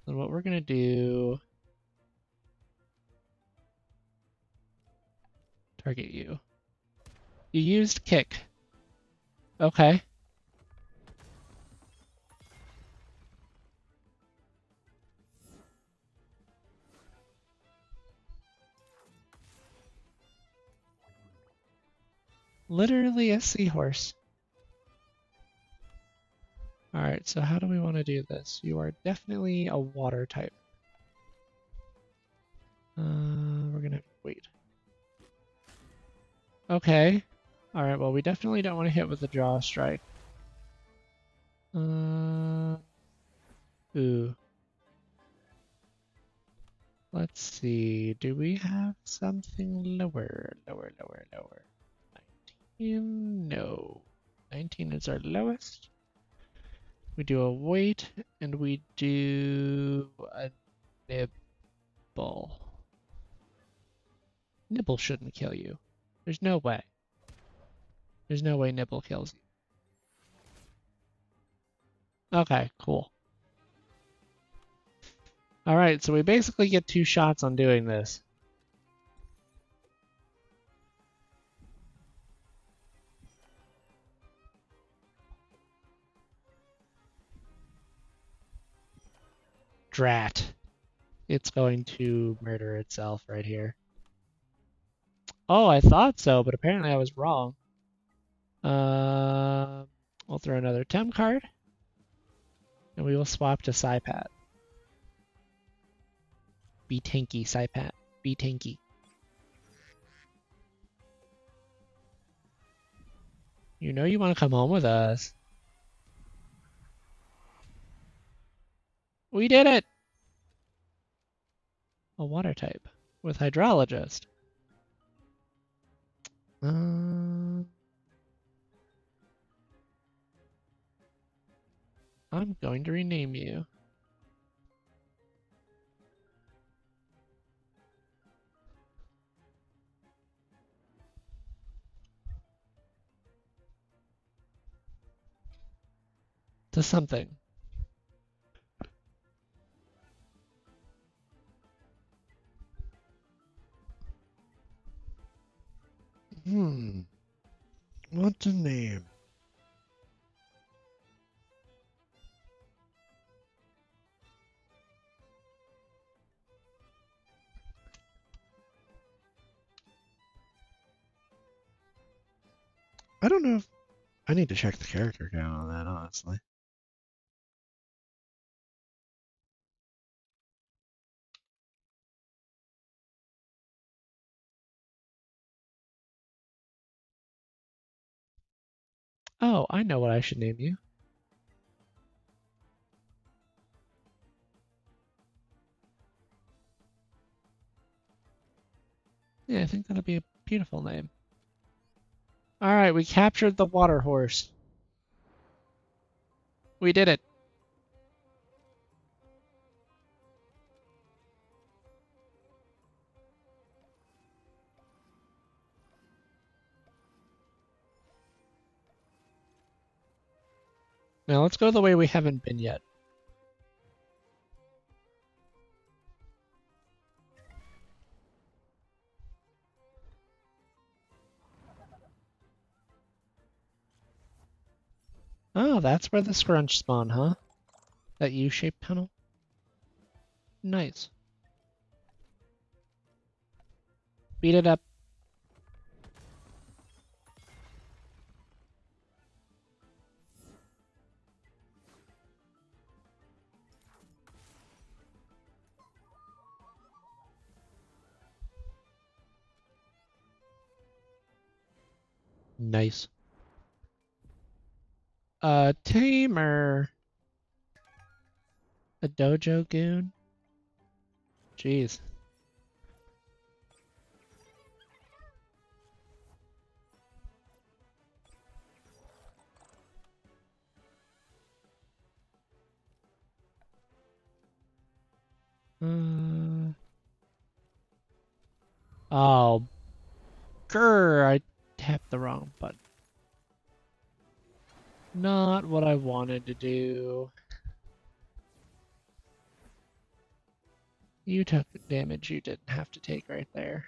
Then what we're gonna do... Target you. You used kick. Okay. Literally a seahorse. Alright, so how do we want to do this? You are definitely a water type. We're gonna wait. Okay. Alright, well we definitely don't want to hit with the jaw strike. Ooh. Let's see. Do we have something lower? Lower. 19? No. 19 is our lowest. We do a weight and we do a nibble. Nibble shouldn't kill you. There's no way. There's no way nibble kills you. Okay, cool. Alright, so we basically get 2 shots on doing this. Drat. It's going to murder itself right here. Oh, I thought so, but apparently I was wrong. We'll throw another Tem card. And we will swap to Psypat. Be tanky, Psypat. Be tanky. You know you want to come home with us. We did it! A water type with hydrologist. I'm going to rename you. To something. What to name? I don't know if I need to check the character count on that, honestly. Oh, I know what I should name you. Yeah, I think that'll be a beautiful name. Alright, we captured the water horse. We did it. Now let's go the way we haven't been yet. Oh, that's where the scrunch spawn, huh? That U-shaped tunnel? Nice. Beat it up. Nice. Tamer. A dojo goon? Jeez. Oh, grr, I tapped the wrong button. Not what I wanted to do. You took damage you didn't have to take right there.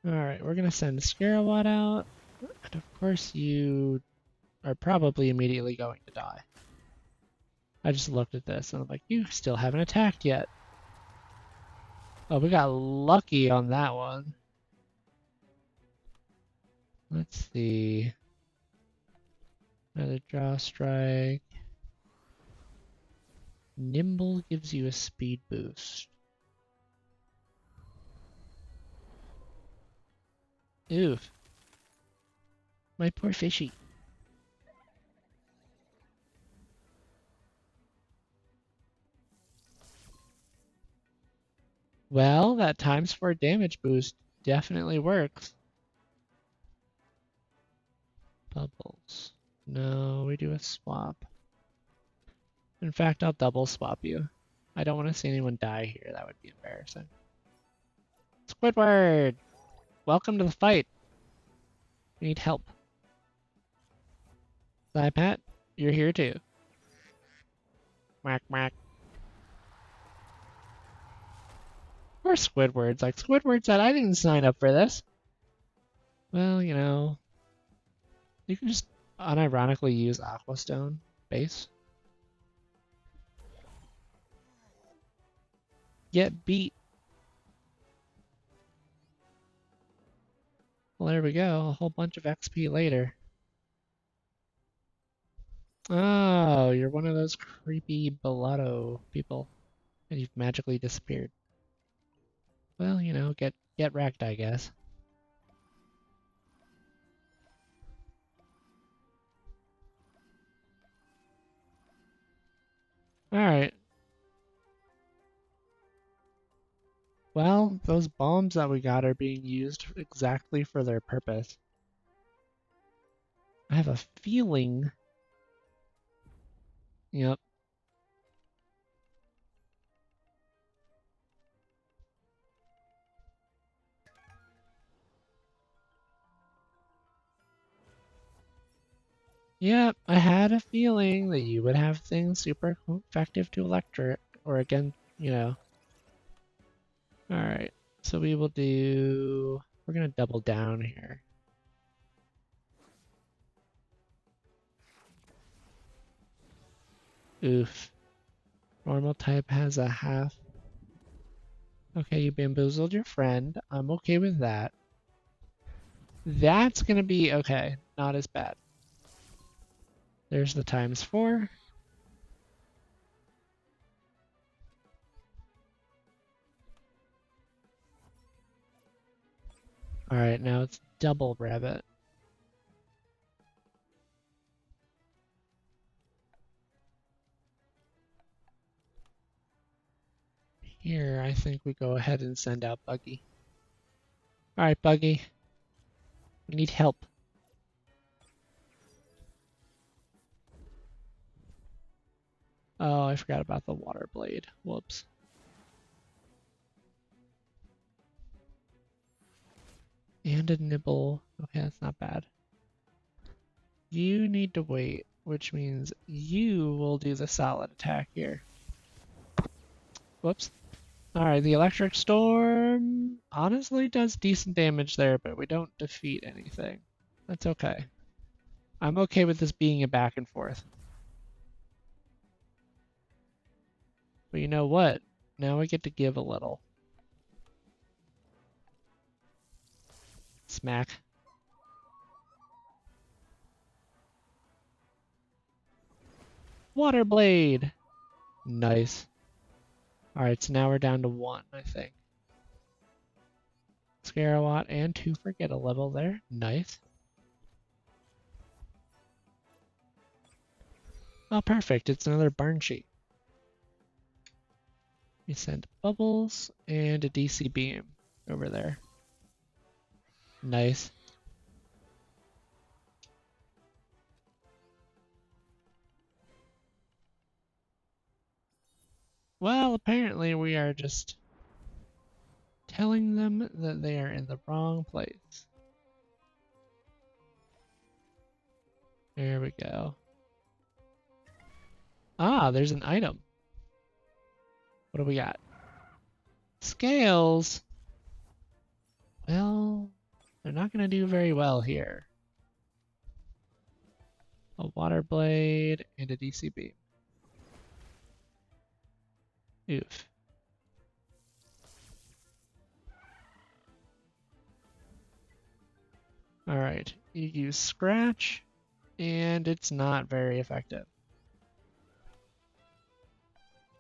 Alright, we're gonna send Scarawat out. And of course you are probably immediately going to die. I just looked at this and I'm like, you still haven't attacked yet. Oh, we got lucky on that one. Let's see. Another draw strike. Nimble gives you a speed boost. Oof. My poor fishy. Well, that times 4 damage boost definitely works. Bubbles. No, we do a swap. In fact, I'll double swap you. I don't want to see anyone die here. That would be embarrassing. Squidward! Welcome to the fight. We need help. Slypat, you're here too. Whack whack. Or Squidward's like, Squidward said I didn't sign up for this. Well, you know, you can just unironically use Aquastone base. Get beat. Well, there we go. A whole bunch of XP later. Oh, you're one of those creepy Bellotto people. And you've magically disappeared. Well, you know, get wrecked, I guess. Alright. Well, those bombs that we got are being used exactly for their purpose. I have a feeling. Yep. Yep, I had a feeling that you would have things super effective to electric, or again, you know. Alright, so we will do, we're gonna double down here. Oof. Normal type has a half. Okay, you bamboozled your friend. I'm okay with that. That's gonna be okay, not as bad. There's the times 4. Alright, now it's double rabbit. Here, I think we go ahead and send out Buggy. Alright, Buggy. We need help. Oh, I forgot about the water blade. Whoops. And a nibble. Okay, that's not bad. You need to wait, which means you will do the solid attack here. Whoops. Alright, the electric storm honestly does decent damage there, but we don't defeat anything. That's okay. I'm okay with this being a back and forth. But you know what? Now we get to give a little. Smack. Water blade! Nice. Alright, so now we're down to 1, I think. Scarawat and 2 forget a little there. Nice. Oh, perfect. It's another barn sheet. We send bubbles and a DC beam over there. Nice. Well, apparently we are just telling them that they are in the wrong place. There we go. Ah, there's an item. What do we got? Scales. Well, they're not going to do very well here. A water blade and a DC beam. Oof. Alright, you use Scratch, and it's not very effective.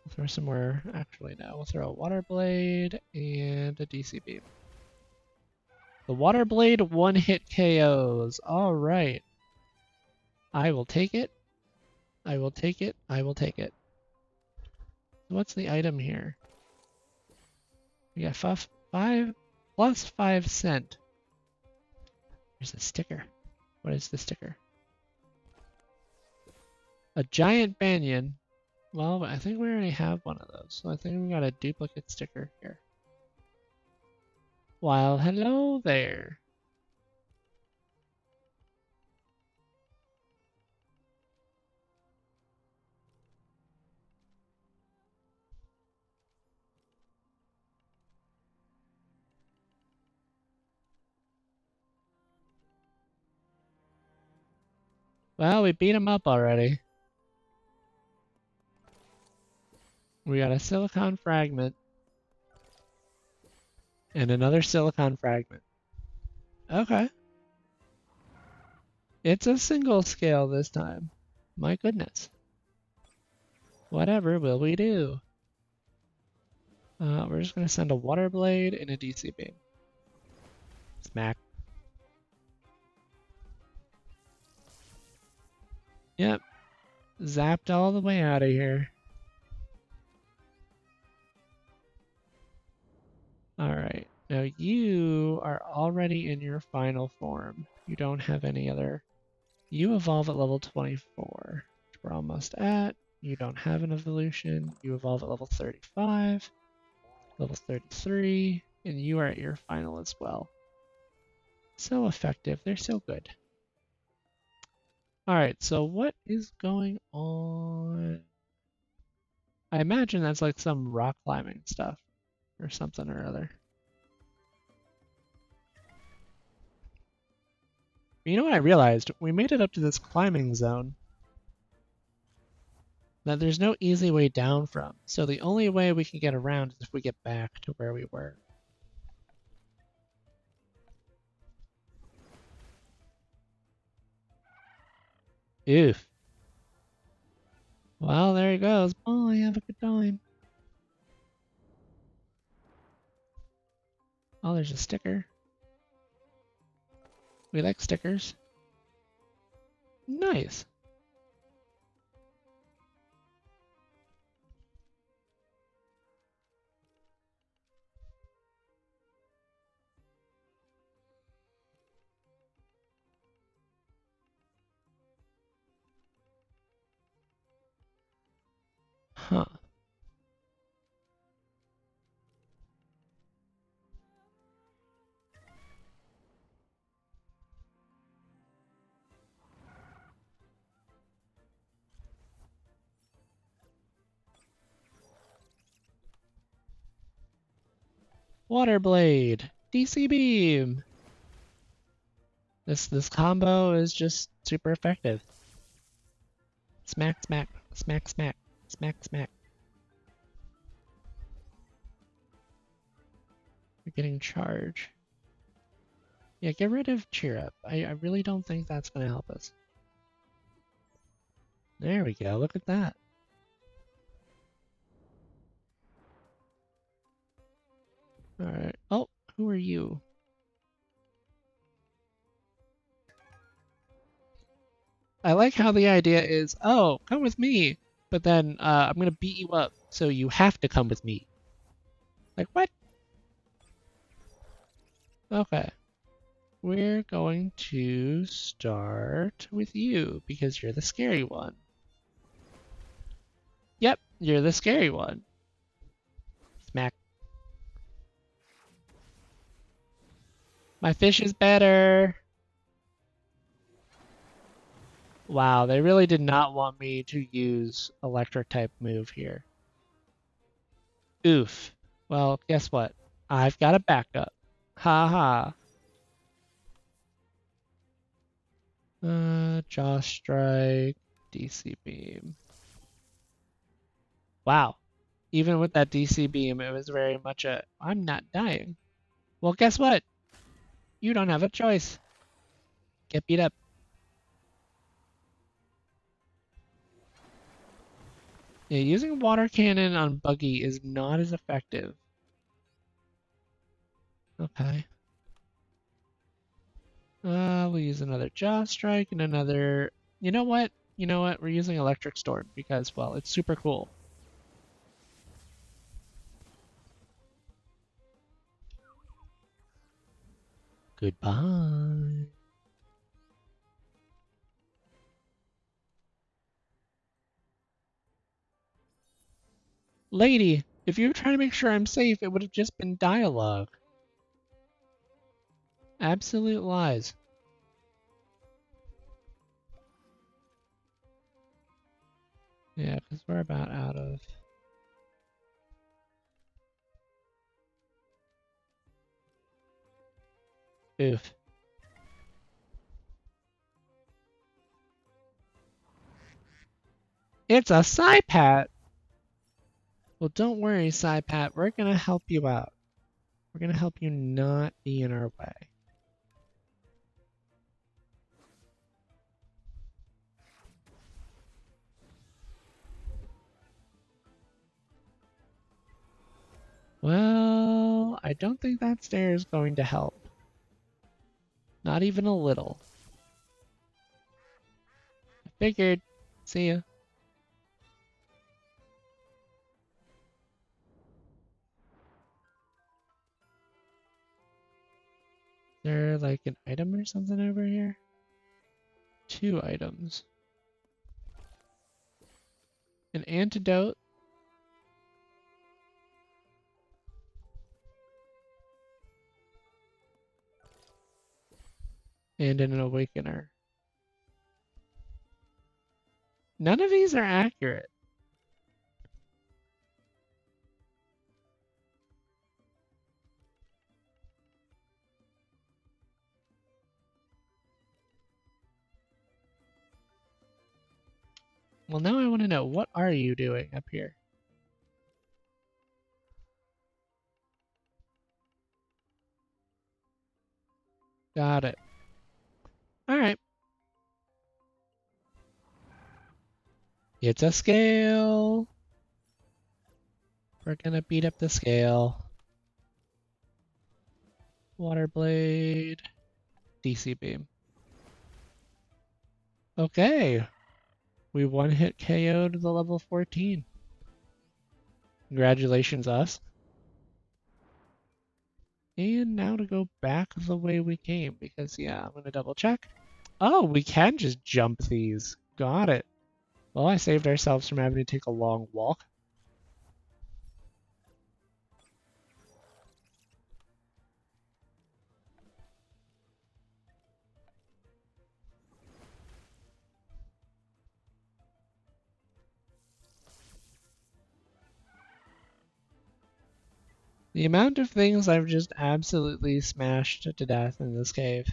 We'll throw some more. Actually, no. We'll throw a water blade and a DC beam. The water blade one-hit KOs. Alright. I will take it. I will take it. I will take it. What's the item here? We got 5 plus 5 cent. There's a sticker. What is the sticker? A giant banyan. Well, I think we already have one of those, so I think we got a duplicate sticker here. Well, hello there. Well, we beat him up already. We got a silicon fragment. And another silicon fragment. Okay. It's a single scale this time. My goodness. Whatever will we do? We're just going to send a water blade and a DC beam. Smack. Yep. Zapped all the way out of here. Alright. Now you are already in your final form. You don't have any other. You evolve at level 24, which we're almost at. You don't have an evolution. You evolve at level 35, level 33, and you are at your final as well. So effective. They're so good. Alright, so what is going on? I imagine that's like some rock climbing stuff or something or other. You know what I realized? We made it up to this climbing zone that there's no easy way down from. So the only way we can get around is if we get back to where we were. Oof. Well, there he goes. Bye, have a good time. Oh, there's a sticker. We like stickers. Nice. Huh. Water blade. DC beam. This combo is just super effective. Smack, smack, smack, smack, smack, smack. We're getting charge. Yeah, get rid of cheer up. I really don't think that's gonna help us. There we go, look at that. Alright. Oh, who are you? I like how the idea is, oh, come with me, but then I'm gonna beat you up, so you have to come with me. Like, what? Okay. We're going to start with you, because you're the scary one. Yep, you're the scary one. Smack. My fish is better. Wow, they really did not want me to use electric type move here. Oof. Well, guess what? I've got a backup. Ha ha. Jaw strike, DC beam. Wow. Even with that DC beam, it was very much a I'm not dying. Well, guess what? You don't have a choice. Get beat up. Yeah, using water cannon on Buggy is not as effective. Okay. We'll use another Jaw Strike and another... You know what? You know what? We're using Electric Storm because, well, it's super cool. Goodbye. Lady, if you were trying to make sure I'm safe, it would have just been dialogue. Absolute lies. Yeah, because we're about out of... Oof. It's a Psypat! Well, don't worry, Psypat. We're gonna help you out. We're gonna help you not be in our way. Well, I don't think that stair is going to help. Not even a little. I figured. See ya. Is there like an item or something over here? 2 items. An antidote. And an awakener. None of these are accurate. Well, now I want to know, what are you doing up here? Got it. Alright. It's a scale. We're gonna beat up the scale. Water blade. DC beam. Okay. We one hit KO'd the level 14. Congratulations, us. And now to go back the way we came, because yeah, I'm gonna double check. Oh, we can just jump these. Got it. Well, I saved ourselves from having to take a long walk. The amount of things I've just absolutely smashed to death in this cave.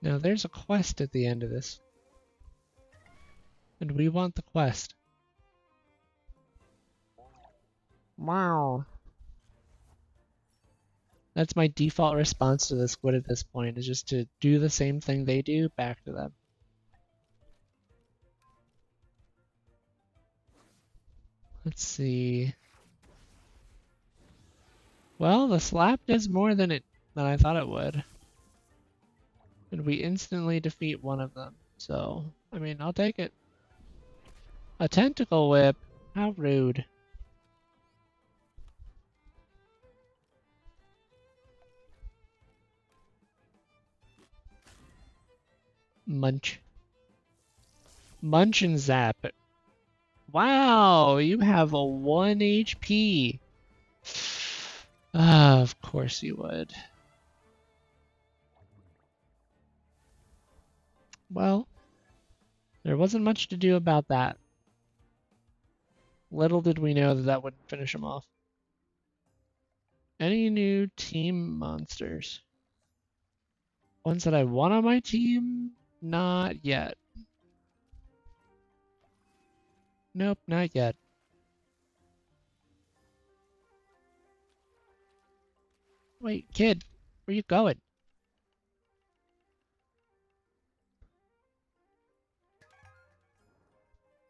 Now there's a quest at the end of this. And we want the quest. Wow. That's my default response to the squid at this point, is just to do the same thing they do back to them. Let's see. Well, the slap does more than I thought it would. And we instantly defeat one of them. So, I mean, I'll take it. A tentacle whip? How rude. Munch. Munch and zap. Wow, you have a 1 HP. Ah, of course you would. Well, there wasn't much to do about that. Little did we know that that wouldn't finish him off. Any new team monsters? Ones that I want on my team? Not yet. Nope, not yet. Wait, kid, where you going?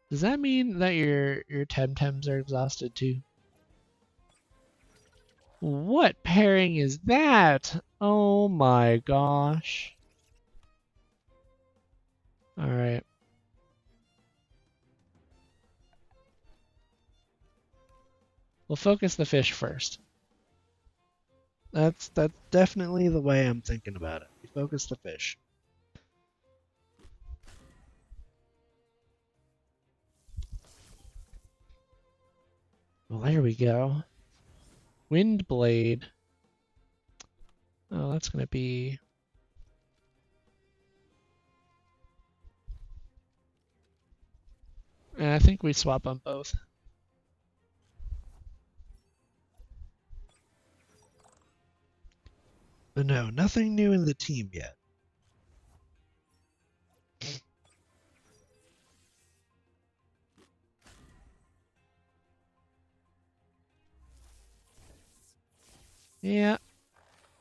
Does that mean that your TemTems are exhausted too? What pairing is that? Oh my gosh. Alright. We'll focus the fish first. That's definitely the way I'm thinking about it. We focus the fish. Well, there we go. Wind blade. Oh, that's gonna be... I think we swap on both. But no, nothing new in the team yet. Yeah,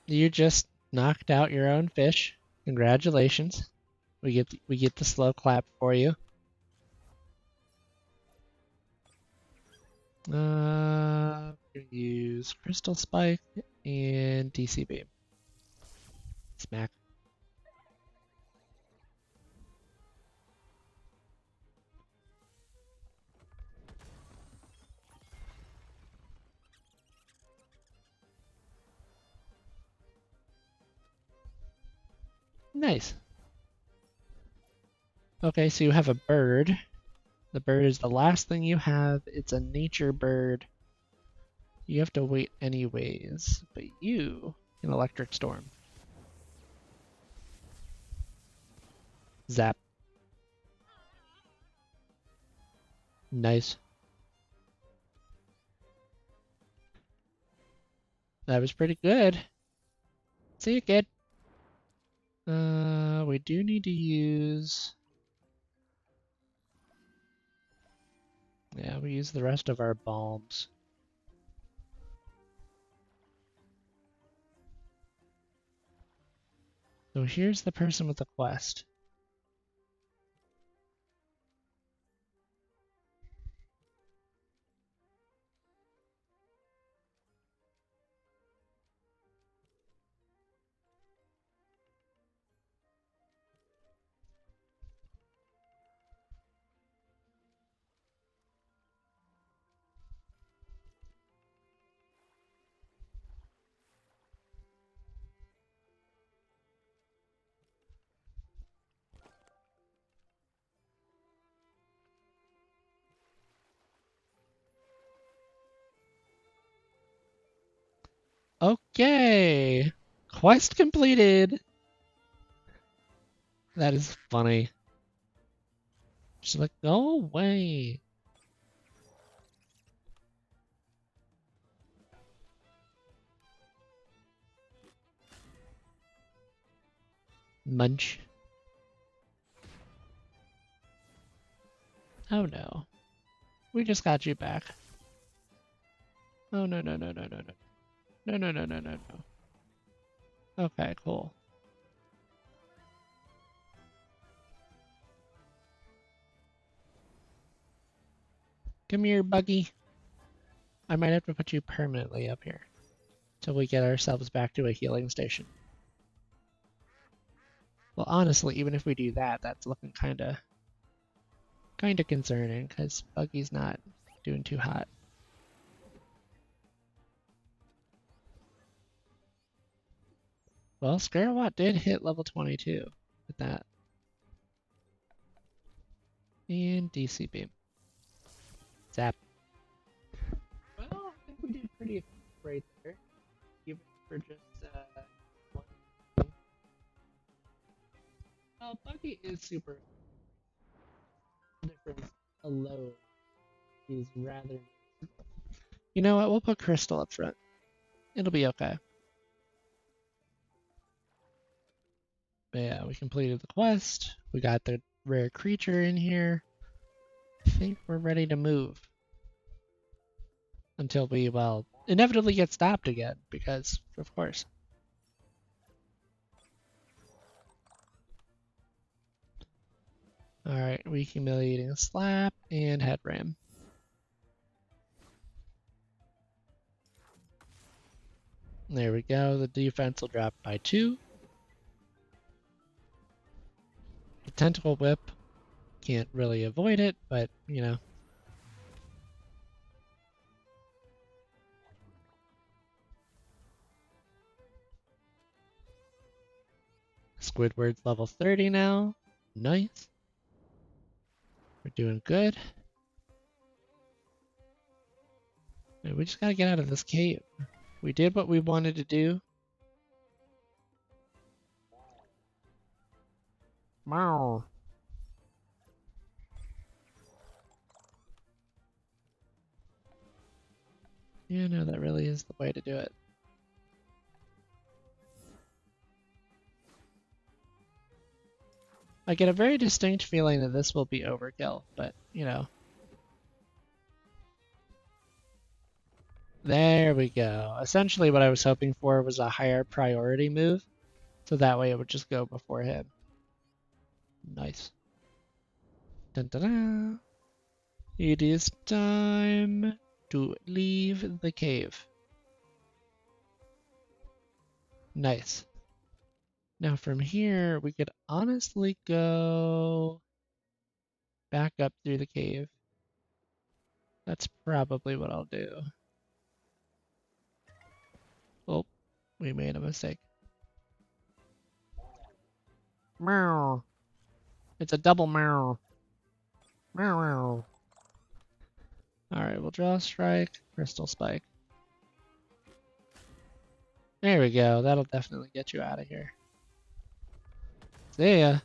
you just knocked out your own fish. Congratulations. We get the slow clap for you. Use Crystal Spike and DC Beam. Smack. Nice. Okay, so you have a bird. The bird is the last thing you have. It's a nature bird. You have to wait anyways, but you can Electric Storm. Zap. Nice. That was pretty good. See you, kid. We do need to use... Yeah, we use the rest of our bombs. So here's the person with the quest. Okay! Quest completed! That is funny. She's like, go away. Munch. Oh no. We just got you back. Oh no no no no no no. No no no no no no. Okay, cool. Come here, Buggy. I might have to put you permanently up here till we get ourselves back to a healing station. Well, honestly, even if we do that, that's looking kinda concerning because Buggy's not doing too hot. Well, Scarewatt did hit level 22 with that. And DC Beam. Zap. Well, I think we did pretty right there. Even for just one thing. Well, Buggy is super difference alone is rather... You know what? We'll put Crystal up front. It'll be okay. But yeah, we completed the quest. We got the rare creature in here. I think we're ready to move. Until we, well, inevitably get stopped again, because, of course. Alright, re-humiliating slap and head ram. There we go, the defense will drop by 2. The tentacle whip, can't really avoid it, but, you know. Squidward's level 30 now. Nice. We're doing good. We just gotta get out of this cave. We did what we wanted to do. Meow. Yeah, no, that really is the way to do it. I get a very distinct feeling that this will be overkill, but, you know. There we go. Essentially what I was hoping for was a higher priority move, so that way it would just go before him. Nice. Dun, dun, dun. It is time to leave the cave. Nice. Now from here, we could honestly go back up through the cave. That's probably what I'll do. Oh, we made a mistake. Meow. It's a double meow. Meow meow. Alright, we'll draw a strike, crystal spike. There we go, that'll definitely get you out of here. See ya.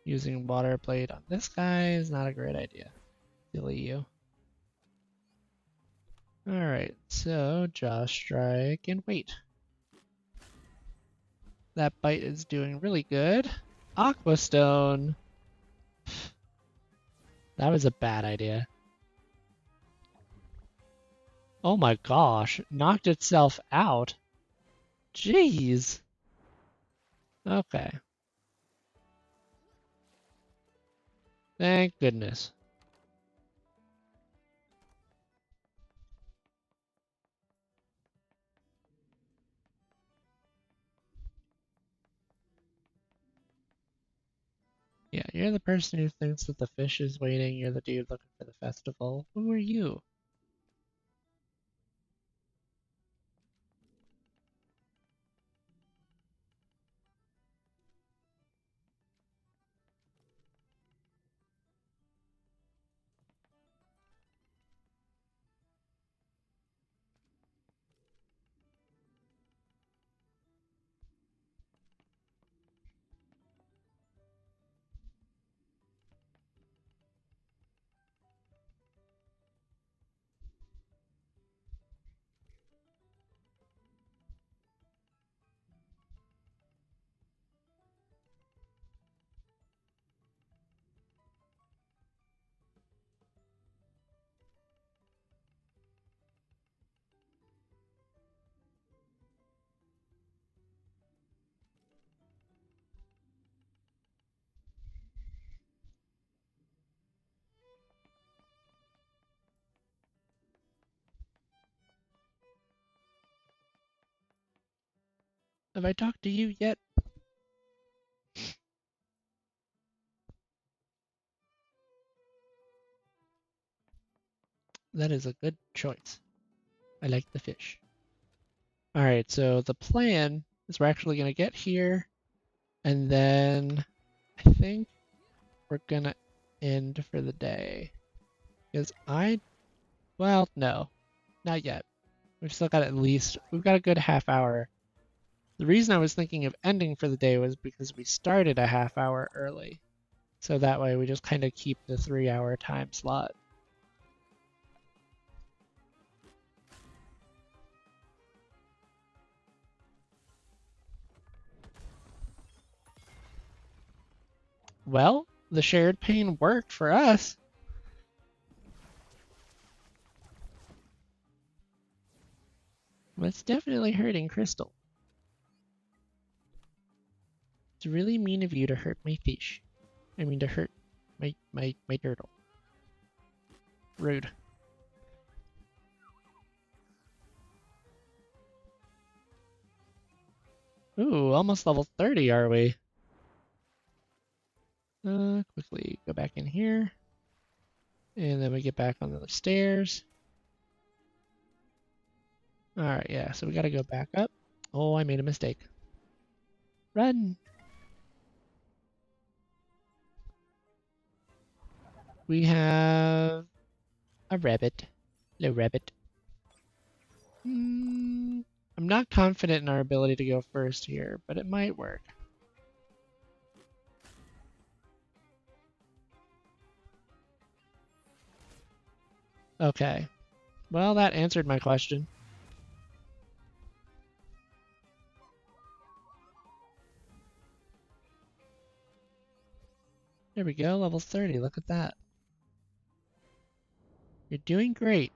Using water blade on this guy is not a great idea. Silly you. Alright, so draw strike and wait. That bite is doing really good. Aqua Stone. That was a bad idea. Oh my gosh, knocked itself out. Jeez. Okay. Thank goodness. Yeah, you're the person who thinks that the fish is waiting. You're the dude looking for the festival. Who are you? Have I talked to you yet? That is a good choice. I like the fish. Alright, so the plan is we're actually going to get here, and then I think we're going to end for the day. Because well, no, not yet. We've still got we've got a good half hour The reason I was thinking of ending for the day was because we started a half hour early. So that way we just kind of keep the 3-hour time slot. Well, the shared pain worked for us. But it's definitely hurting Crystal. It's really mean of you to hurt my fish. I mean to hurt my turtle. Rude. Ooh, almost level 30 are we? Quickly go back in here. And then we get back on the stairs. Alright, yeah, so we gotta go back up. Oh, I made a mistake. Run! We have a rabbit. Hello, rabbit. I'm not confident in our ability to go first here, but it might work. Okay. Well, that answered my question. There we go, level 30. Look at that. You're doing great.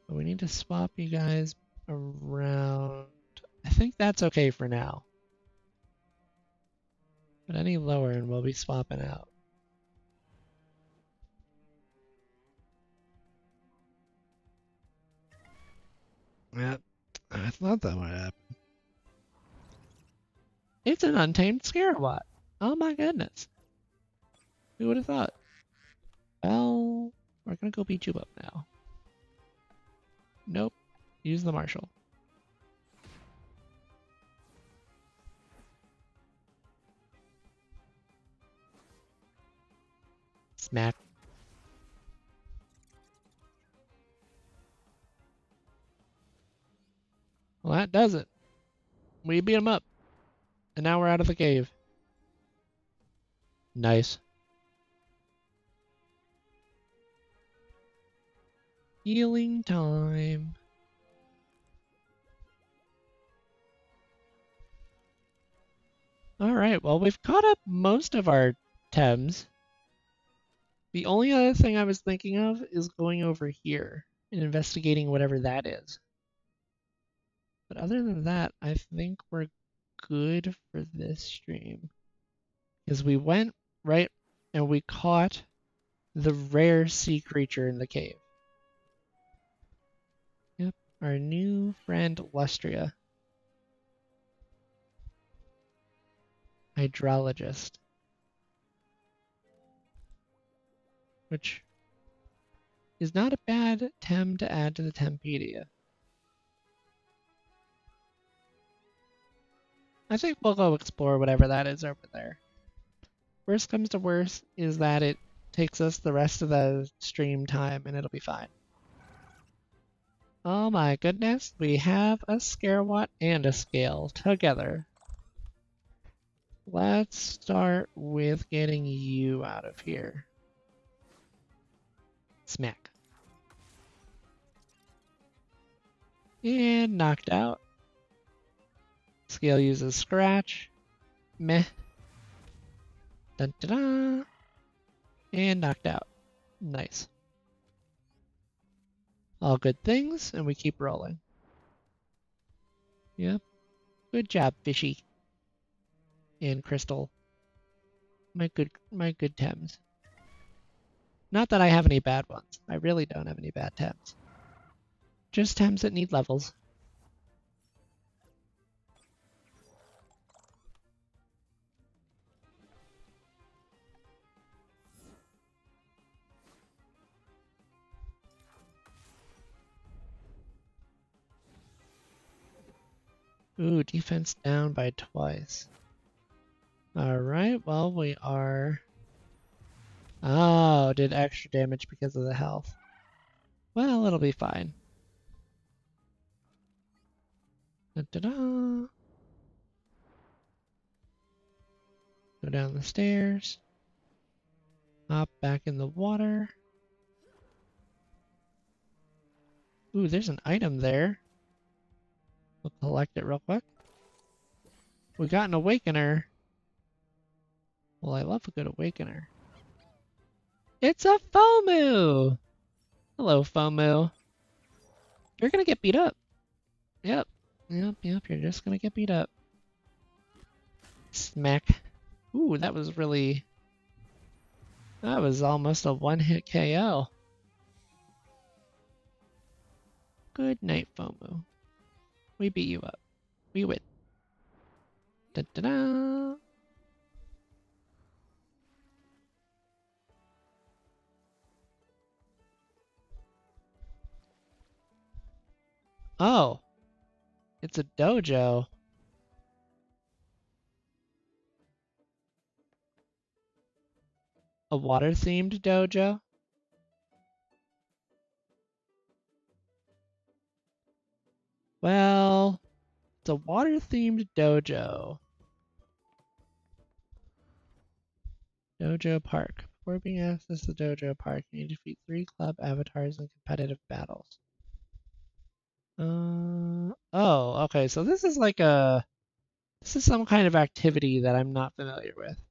But we need to swap you guys around. I think that's okay for now. But any lower and we'll be swapping out. Yep. I thought that would happen. It's an untamed Scarabot. Oh my goodness. Who would have thought? Well, we're gonna go beat you up now. Nope. Use the Marshal. Smack. Well, that does it. We beat him up. And now we're out of the cave. Nice. Healing time. Alright, well, we've caught up most of our Tems. The only other thing I was thinking of is going over here and investigating whatever that is. But other than that, I think we're good for this stream. Because we went right and we caught the rare sea creature in the cave. Yep, our new friend Lustria. Hydrologist. Which is not a bad Tem to add to the Tempedia. I think we'll go explore whatever that is over there. Worst comes to worst is that it takes us the rest of the stream time and it'll be fine. Oh my goodness, we have a Scarewatt and a Scale together. Let's start with getting you out of here. Smack. And knocked out. Scale uses Scratch. Meh. Dun -da -da. And knocked out. Nice. All good things, and we keep rolling. Yep. Good job, Fishy. And Crystal. My good Tems. Not that I have any bad ones. I really don't have any bad Tems. Just Tems that need levels. Ooh, defense down by twice. Alright, well, we are... Oh, did extra damage because of the health. Well, it'll be fine. Da-da-da. Go down the stairs. Hop back in the water. Ooh, there's an item there. We'll collect it real quick. We got an awakener. Well, I love a good awakener. It's a FOMU! Hello, FOMU. You're gonna get beat up. Yep. Yep, you're just gonna get beat up. Smack. Ooh, that was really... That was almost a one-hit KO. Good night, FOMU. We beat you up. We win. Da-da-da! Oh! It's a dojo. A water-themed dojo? Well, it's a water-themed dojo. Dojo Park. Before being accessed to Dojo Park, you need to defeat 3 club avatars in competitive battles. Oh, okay, so this is like this is some kind of activity that I'm not familiar with.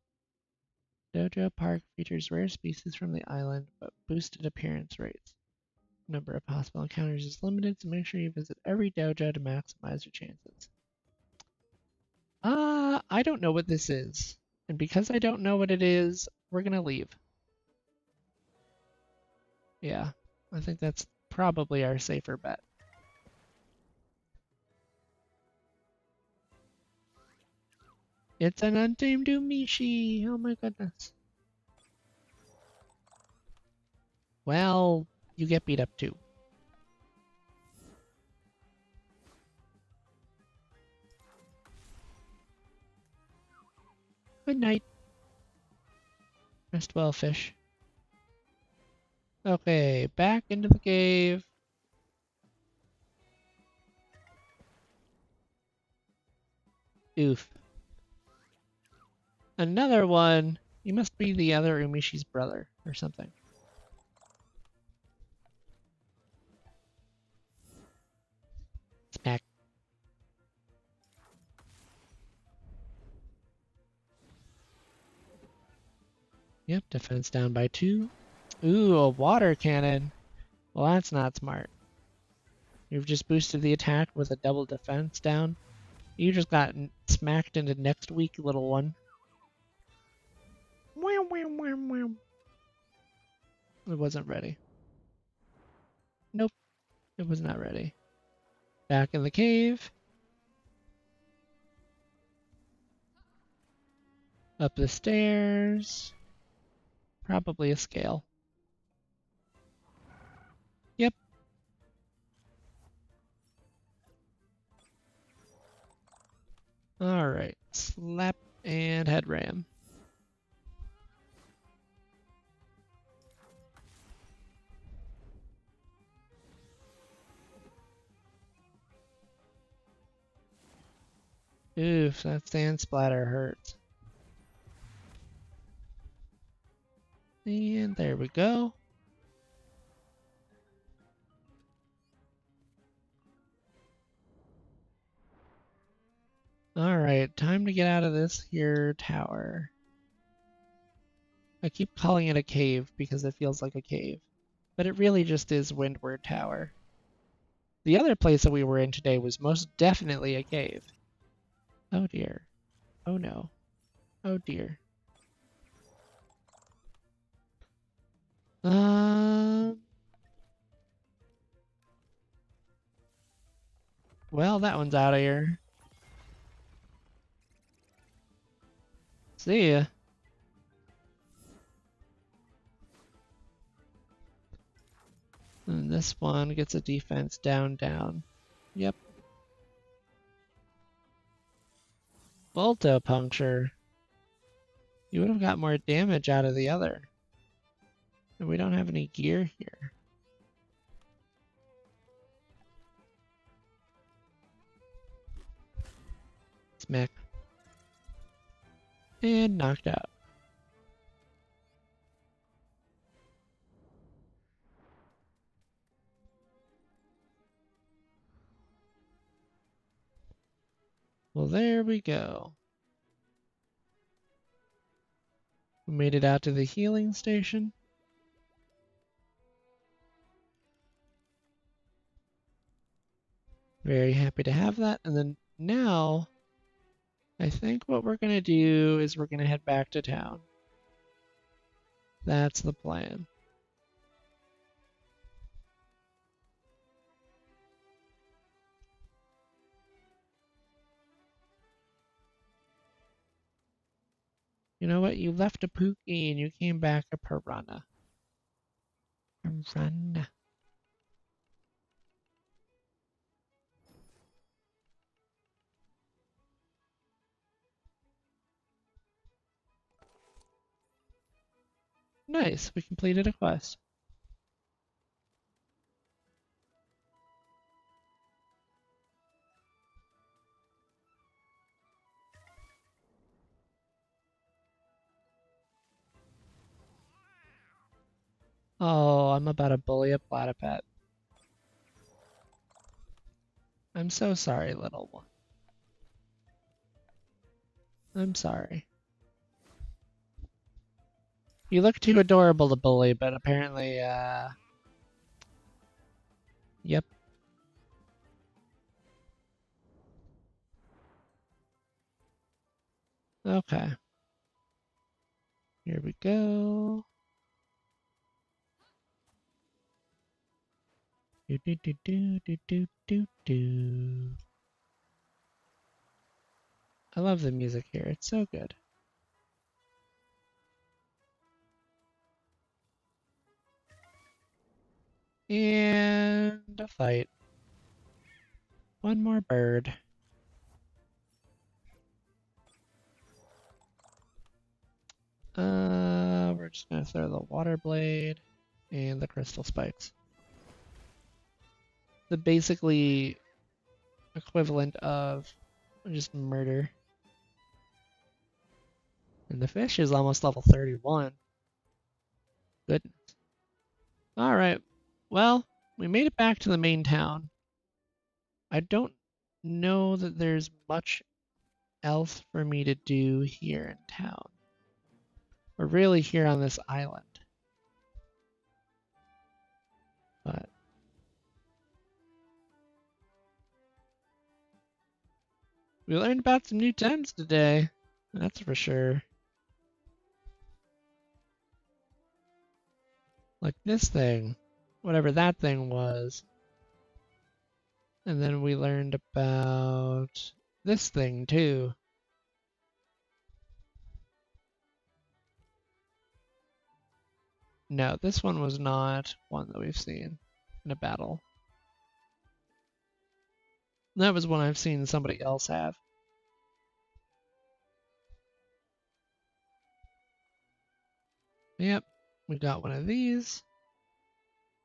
Dojo Park features rare species from the island, but boosted appearance rates. Number of possible encounters is limited, so make sure you visit every dojo to maximize your chances. I don't know what this is. And because I don't know what it is, we're gonna leave. Yeah, I think that's probably our safer bet. It's an untamed Umishi! Oh my goodness. Well, you get beat up too. Good night. Rest well, fish. Okay, back into the cave. Oof. Another one. You must be the other Umishi's brother or something. Smack. Yep, defense down by 2. Ooh, a water cannon. Well, that's not smart. You've just boosted the attack with a double defense down. You just got smacked into next week, little one. It wasn't ready. Nope, it was not ready. Back in the cave. Up the stairs. Probably a scale. Yep. Alright. Slap and head ram. Oof, that sand splatter hurts. And there we go. Alright, time to get out of this here tower. I keep calling it a cave because it feels like a cave, but it really just is Windward Tower. The other place that we were in today was most definitely a cave. Oh dear. Oh no. Oh dear. Well, that one's out of here. See ya. And this one gets a defense down, down. Yep. Bolto puncture. You would have got more damage out of the other. And we don't have any gear here. Smack. And knocked out. Well, there we go. We made it out to the healing station. Very happy to have that. And then now, I think what we're going to do is we're going to head back to town. That's the plan. You know what? You left a Pookie and you came back a Piranha. Piranha. Nice, we completed a quest. Oh, I'm about to bully a platypet. I'm so sorry, little one. I'm sorry. You look too adorable to bully, but apparently, yep. Okay. Here we go. Do do do do do do do do. I love the music here. It's so good. And a fight. One more bird. We're just gonna throw the water blade and the crystal spikes. The basically equivalent of just murder. And the fish is almost level 31. Goodness. Alright. Well, we made it back to the main town. I don't know that there's much else for me to do here in town. We're really here on this island. But we learned about some new Tems today. That's for sure. Like this thing. Whatever that thing was. And then we learned about this thing too. No, this one was not one that we've seen in a battle. That was one I've seen somebody else have. Yep, we got one of these.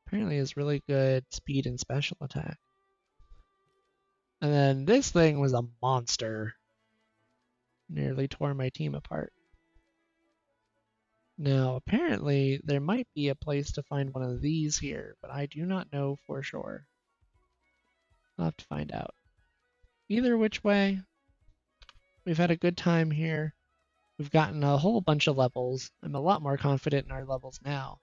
Apparently has really good speed and special attack. And then this thing was a monster. Nearly tore my team apart. Now, apparently, there might be a place to find one of these here, but I do not know for sure. I'll have to find out. Either which way, we've had a good time here. We've gotten a whole bunch of levels. I'm a lot more confident in our levels now.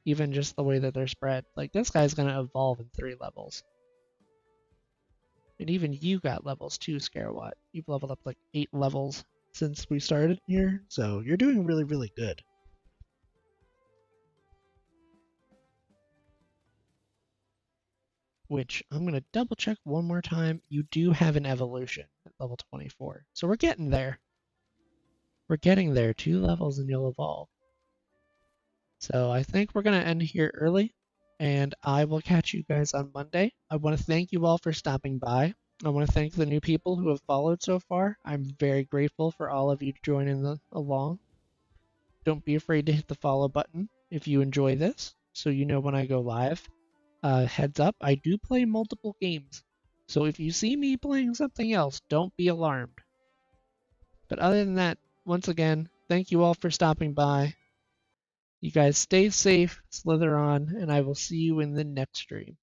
Even just the way that they're spread. Like, this guy's going to evolve in 3 levels. And even you got levels too, Scarewatt. You've leveled up like 8 levels since we started here, so you're doing really, really good. Which I'm going to double check one more time. You do have an evolution at level 24. So we're getting there. We're getting there. 2 levels and you'll evolve. So I think we're going to end here early, and I will catch you guys on Monday. I want to thank you all for stopping by. I want to thank the new people who have followed so far. I'm very grateful for all of you joining along. Don't be afraid to hit the follow button if you enjoy this, so you know when I go live. Heads up, I do play multiple games. So if you see me playing something else, don't be alarmed. But other than that, once again, thank you all for stopping by. You guys stay safe, slither on, and I will see you in the next stream.